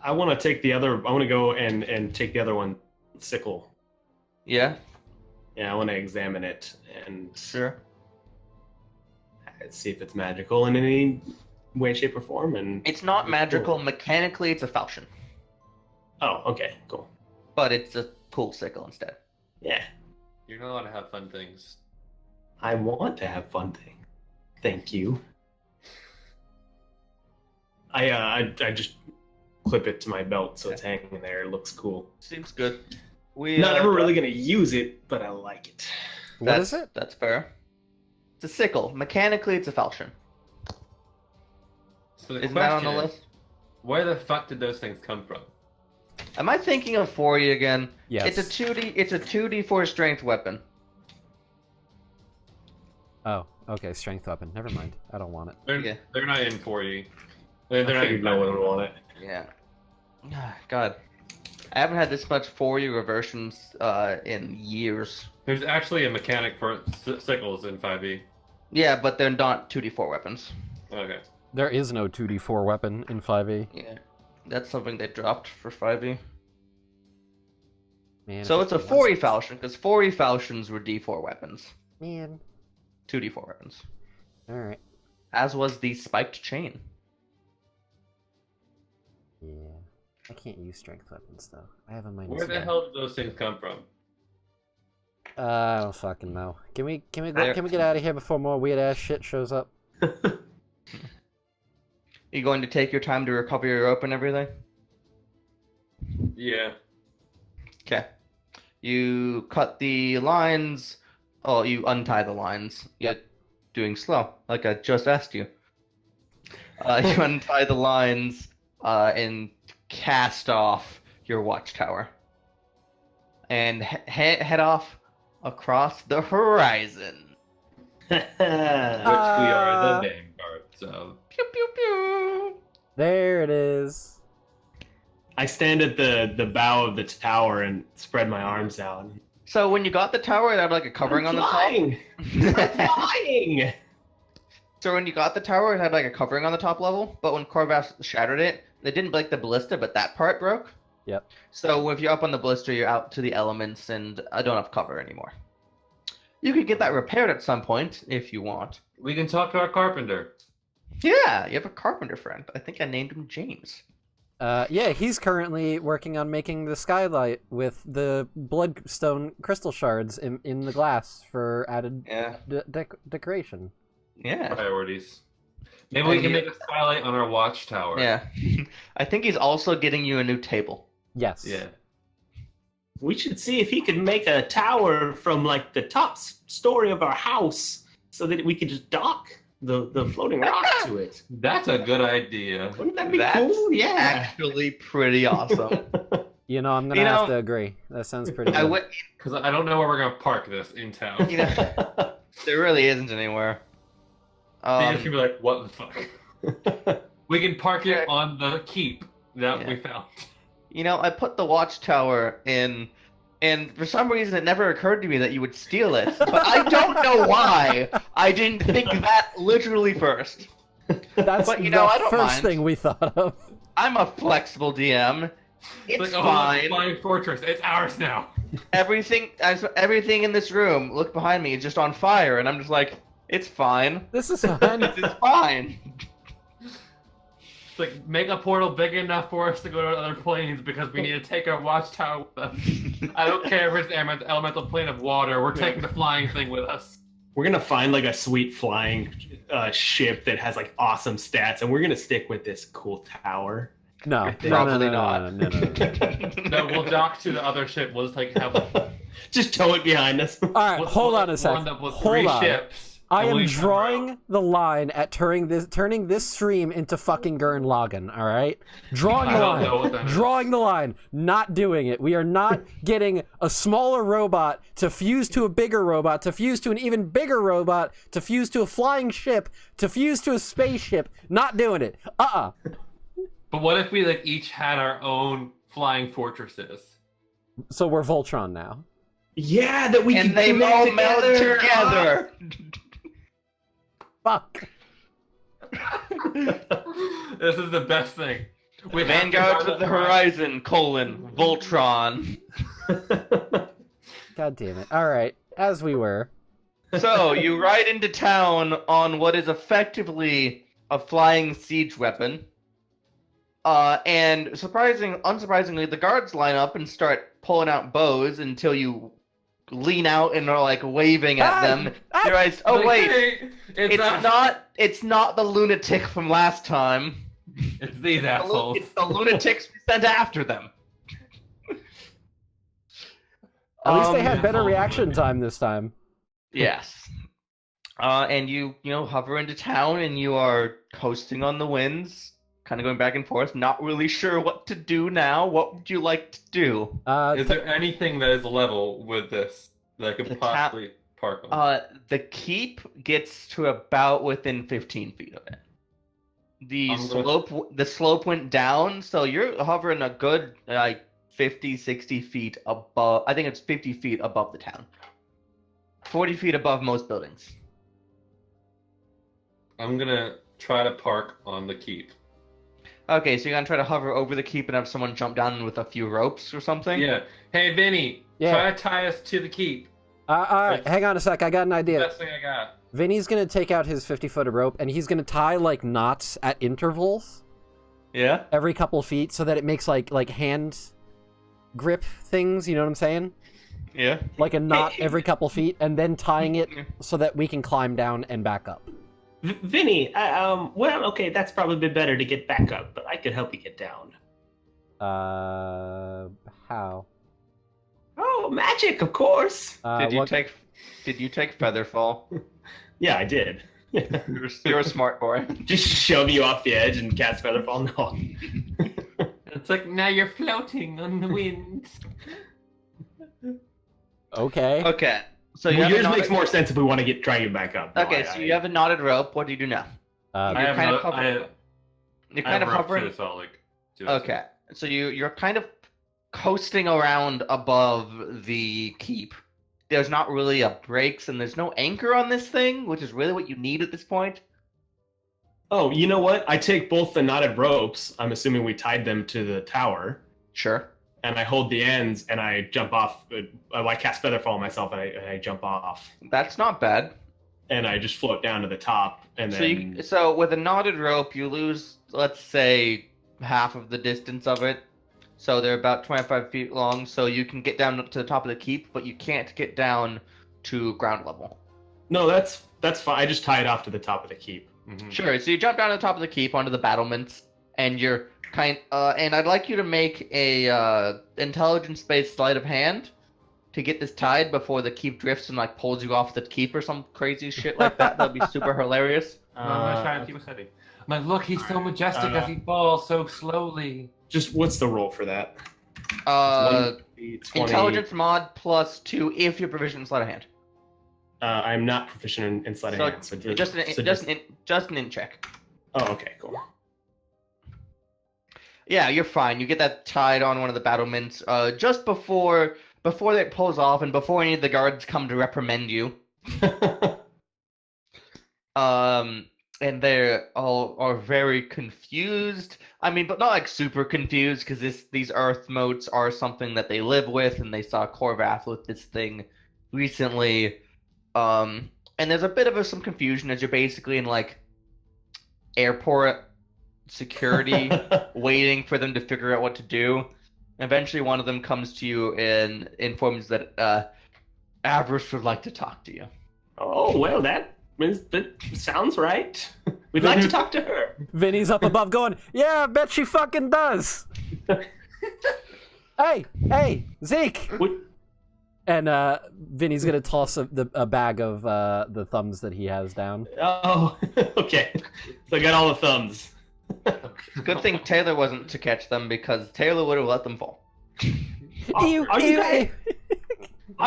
I want to take the other. I want to go and take the other one, sickle. Yeah, Yeah, I want to examine it and sure. see if it's magical in any way, shape, or form. And It's not Cool. magical. Mechanically, it's a falchion. oh, okay, cool. But it's a cool sickle instead. Yeah, You're not allowed to have fun things. I want to have fun thing. Thank you. I just clip it to my belt so it's hanging there. It looks cool. Seems good. We Not ever really gonna use it, but I like it. What is it? That's fair. It's a sickle. Mechanically, it's a falchion. So the Isn't that on question the is, list? where the fuck did those things come from? Am I thinking of 40 again? Yes. It's a 2d4 strength weapon. Oh, okay, strength weapon. Never mind. I don't want it. They're not in 40. I They're not figured in no one would 5e. want it. Yeah. God. I haven't had this much 40 reversions in years. There's actually a mechanic for sickles in 5e. Yeah, but they're not 2d4 weapons. Okay. There is no 2d4 weapon in 5e. Yeah. That's something they dropped for 5e. Man, So if it's a it was- 40 falchion, because 40 falchions were d4 weapons. Man. 2d4 weapons. Alright. As was the spiked chain. Yeah. I can't use strength weapons though. I have a minus Where the 1. hell did those things come from? I don't fucking know. Can we There- get out of here before more weird ass shit shows up? You going to take your time to recover your rope and everything? Yeah. Okay. You cut the lines. Oh, you untie the lines. You're doing slow, like I just asked you. You untie the lines and cast off your watchtower. And head off across the horizon. Which we are the Vanguard, so. Pew pew pew. There it is. I stand at the bow of the tower and spread my arms out. So when you got the tower, it had like a covering on the top. I'm flying! So when you got the tower, it had like a covering on the top level, but when Corvax shattered it, they didn't break the ballista, but that part broke. Yep. So if you're up on the ballista, you're out to the elements, and I don't have cover anymore. You could get that repaired at some point if you want. We can talk to our carpenter. Yeah, you have a carpenter friend. I think I named him James. Yeah, he's currently working on making the skylight with the bloodstone crystal shards in the glass for added Yeah. decoration. Yeah. Priorities. Maybe we can make a skylight on our watchtower. Yeah. I think he's also getting you a new table. Yes. Yeah. We should see if he could make a tower from like the top story of our house so that we could just dock the floating rock to it. That's a good idea. Wouldn't that be That's cool? Yeah. Actually pretty awesome. You know, I'm gonna You have know- to agree. That sounds pretty I good. would, Because I don't know where we're gonna park this in town. you know, there really isn't anywhere. They can be like, what the fuck? We can park it on the keep that we found. You know, I put the watchtower in, and for some reason it never occurred to me that you would steal it. But I don't know why I didn't think that literally first. That's But, you the know, I don't first mind. thing we thought of. I'm a flexible DM. It's like, oh, fine. flying fortress. It's ours now. Everything in this room, look behind me, is just on fire, and I'm just like, it's fine. This is fine. It's fine. It's like, make a portal big enough for us to go to other planes because we need to take our watchtower with us. I don't care if it's elemental plane of water. We're taking the flying thing with us. We're gonna find like a sweet flying ship that has like awesome stats, and we're gonna stick with this cool tower. No, Probably no. No, we'll dock to the other ship. We'll just like have. Just tow it behind us. All right, hold on a We'll sec. end up with Hold 3 on. ships. I and am we'll each come drawing the line at turning this stream into fucking Gurren Lagann, all right? Drawing the I don't know what line. that is. Drawing the line. Not doing it. We are not getting a smaller robot to fuse to a bigger robot, to fuse to an even bigger robot, to fuse to a flying ship, to fuse to a spaceship. Not doing it. But what if we like each had our own flying fortresses? So we're Voltron now. Yeah, that we And can they connect all meld together. Fuck. This is the best thing. We have to Vanguards guard of the Horizon, Voltron. God damn it. All right, as we were. So, you ride into town on what is effectively a flying siege weapon. And unsurprisingly, the guards line up and start pulling out bows until you lean out and are like waving at them. You realize, oh Like, wait, hey, it's not the lunatic from last time. It's these assholes. It's the lunatics we sent after them. At least they had yeah, better hold on. reaction time this time. Yes. And you hover into town and you are coasting on the winds, kind of going back and forth, not really sure what to do now. What would you like to do? Is there anything that is level with this that I The could ta- possibly park on? The keep gets to about within 15 feet of it. The slope went down, so you're hovering a good 50, 60 feet above. I think it's 50 feet above the town. 40 feet above most buildings. I'm gonna try to park on the keep. Okay, so you're gonna try to hover over the keep and have someone jump down with a few ropes or something? Yeah. Hey, Vinny, Yeah. try to tie us to the keep. All right, hang on a sec. I got an idea. Best thing I got. Vinny's gonna take out his 50-foot of rope, and he's gonna tie like knots at intervals Yeah? every couple feet, so that it makes like hand grip things. You know what I'm saying? Yeah. Like a knot every couple feet, and then tying it so that we can climb down and back up. Vinny, well, okay, that's probably better to get back up, but I could help you get down. How? Oh, magic, of course. Did you take Featherfall? Yeah, I did. You're a smart boy. Just shove you off the edge and cast Featherfall? No. It's like now you're floating on the wind. Okay. Okay. So Well, you have yours a makes more sense if we want to try you back up. Okay, so you have a knotted rope. What do you do now? I You're have kind of no- hovering. You're I kind have of rope hovering. too, so I'll, like, do that Okay, so you're kind of coasting around above the keep. There's not really a brakes and there's no anchor on this thing, which is really what you need at this point. Oh, you know what? I take both the knotted ropes, I'm assuming we tied them to the tower, Sure. and I hold the ends and I jump off. I cast Featherfall on myself and I jump off. That's not bad. And I just float down to the top, and then... So with a knotted rope, you lose, let's say, half of the distance of it. So they're about 25 feet long, so you can get down to the top of the keep, but you can't get down to ground level. No, that's fine. I just tie it off to the top of the keep. Mhm. Sure, so you jump down to the top of the keep onto the battlements, and you're and I'd like you to make a intelligence-based sleight of hand to get this tied before the keep drifts and like pulls you off the keep or some crazy shit like that. That'd be super hilarious. I'm gonna try to keep us steady. I'm like, look, he's so Alright, majestic as he falls so slowly. Just what's the roll for that? 20. Intelligence mod +2 if you're proficient in sleight of hand. I'm not proficient in sleight of hand, so Just an int check. Oh, okay, cool. Yeah, you're fine. You get that tied on one of the battlements just before it pulls off and before any of the guards come to reprimand you. And they're all are very confused. I mean, but not like super confused because these earth motes are something that they live with, and they saw Corvath with this thing recently. And there's a bit of some confusion as you're basically in like airport security waiting for them to figure out what to do. Eventually, one of them comes to you and informs that Avarice would like to talk to you. Oh, well, that sounds right. We'd like to talk to her. Vinny's up above going, yeah, I bet she fucking does. Hey, Zeke. And Vinny's gonna toss a bag of the thumbs that he has down. Oh, okay. So I got all the thumbs. Good thing Taylor wasn't to catch them because Taylor would have let them fall. Are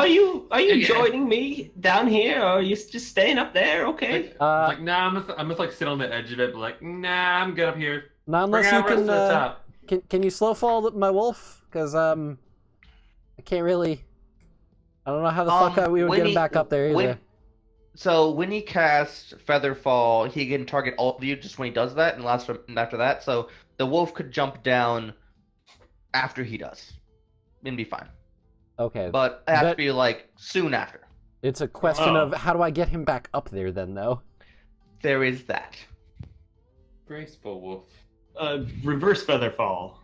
you joining me down here, or are you just staying up there? Okay. Like, nah, I'm just like sit on the edge of it, but like, nah, I'm good up here. Not unless Bring you Avarice to the top. can you slow fall my wolf? Because I can't really. I don't know how the fuck we would get him back up there either. So when he casts Featherfall, he can target all of you just when he does that, and after that. So the wolf could jump down after he does, and be fine. Okay. But it has to be like soon after. It's a question of how do I get him back up there then, though? There is that. Graceful wolf. Reverse Featherfall.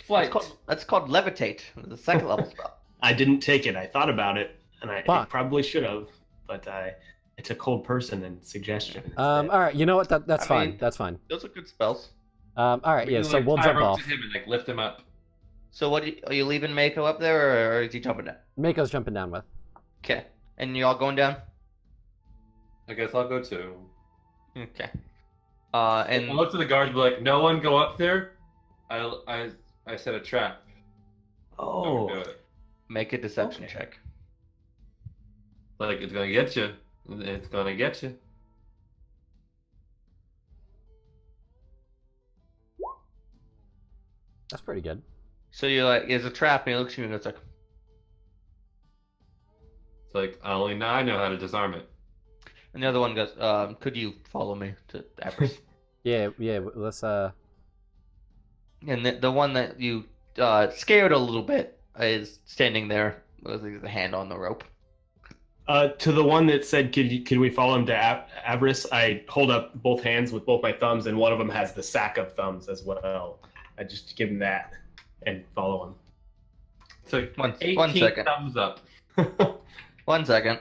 Flight. That's called Levitate, the second level spell. I didn't take it. I thought about it, and I probably should have, but it's a cold person and suggestion. All right, you know what? That's fine. mean, that's fine. Those are good spells. All right, We yeah. can, So like, we'll tie jump rope off. to him and like lift him up. So are you leaving Mako up there, or is he jumping down? Mako's jumping down with. Okay. And you all going down? I guess I'll go too. Okay. And I look to the guards, and be like, no one go up there. I set a trap. Oh. Don't do it. Make a deception check. Like, it's gonna get you. It's gonna get you. That's pretty good. So you're like, there's a trap, and he looks at you and goes like, It's like, only I know how to disarm it. and the other one goes, could you follow me to Avarice? Yeah. Let's And the one that you scared a little bit is standing there with his hand on the rope. To the one that said, could we follow him to Avarice? I hold up both hands with both my thumbs, and one of them has the sack of thumbs as well. I just give him that and follow him. So One 18 second. thumbs up. 1 second.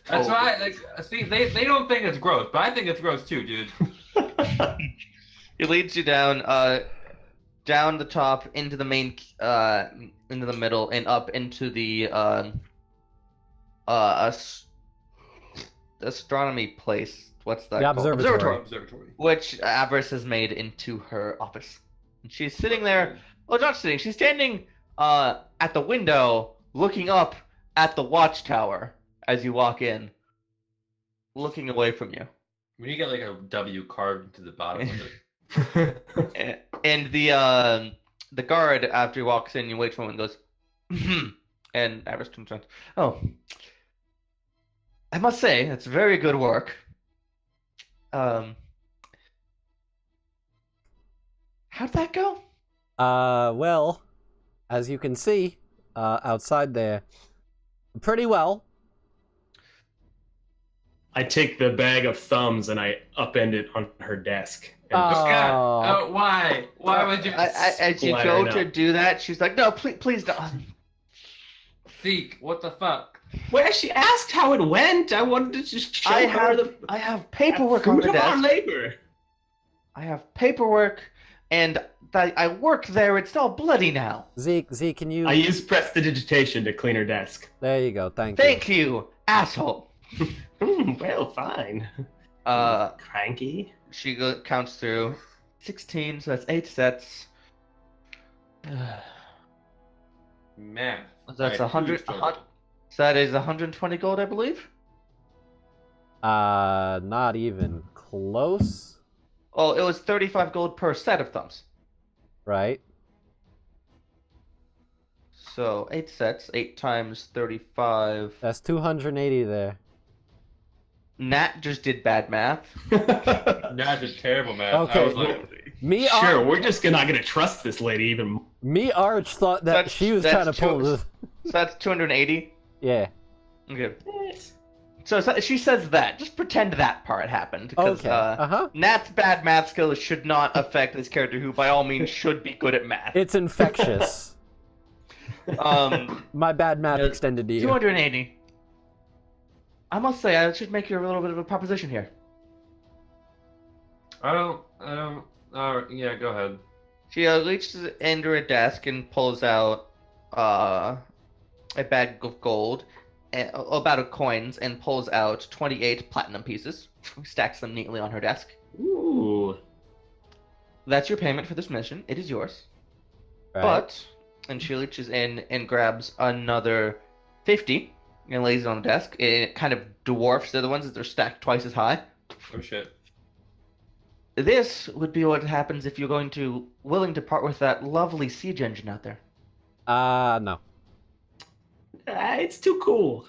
That's why, like, see, they don't think it's gross, but I think it's gross too, dude. He leads you down, down the top into the main, into the middle, and up into the astronomy place. What's that? The called? observatory. Which Avarice has made into her office. And she's sitting there. Well, not sitting. She's standing at the window, looking up at the watchtower as you walk in, looking away from you. When you get like a W carved into the bottom of it. And the guard, after he walks in, you wait for him and goes, and Avarice turns around. Oh, I must say, it's very good work. How'd that go? Well, as you can see, outside there, pretty well. I take the bag of thumbs and I upend it on her desk. And Oh, God. Oh, why? Why would you? As you go to do that, she's like, "No, please don't." Zeke, what the fuck? Well, she asked how it went. I wanted to just show her I have paperwork on the fruit of our desk. labor. I have paperwork, and I work there. It's all bloody now. Zeke, can you? I use prestidigitation to clean her desk. There you go. Thank you. Thank you, asshole. Well, fine. Cranky. She counts through 16, so that's 8 sets. Math. That's I 100. struggle. So that is 120 gold, I believe. Not even close. Oh, it was 35 gold per set of thumbs. Right. So 8 sets, 8 times 35. That's 280 there. Nat just did bad math. Math is terrible, math. Okay. I was like, Sure, we're just not gonna trust this lady even more. Me Arch thought that she was trying to pull the. So that's 280. Yeah. Okay. So she says that. Just pretend that part happened. Because Okay. Nat's bad math skills should not affect this character, who by all means should be good at math. It's infectious. Um, My bad math Yeah, extended to you. 280. I must say, I should make you a little bit of a proposition here. I don't. Yeah, go ahead. She reaches into her desk and pulls out a bag of gold, a bag of coins, and pulls out 28 platinum pieces. Stacks them neatly on her desk. Ooh. That's your payment for this mission. It is yours. Right. But, and she reaches in and grabs another 50 and lays it on the desk. It kind of dwarfs the other ones as they're stacked twice as high. Oh shit. This would be what happens if you're willing to part with that lovely siege engine out there. No. It's too cool.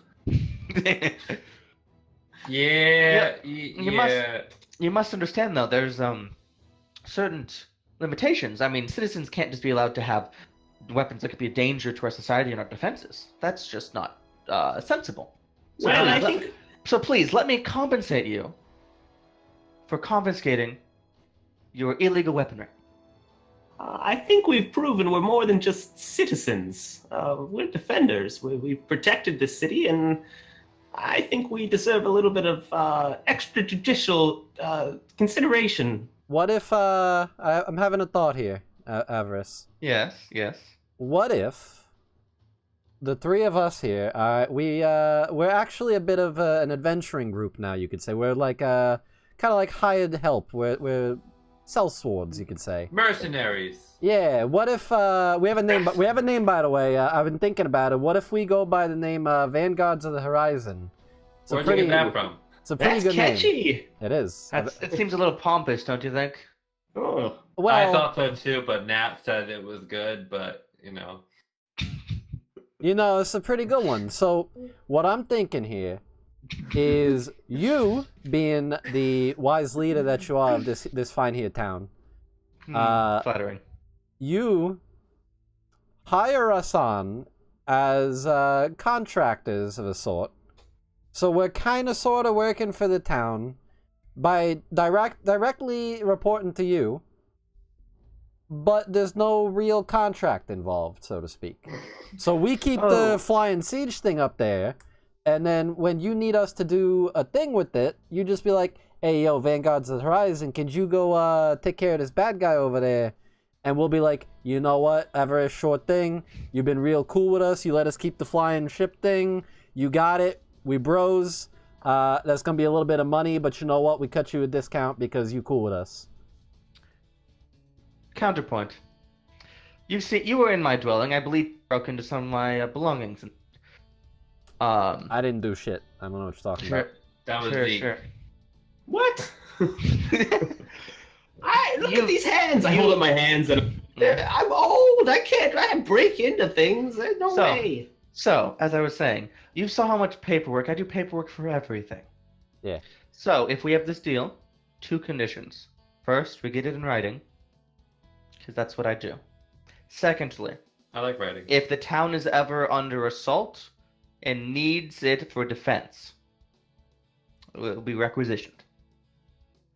Yeah. You must understand though. There's certain limitations. I mean, citizens can't just be allowed to have weapons that could be a danger to our society and our defenses. That's just not sensible. So Well, I please, think so please let me compensate you for confiscating your illegal weaponry. I think we've proven we're more than just citizens. We're defenders. We've protected this city, and I think we deserve a little bit of extrajudicial consideration. What if I'm having a thought here, Avarice. Yes. What if the three of us here, we're actually a bit of an adventuring group now, you could say. We're like kind of like hired help. We're sellswords, you could say. Mercenaries. Yeah. What if we have a name? We have a name, by the way. I've been thinking about it. What if we go by the name Vanguards of the Horizon? It's Where'd you get that from? It's a pretty That's good catchy. name. It is. It seems a little pompous, don't you think? Oh. Well, I thought so too, but Nat said it was good. But it's a pretty good one. So what I'm thinking here is you being the wise leader that you are of this fine here town. Flattering. You hire us on as contractors of a sort. So we're kind of sort of working for the town by directly reporting to you, but there's no real contract involved, so to speak. So we keep the flying siege thing up there, and then when you need us to do a thing with it, you just be like, hey, yo, Vanguards of the Horizon, could you go take care of this bad guy over there? And we'll be like, you know what, ever a short thing, you've been real cool with us, you let us keep the flying ship thing, you got it, we bros, that's gonna be a little bit of money, but you know what, we cut you a discount because you cool with us. Counterpoint. You were in my dwelling. I believe you broke into some of my belongings. I didn't do shit. I don't know what you're talking about. that was Sure. What? Look at these hands. I hold up my hands and I'm old. I can't break into things. There's no way. So, as I was saying, you saw how much paperwork. I do paperwork for everything. Yeah. So, if we have this deal, 2 conditions. First, we get it in writing, because that's what I do. Secondly, I like writing. if the town is ever under assault and needs it for defense, it will be requisitioned.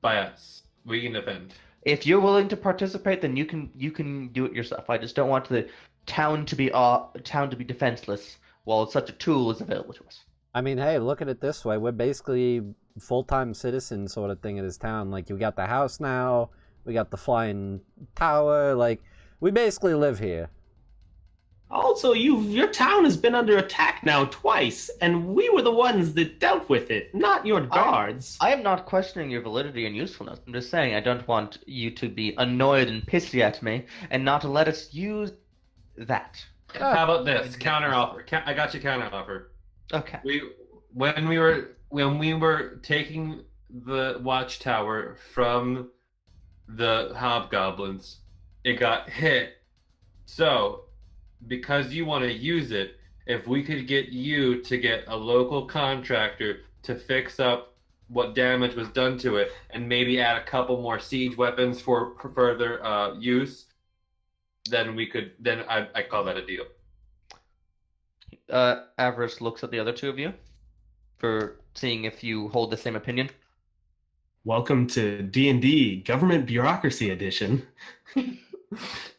By us, we can defend. If you're willing to participate, then you can do it yourself. I just don't want the town to be defenseless while such a tool is available to us. I mean, hey, look at it this way. We're basically full-time citizens sort of thing in this town. Like, you got the house now, we got the flying tower, like, we basically live here. Also, your town has been under attack now twice, and we were the ones that dealt with it, not your guards. I am not questioning your validity and usefulness. I'm just saying I don't want you to be annoyed and pissy at me and not to let us use that. How about this counteroffer? I got you counteroffer. Okay. When we were taking the watchtower from the hobgoblins, it got hit. So, because you want to use it, if we could get you to get a local contractor to fix up what damage was done to it, and maybe add a couple more siege weapons for further use, then we could. Then I call that a deal. Avarice looks at the other two of you. for seeing if you hold the same opinion. Welcome to D&D Government Bureaucracy Edition.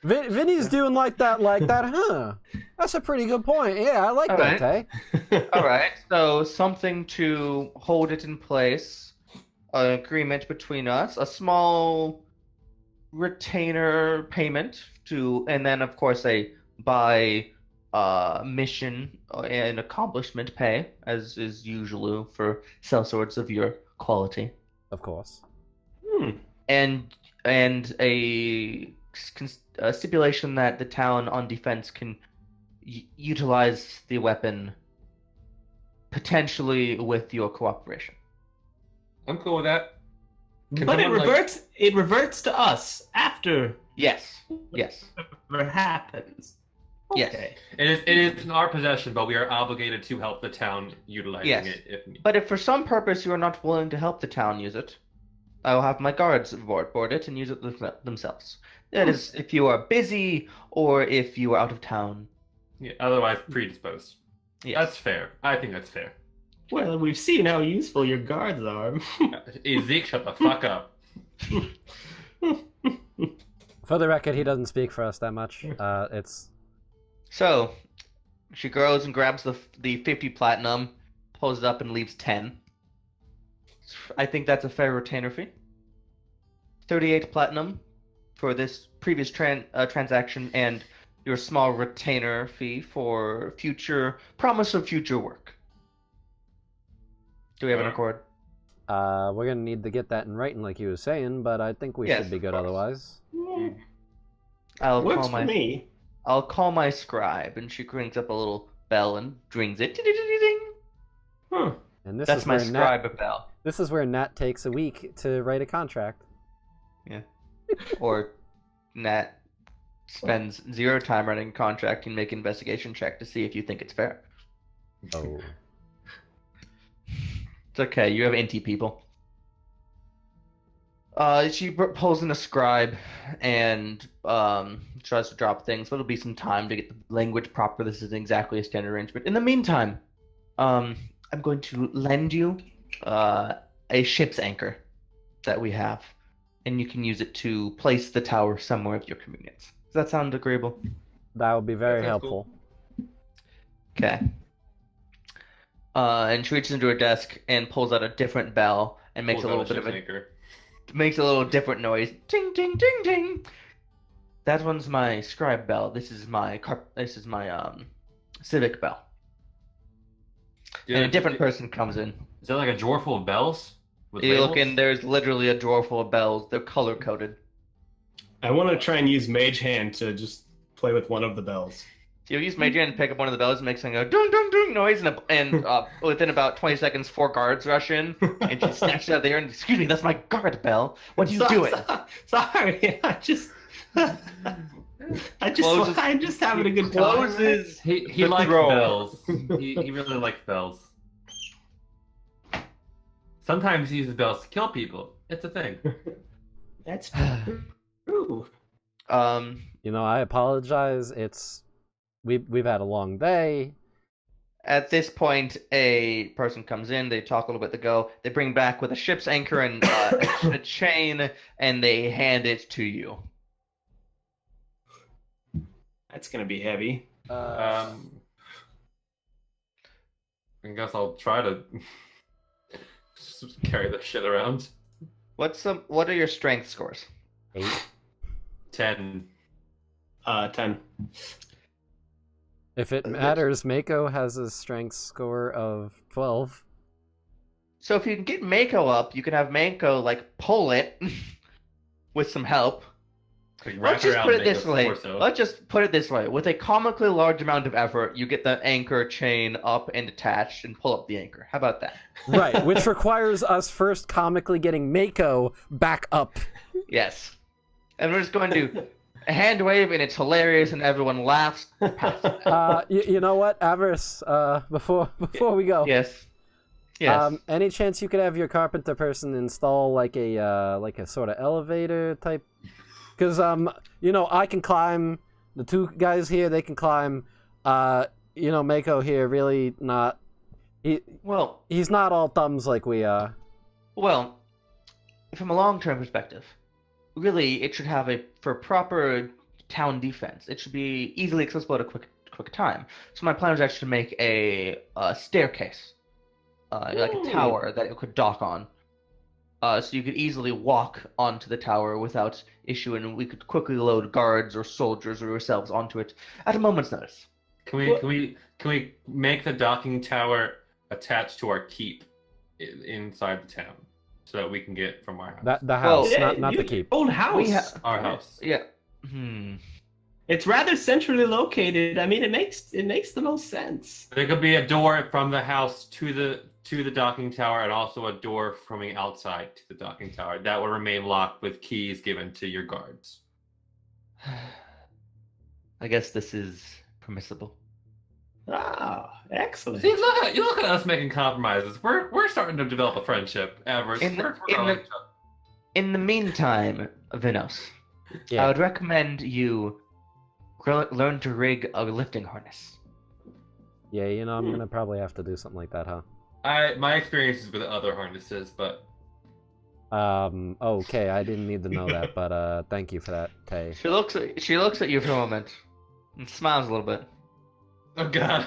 Vinny's doing like that, huh? That's a pretty good point. Yeah, I like All that, right. Tay. All right, so something to hold it in place, an agreement between us, a small retainer payment to, and then of course a by mission and accomplishment pay, as is usual for sellswords of your quality, Of course. and a stipulation that the town on defense can utilize the weapon potentially with your cooperation. I'm cool with that. Can But it someone, reverts. It reverts to us after Yes. Yes. whatever happens. Yes. Okay. It is in our possession, but we are obligated to help the town utilizing Yes. it if needed. But if for some purpose you are not willing to help the town use it, I will have my guards board it and use it themselves. That is, if you are busy or if you are out of town. Yeah, otherwise predisposed. Yes. That's fair. I think that's fair. Well, we've seen how useful your guards are. Zeke, shut the fuck up. For the record, he doesn't speak for us that much. It's So, she goes and grabs the 50 platinum, pulls it up, and leaves 10. I think that's a fair retainer fee. 38 platinum for this previous transaction, and your small retainer fee for future promise of future work. Do we have an accord? we're gonna need to get that in writing, like you were saying, but I think we Yes, should be of good course. otherwise. Works for me. I'll call my scribe, and she rings up a little bell and rings it. Ding-ding-ding-ding. Huh. And this That's is my where Nat, scribe bell. this is where Nat takes a week to write a contract. Or Nat spends 0 time writing a contract and make an investigation check to see if you think it's fair. Oh. It's okay, you have inty people. She pulls in a scribe and tries to drop things, but it'll be some time to get the language proper. This isn't exactly a standard arrangement. In the meantime, I'm going to lend you a ship's anchor that we have, and you can use it to place the tower somewhere of your convenience. Does that sound agreeable? That would be very That sounds helpful. Okay. And she reaches into her desk and pulls out a different bell and makes a little bit of makes a little different noise. Ting ting ting ting. That one's my scribe bell. This is my civic bell. And a different person comes in. Is that like a drawer full of bells? With You look labels? in, there's literally a drawer full of bells. They're color coded. I want to try and use Mage Hand to just play with one of the bells. You use Major and pick up one of the bells, and make something go dung dung dung noise, and within about 20 seconds, 4 guards rush in, and she snatches it out of the air and, excuse me, that's my guard bell. What are you doing? Sorry, I just Closes- I'm just having a good time. Closes. He The likes drawer. bells. He really likes bells. Sometimes he uses bells to kill people. It's a thing. That's true. You know, I apologize. We've had a long day. At this point, a person comes in. They talk a little bit to go. They bring back with a ship's anchor and a chain, and they hand it to you. That's gonna be heavy. I guess I'll try to just carry this shit around. What are your strength scores? 8. 10. 10. If it matters, Mako has a strength score of 12. So if you can get Mako up, you can have Mako like pull it with some help. Like, Let's just put it make this a way. torso. Let's just put it this way. With a comically large amount of effort, you get the anchor chain up and attached and pull up the anchor. How about that? Right, which requires us first comically getting Mako back up. Yes. And we're just going to hand wave, and it's hilarious, and everyone laughs. Past that. You know what, Avarice, before we go. Yes. Yes. Any chance you could have your carpenter person install like a sort of elevator type? Because you know, I can climb. The 2 guys here, they can climb. You know, Mako here really not. Well, He's not all thumbs like we are. well, from a long-term perspective, really, it should have for proper town defense. It should be easily accessible at a quick time. So my plan was actually to make a staircase, like a tower that it could dock on. So you could easily walk onto the tower without issue, and we could quickly load guards or soldiers or ourselves onto it at a moment's notice. Can we make the docking tower attached to our keep inside the town so that we can get from our house? The house, Well, not the keep. Old house. Our house. Yeah. It's rather centrally located. I mean, it makes the most sense. There could be a door from the house to the docking tower, and also a door from the outside to the docking tower. That will remain locked with keys given to your guards. I guess this is permissible. Ah, excellent. See, look at us making compromises. We're starting to develop a friendship, Everest. In the meantime, Vinos, Yeah. I would recommend you learn to rig a lifting harness. Yeah, I'm gonna probably have to do something like that, huh? My experiences with other harnesses, but Okay, I didn't need to know that, but thank you for that, Tay. She looks at you for a moment and smiles a little bit. oh god,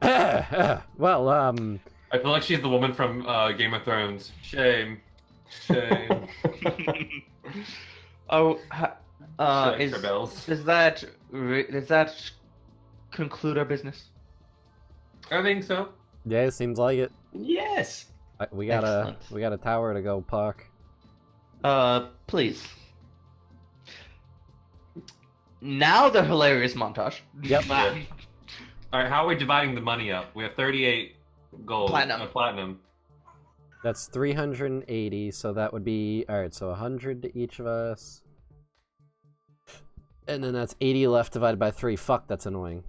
God. Well, I feel like she's the woman from Game of Thrones. Shame. Oh, Strikes her bells. does that conclude our business? I think so. yeah, it seems like it. Yes. We got Excellent. a tower to go park. Please. Now the hilarious montage. Yep. All right, how are we dividing the money up? We have 38 gold. Platinum. That's 380, so that would be alright, so 100 to each of us. And then that's 80 left divided by 3. Fuck, that's annoying.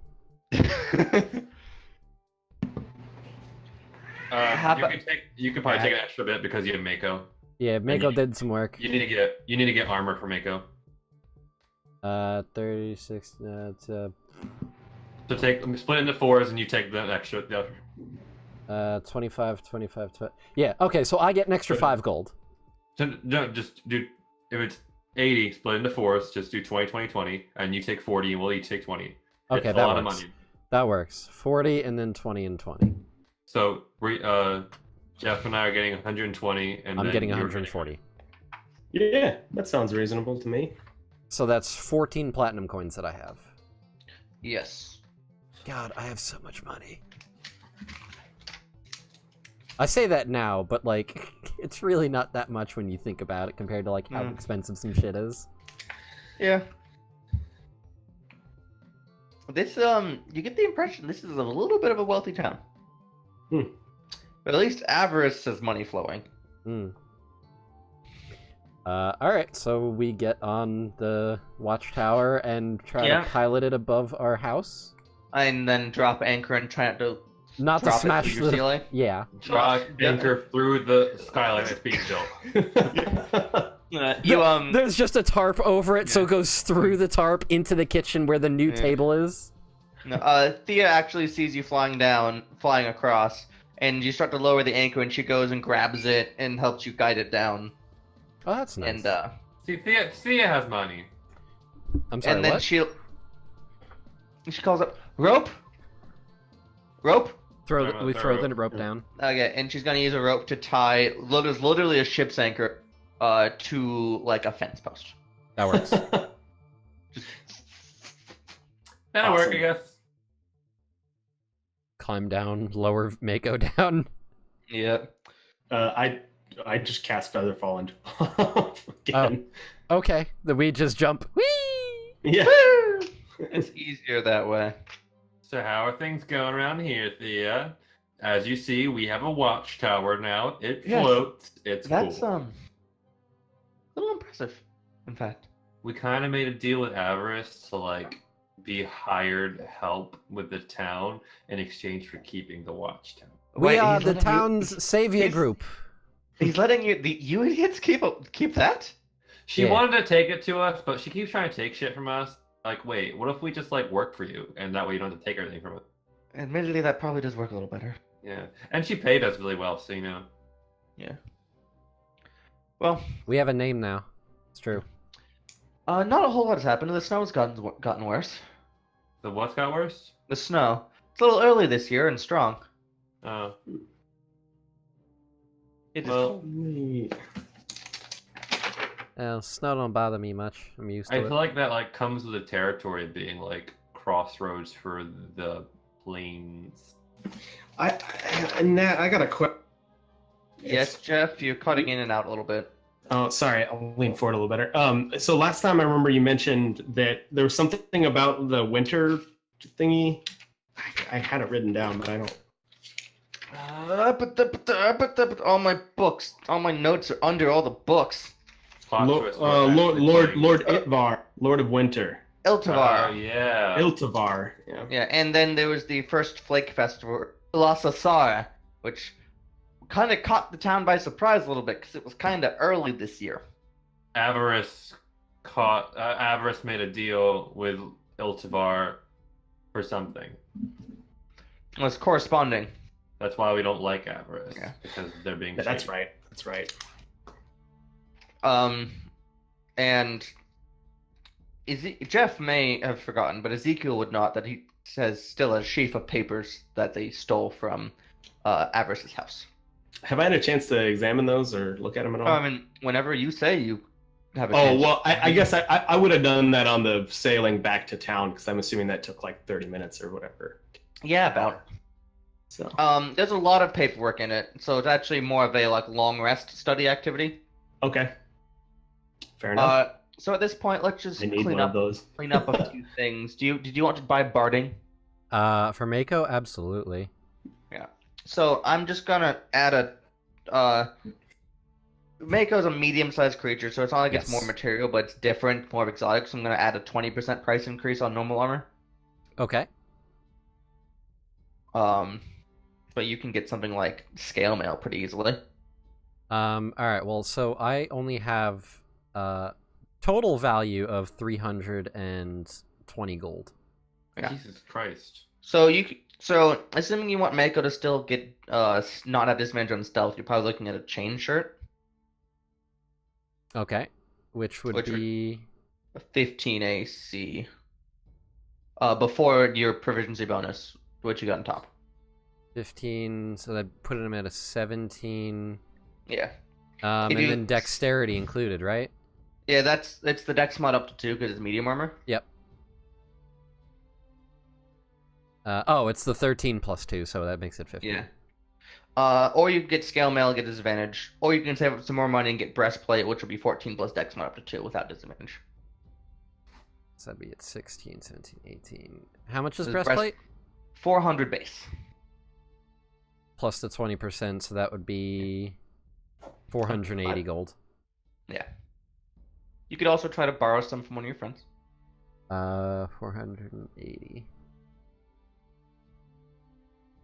You could probably take an extra bit because you have Mako. Yeah, Mako did some work. You need to get armor for Mako. 36, So split into 4s and you take the extra. The other. 25, 25, 20. Yeah, okay, so I get an extra 5 gold. So no, just do if it's 80, split into 4s. Just do 20, 20, 20, and you take 40, and we'll each take 20. Okay, it's that a lot works. of money. That works. 40 and then 20 and 20. So we Jeff and I are getting 120, and I'm then getting you're 140. Yeah, that sounds reasonable to me. So that's 14 platinum coins that I have. Yes. God, I have so much money. I say that now, but like, it's really not that much when you think about it compared to like how expensive some shit is. Yeah. This you get the impression this is a little bit of a wealthy town. But at least avarice has money flowing. Alright, so we get on the watchtower and try to pilot it above our house. And then drop anchor and try to Not to drop it smash through your the ceiling. Yeah. Draw anchor through the skyline that's being built. There's just a tarp over it, so it goes through the tarp into the kitchen where the new table is. No, Thea actually sees you flying across, and you start to lower the anchor, and she goes and grabs it and helps you guide it down. Oh, that's nice. And See, Thea has money. I'm sorry, and then what? she calls up rope. Throw Sorry, we throw throw rope. the rope down. Okay, and she's gonna use a rope to tie literally a ship's anchor to like a fence post. That works. That'll work, I guess. Climb down, lower Mako down. Yeah. I just cast Featherfall into again. Okay, then we just jump. Whee! Yeah. It's easier that way. So how are things going around here, Thea? As you see, we have a watchtower now. It Yes. floats. It's That's cool. a little impressive, in fact. We kind of made a deal with Avarice to like be hired help with the town in exchange for keeping the watchtower. We Wait, are he's the letting you- town's savior he's- group. He's letting you idiots keep that? She Yeah. wanted to take it to us, but she keeps trying to take shit from us. Like, wait, what if we just like work for you, and that way you don't have to take everything from it? Admittedly, that probably does work a little better. Yeah, and she paid us really well, so you know. Yeah. Well, We have a name now. It's true. not a whole lot has happened. The snow's gotten worse. The what got worse? The snow. It's a little early this year and strong. Uh, It is well, cold. Well, snow don't bother me much. I'm used to I it. feel like that like comes with the territory of being like crossroads for the plains. Nat, I got a question. Yes, Jeff, you're cutting in and out a little bit. Oh, sorry. I'll lean forward a little better. So last time I remember you mentioned that there was something about the winter thingy. I had it written down, but I don't. But all my books, all my notes are under all the books. Plot Lord, twist, Lord Itvar, Lord of Winter, Iltivar. Oh yeah. Iltivar. Yeah. Yeah, and then there was the first Flake Festival, Lasasara, which kind of caught the town by surprise a little bit because it was kind of early this year. Avarice made a deal with Iltivar for something. It was corresponding. That's why we don't like Avarice. Yeah. Because they're being Yeah, that's shady. right. That's right. And Jeff may have forgotten, but Ezekiel would not, that he says still a sheaf of papers that they stole from Avarice's house. Have I had a chance to examine those or look at them at all? I mean, whenever you say you have a Oh, chance. well, I guess I would have done that on the sailing back to town because I'm assuming that took like 30 minutes or whatever. Yeah, about. So. There's a lot of paperwork in it, so it's actually more of a like long rest study activity. Okay. Fair enough. So at this point, let's just I need clean one of up those. a few things. Did you want to buy barding? For Mako, absolutely. So I'm just gonna add a. Mako's a medium-sized creature, so it's not like it's Yes. more material, but it's different, more exotic. So I'm gonna add a 20% price increase on normal armor. Okay. But you can get something like scale mail pretty easily. All right. Well, so I only have total value of 320 gold. Yeah. Jesus Christ. So assuming you want Mako to still get not have disadvantage on stealth, you're probably looking at a chain shirt. Okay. Which would be A 15 AC. Before your proficiency bonus, what you got on top. 15, so that put him at a 17. Yeah. And then dexterity included, right? Yeah, it's the dex mod up to 2 because it's medium armor. Yep. It's the 13 plus 2, so that makes it 15. Yeah. Or you get scale mail, get disadvantage. Or you can save up some more money and get breastplate, which will be 14 plus dex mod up to 2 without disadvantage. So that'd be at 16, 17, 18. How much is This breastplate? 400 base. Plus the 20%, so that would be 480 gold. Yeah. You could also try to borrow some from one of your friends. 480.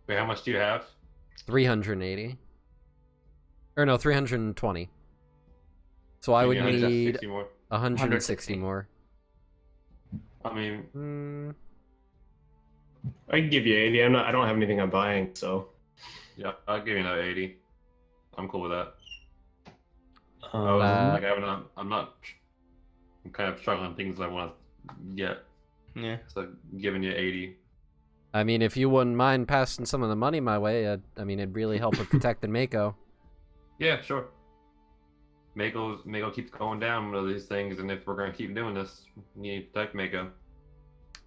Wait, how much do you have? 380. Or no, 320. So I would You only have need 60 more. 160 more. I mean, I can give you 80. I don't have anything I'm buying, so. yeah, I'll give you another 80. I'm cool with that. I'm kind of struggling with things I want to get. Yeah. So giving you 80. I mean, if you wouldn't mind passing some of the money my way, I mean, it'd really help with protecting Mako. Yeah, sure. Mako keeps going down with these things, and if we're gonna keep doing this, you need to protect Mako.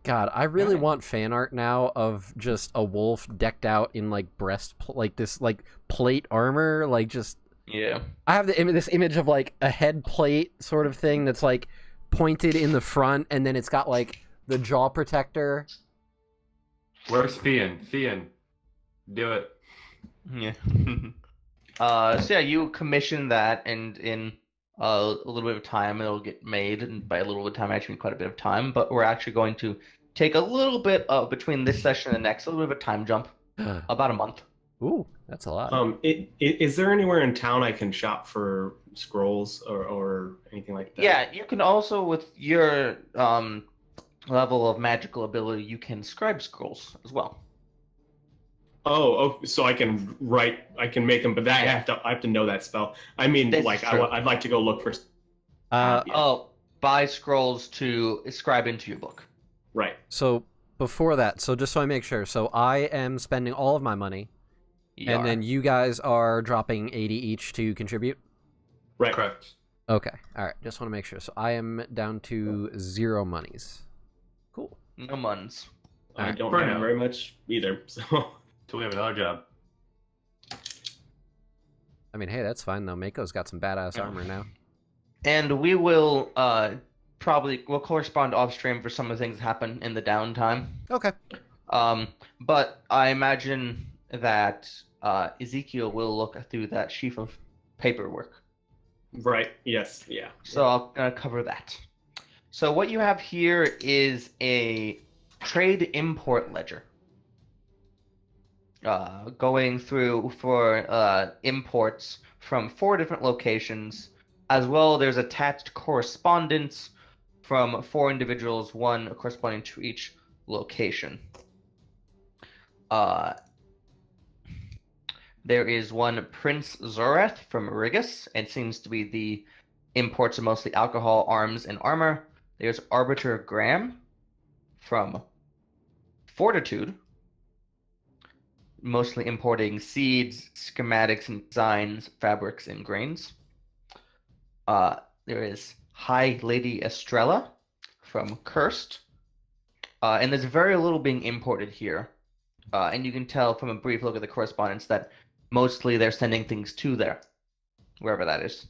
God, I really Alright. want fan art now of just a wolf decked out in like like this like plate armor, like just. Yeah. I have this image of like a head plate sort of thing that's like pointed in the front, and then it's got like the jaw protector. Where's Fian? Fian, do it. Yeah. So yeah, you commission that, and in a little bit of time it'll get made, and by a little bit of time, I actually mean quite a bit of time. But we're actually going to take a little bit of between this session and the next, a little bit of a time jump, about a month. Ooh, that's a lot. Is there anywhere in town I can shop for scrolls or anything like that? Yeah, you can also, with your level of magical ability, you can scribe scrolls as well. So I can make them, but I have to know that spell. I mean, This like is true. I'd like to go look for. Uh, Yeah. Oh, buy scrolls to scribe into your book. Right. So before that, so just so I make sure, so I am spending all of my money, and then you guys are dropping 80 each to contribute? Right. Correct. Okay, alright, just want to make sure. So I am down to 0 monies. Cool. No muns. I Alright. don't For have now. very much either. So Till we have another job. I mean, hey, that's fine, though. Mako's got some badass Yeah. armor now. And we will we'll correspond off stream for some of the things that happen in the downtime. Okay. But I imagine that Ezekiel will look through that sheaf of paperwork. right. Yes. Yeah. So I'll cover that. So what you have here is a trade import ledger. Going through for imports from 4 different locations, as well there's attached correspondence from 4 individuals, 1 corresponding to each location. There is one Prince Zoreth from Rigus, and seems to be the imports are mostly alcohol, arms, and armor. There's Arbiter Graham from Fortitude, mostly importing seeds, schematics and designs, fabrics, and grains. There is High Lady Estrella from Cursed, and there's very little being imported here. And you can tell from a brief look at the correspondence that mostly they're sending things to there, wherever that is.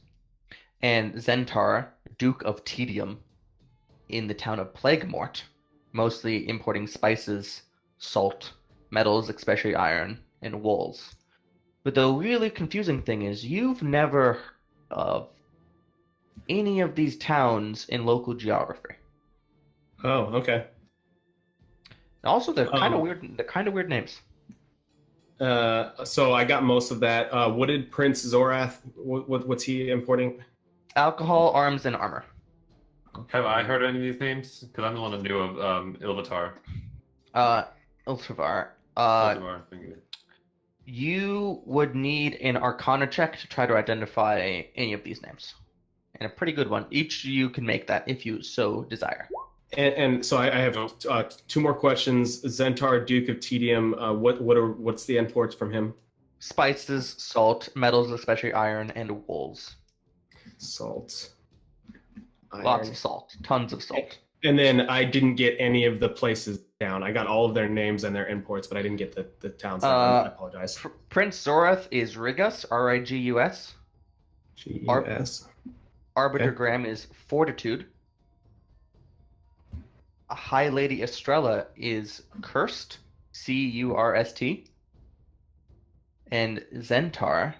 And Zentar, Duke of Tedium, in the town of Plaguemort, mostly importing spices, salt, metals, especially iron, and wools. But the really confusing thing is you've never heard of any of these towns in local geography. Oh. Okay. Also, they're kind of weird. They're kind of weird names. So I got most of that. What did Prince Zorath? What's he importing? Alcohol, arms, and armor. Have I heard any of these names? Because I'm the one that knew of Ilvatar. Ultravar. Ilvatar, thank you. You would need an Arcana check to try to identify any of these names, and a pretty good one. Each you can make that if you so desire. And so I have 2 more questions. Zentar, Duke of Tedium. What's the imports from him? Spices, salt, metals, especially iron, and wools. Salt. Lots Iron. of salt. Tons of salt. And then I didn't get any of the places down. I got all of their names and their imports, but I didn't get the towns down. I apologize. Prince Zoreth is Rigus, Rigus. GUS. Arbiter Okay. Graham is Fortitude. High Lady Estrella is Cursed, Curst. And Zentar,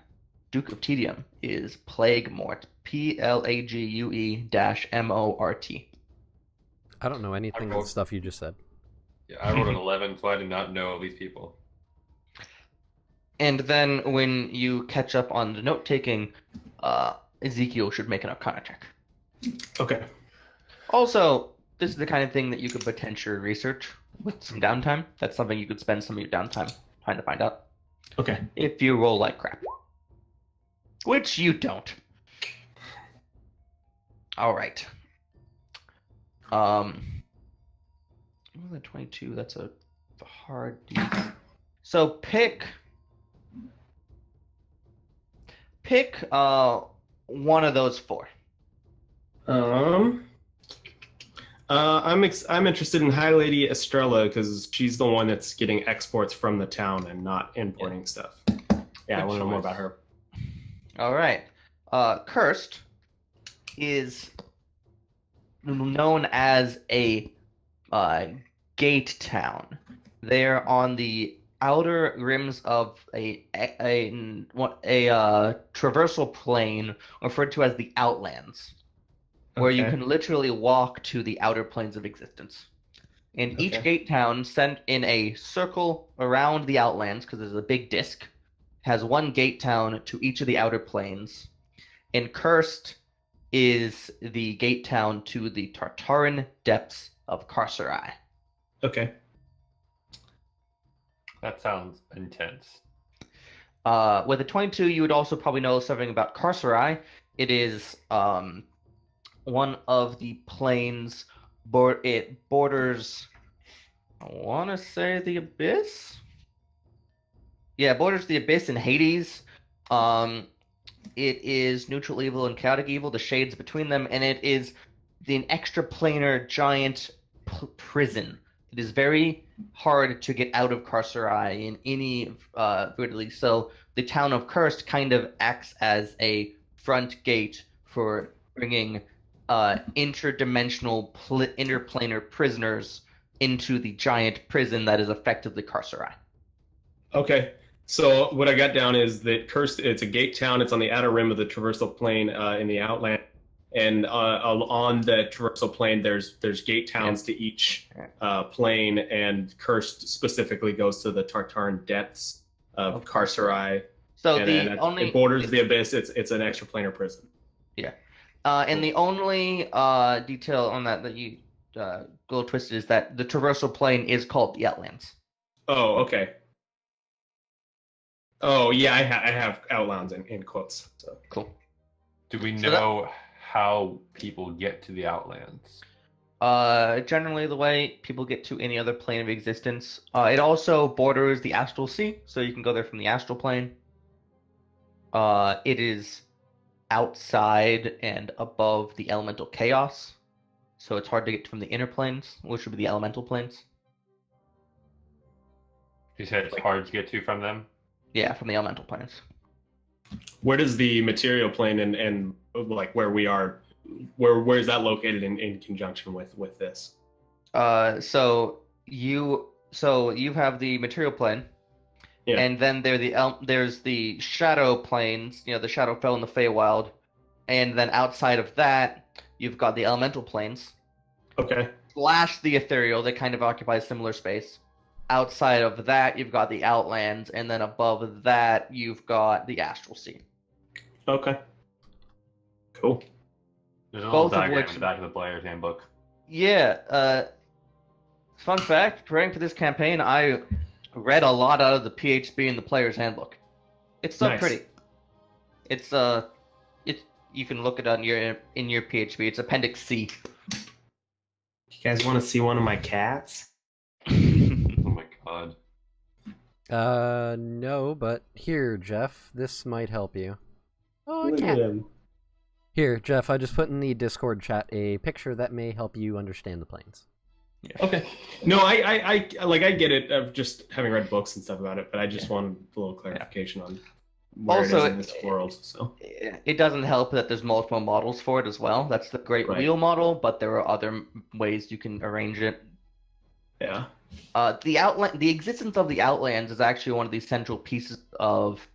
Duke of Tedium, is Plaguemort, Plague-Mort. I don't know anything of the stuff you just said. Yeah, I rolled an 11, so I did not know of these people. And then when you catch up on the note-taking, Ezekiel should make an Arcana check. Okay. Also, this is the kind of thing that you could potentially research with some downtime. That's something you could spend some of your downtime trying to find out. Okay. If you roll like crap. Which you don't. Alright. 22, that's a hard D. So pick one of those 4. I'm interested in High Lady Estrella because she's the one that's getting exports from the town and not importing stuff. Yeah, I Good want to know more choice. about her. All right. Cursed is known as a gate town. They're on the outer rims of a traversal plain referred to as the Outlands, where you Okay. can literally walk to the outer planes of existence. And each Okay. gate town sent in a circle around the Outlands, because there's a big disc, has one gate town to each of the outer planes. And Cursed is the gate town to the Tartaran depths of Carcerai. Okay. That sounds intense. With a 22, you would also probably know something about Carcerai. It is one of the planes. It borders, I want to say, the Abyss. Yeah, it borders the Abyss and Hades. It is neutral evil and chaotic evil, the shades between them, and it is an extraplanar giant prison. It is very hard to get out of Carcerai in any brutally. So the town of Cursed kind of acts as a front gate for bringing interdimensional interplanar prisoners into the giant prison that is effectively Carcerai. Okay. So what I got down is that Cursed, it's a gate town. It's on the outer rim of the traversal plane in the Outland. And on the traversal plane, there's gate towns to each plane, and Cursed specifically goes to the Tartaran depths of Carcerai. So and it borders the Abyss. It's an extraplanar prison. Yeah. And the only detail on that you little twisted is that the traversal plane is called the Outlands. Oh, okay. Oh, yeah, I have outlines in quotes. So. Cool. Do we know how people get to the Outlands? Generally the way people get to any other plane of existence. It also borders the Astral Sea, so you can go there from the Astral Plane. It is outside and above the elemental chaos, so it's hard to get from the inner planes, which would be the elemental planes. You said it's hard to get to from them? Yeah, from the elemental planes. Where does the material plane and like where we are, where is that located in conjunction with this? So you have the material plane, and then there's the shadow planes. You know, the Shadowfell and the Feywild, and then outside of that, you've got the elemental planes. Okay. Slash the ethereal. They kind of occupy similar space. Outside of that, you've got the Outlands, and then above that, you've got the Astral Sea. Okay. Cool. There's a little Both of diagram which- in the back of the player's handbook. Yeah. Fun fact: preparing for this campaign, I read a lot out of the PHB in the Player's Handbook. It's so Nice. pretty. It's you can look it on in your PHB. It's Appendix C. You guys want to see one of my cats? Oh my god. No, but here, Jeff, this might help you. Oh, Look cat. at him. Here, Jeff, I just put in the Discord chat a picture that may help you understand the planes. Okay. No, I get it of just having read books and stuff about it, but I just wanted a little clarification on where Also, it is in this world. So It doesn't help that there's multiple models for it as well. That's the Great Right. Wheel model, but there are other ways you can arrange it. yeah. The existence of the Outlands is actually one of the central pieces of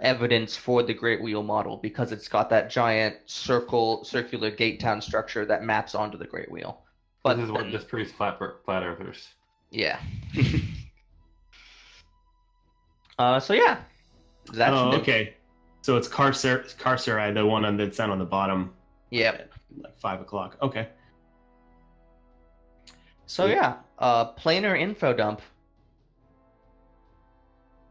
evidence for the Great Wheel model because it's got that giant circular gate town structure that maps onto the Great Wheel. But This is what disproves flat earthers. yeah. So yeah, that's new. Okay. So it's Carcerai, the one that's down on the bottom. Yep. Like 5:00. Okay. So yeah, planar info dump.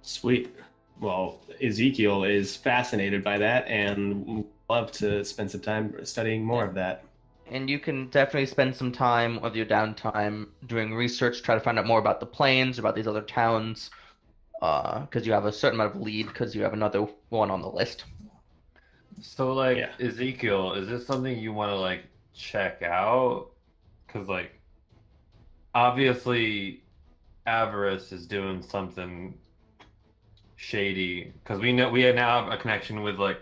Sweet. Well, Ezekiel is fascinated by that and would love to spend some time studying more of that. And you can definitely spend some time of your downtime doing research, try to find out more about the plains, about these other towns, because you have a certain amount of lead, because you have another one on the list. So, like, Yeah. Ezekiel, is this something you want to, like, check out? Because, like, obviously, Avarice is doing something shady. Because we now have a connection with, like,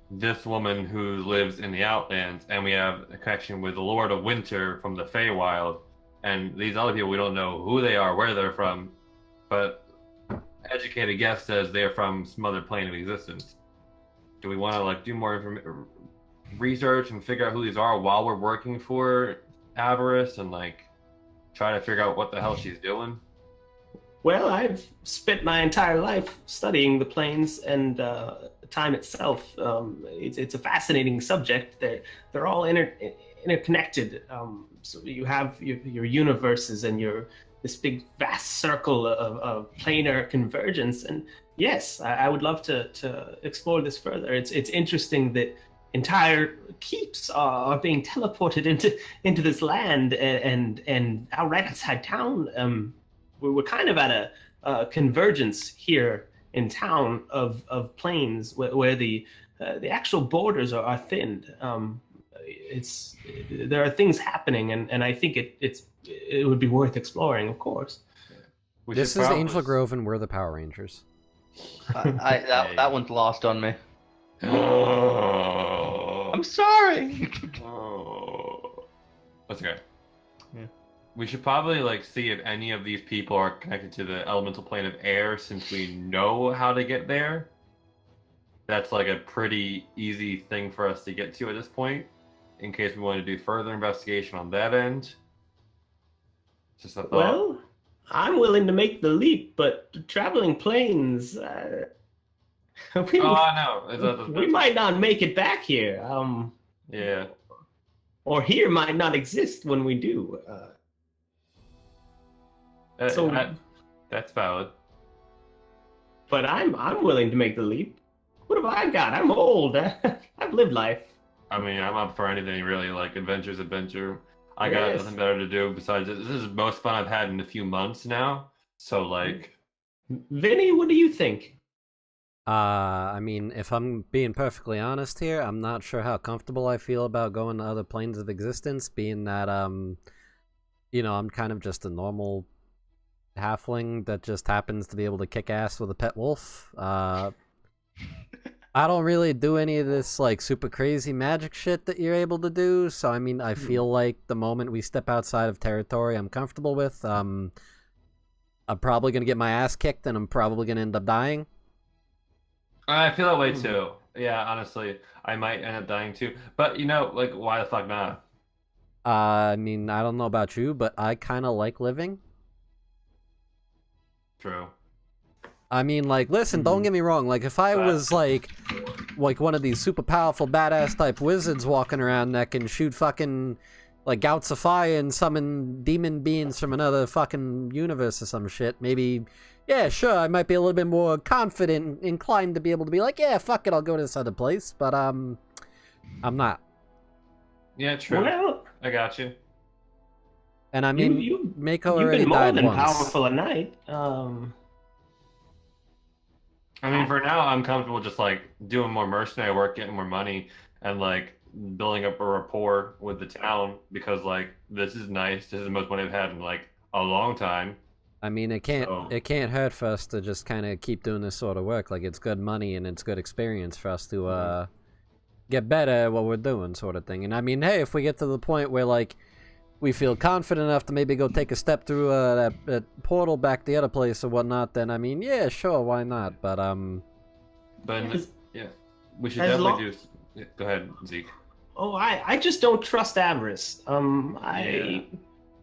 this woman who lives in the Outlands, and we have a connection with the Lord of Winter from the Feywild, and these other people, we don't know who they are, where they're from, but educated guess says they're from some other plane of existence. Do we want to like do more research and figure out who these are while we're working for Avarice and like try to figure out what the hell she's doing? Well, I've spent my entire life studying the planes and time itself. It's a fascinating subject. They're all interconnected. So you have your universes and your big vast circle of planar convergence. And yes, I would love to explore this further. It's interesting that entire keeps are being teleported into this land, and out right outside town. We're kind of at a convergence here in town of planes where the actual borders are thinned. There are things happening, and I think it would be worth exploring, of course. This is Angel Grove, and we're the Power Rangers. That one's lost on me. Oh. I'm sorry. Oh. That's okay. Yeah. We should probably like see if any of these people are connected to the elemental plane of air, since we know how to get there. That's like a pretty easy thing for us to get to at this point, in case we want to do further investigation on that end. Just a thought. Well, I'm willing to make the leap, but traveling planes, we might not make it back here. Yeah. Or here might not exist when we do. That's valid. But I'm willing to make the leap. What have I got? I'm old. I've lived life. I mean, I'm up for anything really. Like adventure. I got nothing better to do besides this. This is the most fun I've had in a few months now. So like, Vinny, what do you think? I mean, if I'm being perfectly honest here, I'm not sure how comfortable I feel about going to other planes of existence, being that, I'm kind of just a normal halfling that just happens to be able to kick ass with a pet wolf. I don't really do any of this, like, super crazy magic shit that you're able to do, so, I mean, I feel like the moment we step outside of territory I'm comfortable with, I'm probably gonna get my ass kicked, and I'm probably gonna end up dying. I feel that way too. Yeah, honestly, I might end up dying too. But like, why the fuck not? I mean, I don't know about you, but I kind of like living. True. I mean, like, listen, don't get me wrong. Like, if I was, like one of these super powerful, badass type wizards walking around that can shoot fucking, like, gouts of fire and summon demon beings from another fucking universe or some shit, maybe, yeah, sure, I might be a little bit more confident, inclined to be able to be like, yeah, fuck it, I'll go to this other place, but, I'm not. Yeah, true. Well, I got you. And I mean, you've Mako already been more died than once. powerful at night. I mean, for now, I'm comfortable just like doing more mercenary work, getting more money, and like building up a rapport with the town, because like this is nice. This is the most money I've had in like a long time. I mean, it can't hurt for us to just kind of keep doing this sort of work. Like, it's good money and it's good experience for us to get better at what we're doing, sort of thing. And I mean, hey, if we get to the point where like we feel confident enough to maybe go take a step through that portal back the other place or whatnot, then I mean, yeah, sure, why not? But yeah, we should definitely do. Yeah, go ahead, Zeke. Oh, I just don't trust Avarice.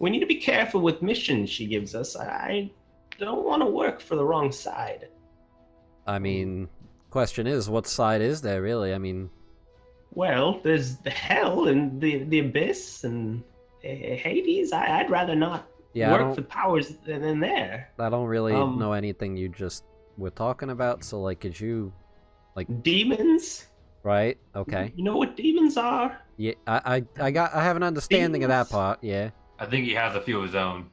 We need to be careful with missions she gives us. I don't want to work for the wrong side. I mean, question is, what side is there really? I mean, well, there's the hell and the abyss and Hades. I'd rather not work for powers than there. I don't really know anything you just were talking about. So, like, could you, like, demons? Right. Okay. You know what demons are? Yeah, I have an understanding of that part. Yeah. I think he has a few of his own.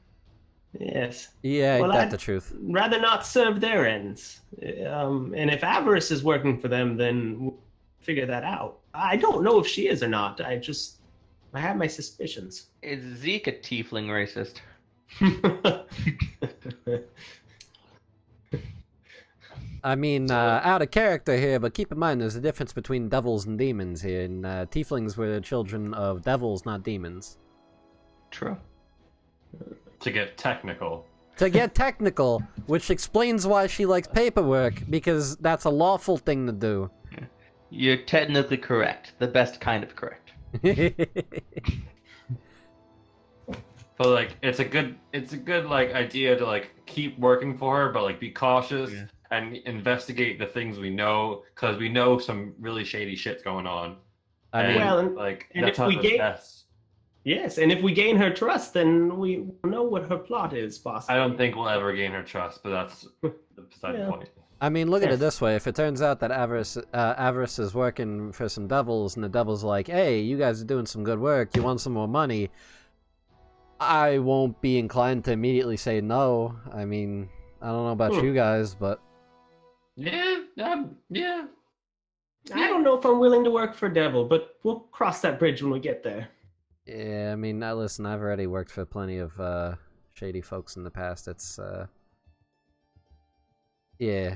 Yes. Yeah, well, that's the truth. Rather not serve their ends. And if Avarice is working for them, then we'll figure that out. I don't know if she is or not. I have my suspicions. Is Zeke a tiefling racist? I mean, out of character here, but keep in mind there's a difference between devils and demons here. And tieflings were children of devils, not demons. True. To get technical. To get technical, which explains why she likes paperwork, because that's a lawful thing to do. You're technically correct. The best kind of correct. But like, it's a good like idea to like keep working for her, but like be cautious and investigate the things we know, because we know some really shady shit's going on. I mean, and, like, and that's if we not the gain, best. Yes, and if we gain her trust, then we know what her plot is, possibly. I don't think we'll ever gain her trust, but that's beside Yeah. the point. I mean, look at it Yes. this way. If it turns out that Avarice is working for some devils, and the devil's like, hey, you guys are doing some good work, you want some more money, I won't be inclined to immediately say no. I mean, I don't know about you guys, but... Yeah, yeah. I don't know if I'm willing to work for Devil, but we'll cross that bridge when we get there. Yeah, I mean, now listen, I've already worked for plenty of shady folks in the past. It's, yeah.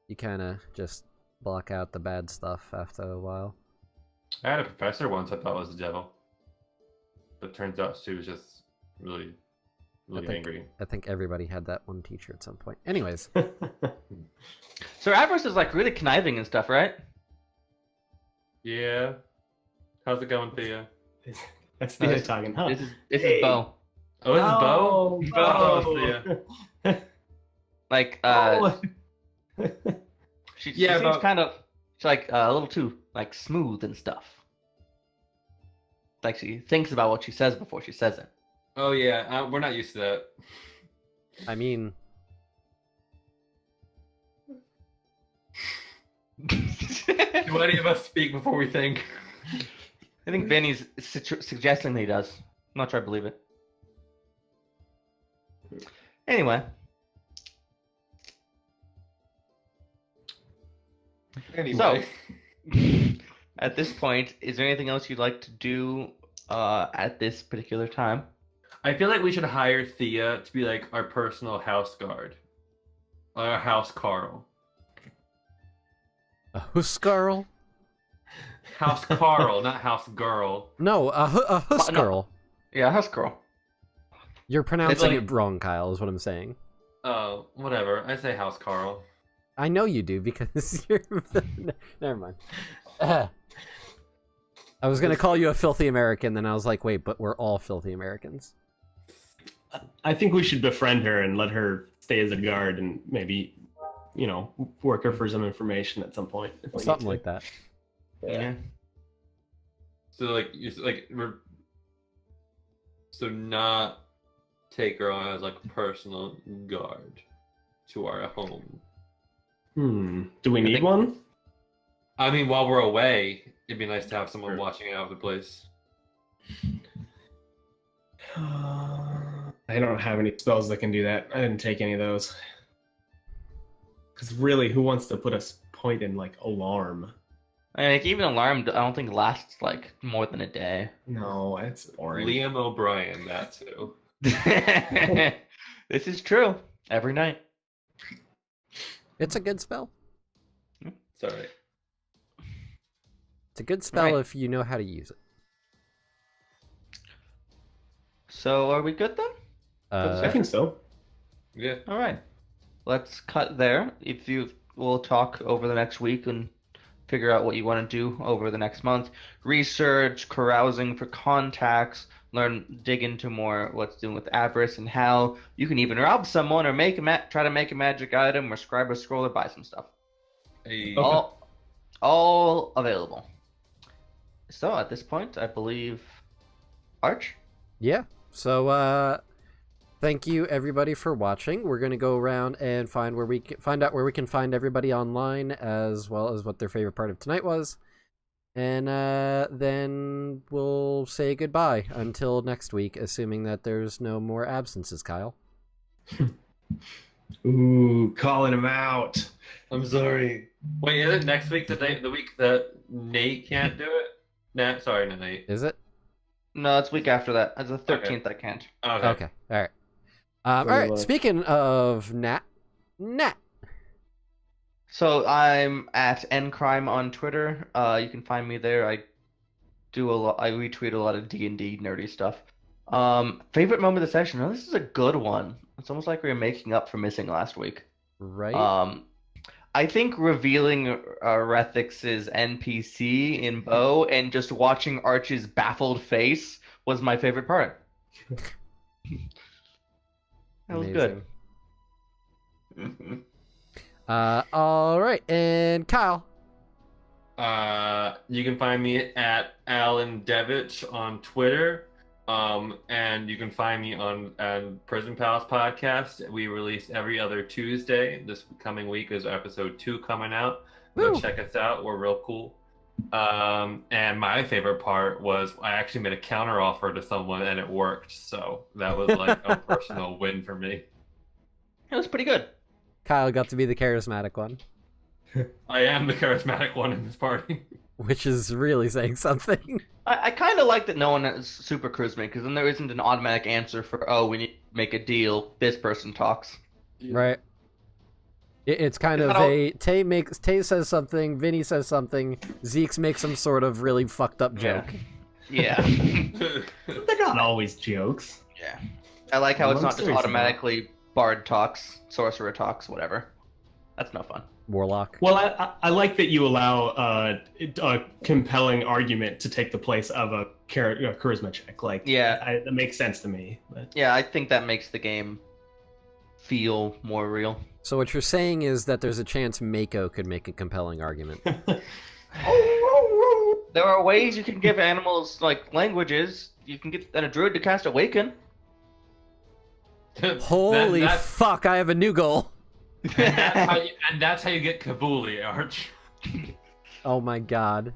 You kind of just block out the bad stuff after a while. I had a professor once I thought was the devil, but turns out she was just really angry. I think everybody had that one teacher at some point. Anyways. So Avarice is like really conniving and stuff, right? Yeah. How's it going, Thea? That's Thea talking, huh? This is Bo. Oh, this is Bo? Bo. Thea. Like, Oh. she Yeah, seems but- kind of, she's like a little too like smooth and stuff. Like she thinks about what she says before she says it. Oh, yeah. We're not used to that. I mean, Do any of us speak before we think? I think Vinny's suggesting that he does. I'm not sure I believe it. Anyway, Anyway. at this point, is there anything else you'd like to do at this particular time? I feel like we should hire Thea to be like our personal house guard. Our house Carl. a Huskarl? House Carl, not house girl. No, a Huskarl. Yeah, house girl. You're pronouncing like- it wrong, Kyle, is what I'm saying. Oh, whatever. I say house Carl. I know you do, because you're... Never mind. I was going to call you a filthy American, then I was like, wait, but we're all filthy Americans. I think we should befriend her and let her stay as a guard and maybe, work her for some information at some point. if we need Something to. like that. Yeah. So so not take her on as like a personal guard to our home. Do we need think- one? I mean, while we're away, it'd be nice to have someone watching out of the place. I don't have any spells that can do that. I didn't take any of those. Because really, who wants to put a point in like alarm? I mean, like, even alarmed, I don't think lasts like more than a day. No, it's boring. Liam O'Brien, that too. This is true. Every night. It's a good spell. Sorry. It's a good spell Right. if you know how to use it. So are we good then? I think so. Yeah. All right. Let's cut there. If you will talk over the next week and figure out what you want to do over the next month, research, carousing for contacts, dig into more what's doing with Avarice and how you can even rob someone or try to make a magic item or scribe a scroll or buy some stuff. Hey, Okay. All available. So at this point, I believe Arch. Yeah. So, thank you everybody for watching. We're gonna go around and find out where we can find everybody online, as well as what their favorite part of tonight was, and then we'll say goodbye until next week, assuming that there's no more absences. Kyle. Ooh, calling him out. I'm sorry. Wait, is it next week? The week that Nate can't do it? Sorry, not Nate. Is it? No, it's week after that. It's the 13th. I can't. Okay. Okay. All right. All right. Speaking of Nat. So I'm at ncrime on Twitter. You can find me there. I retweet a lot of D&D nerdy stuff. Favorite moment of the session? Oh, this is a good one. It's almost like we were making up for missing last week. Right. I think revealing Rethix's NPC in Bo and just watching Arch's baffled face was my favorite part. That was good. All right, and Kyle. You can find me at Alan Devich on Twitter. And you can find me on Prison Palace Podcast. We release every other Tuesday. This coming week is episode 2 coming out. Go check us out. We're real cool. And my favorite part was I actually made a counter offer to someone and it worked. So that was like a personal win for me. It was pretty good. Kyle got to be the charismatic one, I am the charismatic one in this party. which is really saying something. I kind of like that no one is super charismatic, because then there isn't an automatic answer for, oh, we need to make a deal, this person talks. Right. It's kind of a Tay says something, Vinny says something, Zeke makes some sort of really fucked up joke. Yeah. They're not always jokes. Yeah. I like how it's I'm not just serious about automatically Bard talks, Sorcerer talks, whatever. That's no fun. Warlock. Well, I like that you allow a compelling argument to take the place of a charisma check. Like, Yeah. that makes sense to me. But Yeah, I think that makes the game feel more real. So what you're saying is that there's a chance Mako could make a compelling argument. There are ways you can give animals, like, languages. You can get a druid to cast Awaken. Holy fuck, I have a new goal. And that's how you get Kavuli, Arch. Oh my god.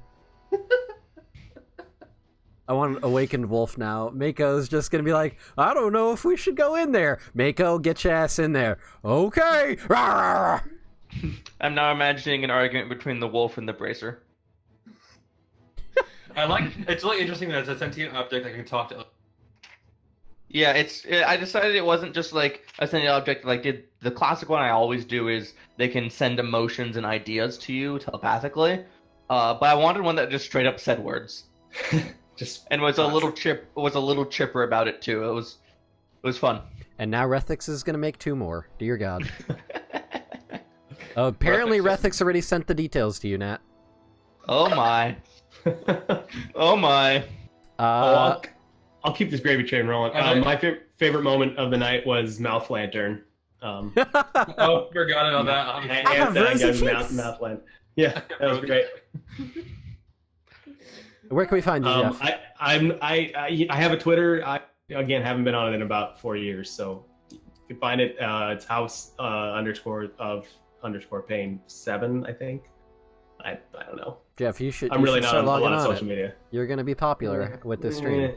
I want an awakened wolf now. Mako's just gonna be like, I don't know if we should go in there. Mako, get your ass in there. Okay. Rawr! I'm now imagining an argument between the wolf and the bracer. It's really interesting that it's a sentient object that can talk to. Yeah, I decided it wasn't just like a sentient object like did the classic one I always do is they can send emotions and ideas to you telepathically. But I wanted one that just straight up said words. And was a little chipper about it too. It was fun. And now Rethix is gonna make 2 more. Dear God. Apparently Rethix already sent the details to you, Nat. Oh my. Oh my. I'll keep this gravy train rolling. My favorite moment of the night was Mouth Lantern. Oh, forgot about that. Mouth Lantern. Yeah, that was great. Where can we find you, Jeff? I have a Twitter. I again haven't been on it in about 4 years, so you can find it. It's house _ pain 7, I think. I don't know. Jeff, you should. I'm really not start on a lot logging of on social it. media. You're gonna be popular with this stream.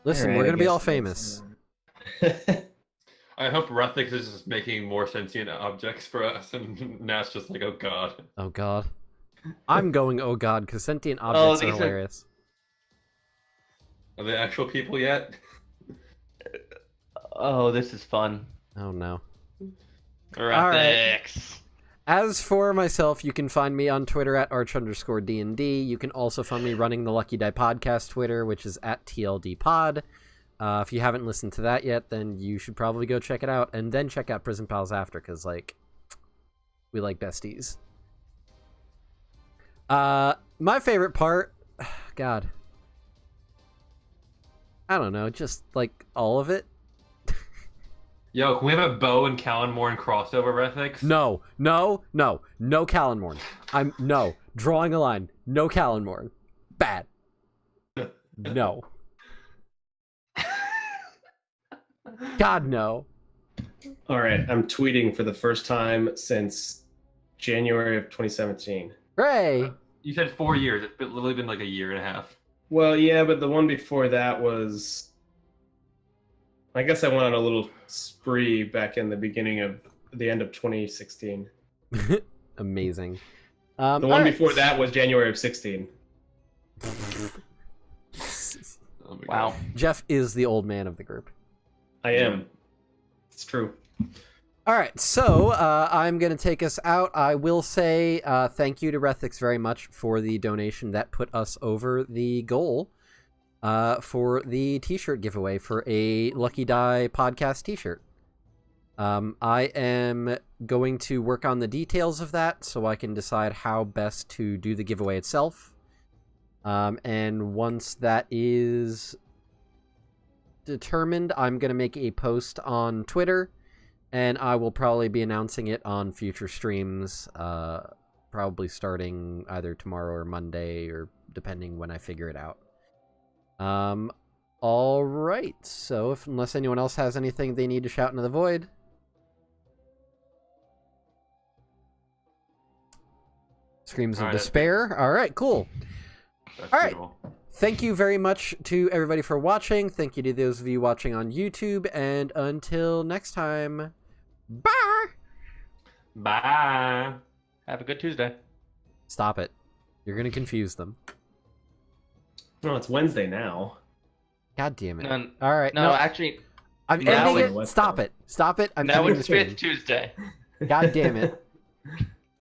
Listen, Alright, we're I gonna be guess all that's, famous. I hope Rethix is just making more sentient objects for us, and Nat's just like, oh god. Oh god. I'm going, oh god, because sentient objects are these are- hilarious. Are they actual people yet? Oh, this is fun. Oh no. Rethix. As for myself, you can find me on Twitter at arch_DND. You can also find me running the Lucky Die Podcast Twitter, which is at TLDpod. If you haven't listened to that yet, then you should probably go check it out, and then check out Prison Pals after, because, like, we like besties. My favorite part, God, I don't know, just, like, all of it. Yo, can we have a Bo and Callanmorn crossover, Rethix? No Callanmorn. No, drawing a line. No Callanmorn. Bad. No. God, no. All right, I'm tweeting for the first time since January of 2017. Hooray! You said 4 years. It's literally been like a year and a half. Well, yeah, but the one before that was. I guess I went on a little spree back in the end of 2016. Amazing. The one before that was January of 16. Oh my Wow. God. Jeff is the old man of the group. I am. It's true. All right, so I'm going to take us out. I will say thank you to Rethix very much for the donation that put us over the goal for the t-shirt giveaway for a Lucky Die podcast t-shirt. I am going to work on the details of that so I can decide how best to do the giveaway itself. And once that is determined, I'm going to make a post on Twitter, and I will probably be announcing it on future streams probably starting either tomorrow or Monday, or depending when I figure it out. All right. So, unless anyone else has anything they need to shout into the void. Screams of All right, that's despair. All right, cool. That's All right. beautiful. Thank you very much to everybody for watching. Thank you to those of you watching on YouTube. And until next time, bye! Bye. Have a good Tuesday. Stop it. You're going to confuse them. No, it's Wednesday now. God damn it. No, All right. no, actually, I'm now ending it's- it. Stop it. Stop it. I'm now ending it's the stream. Fifth Tuesday. God damn it.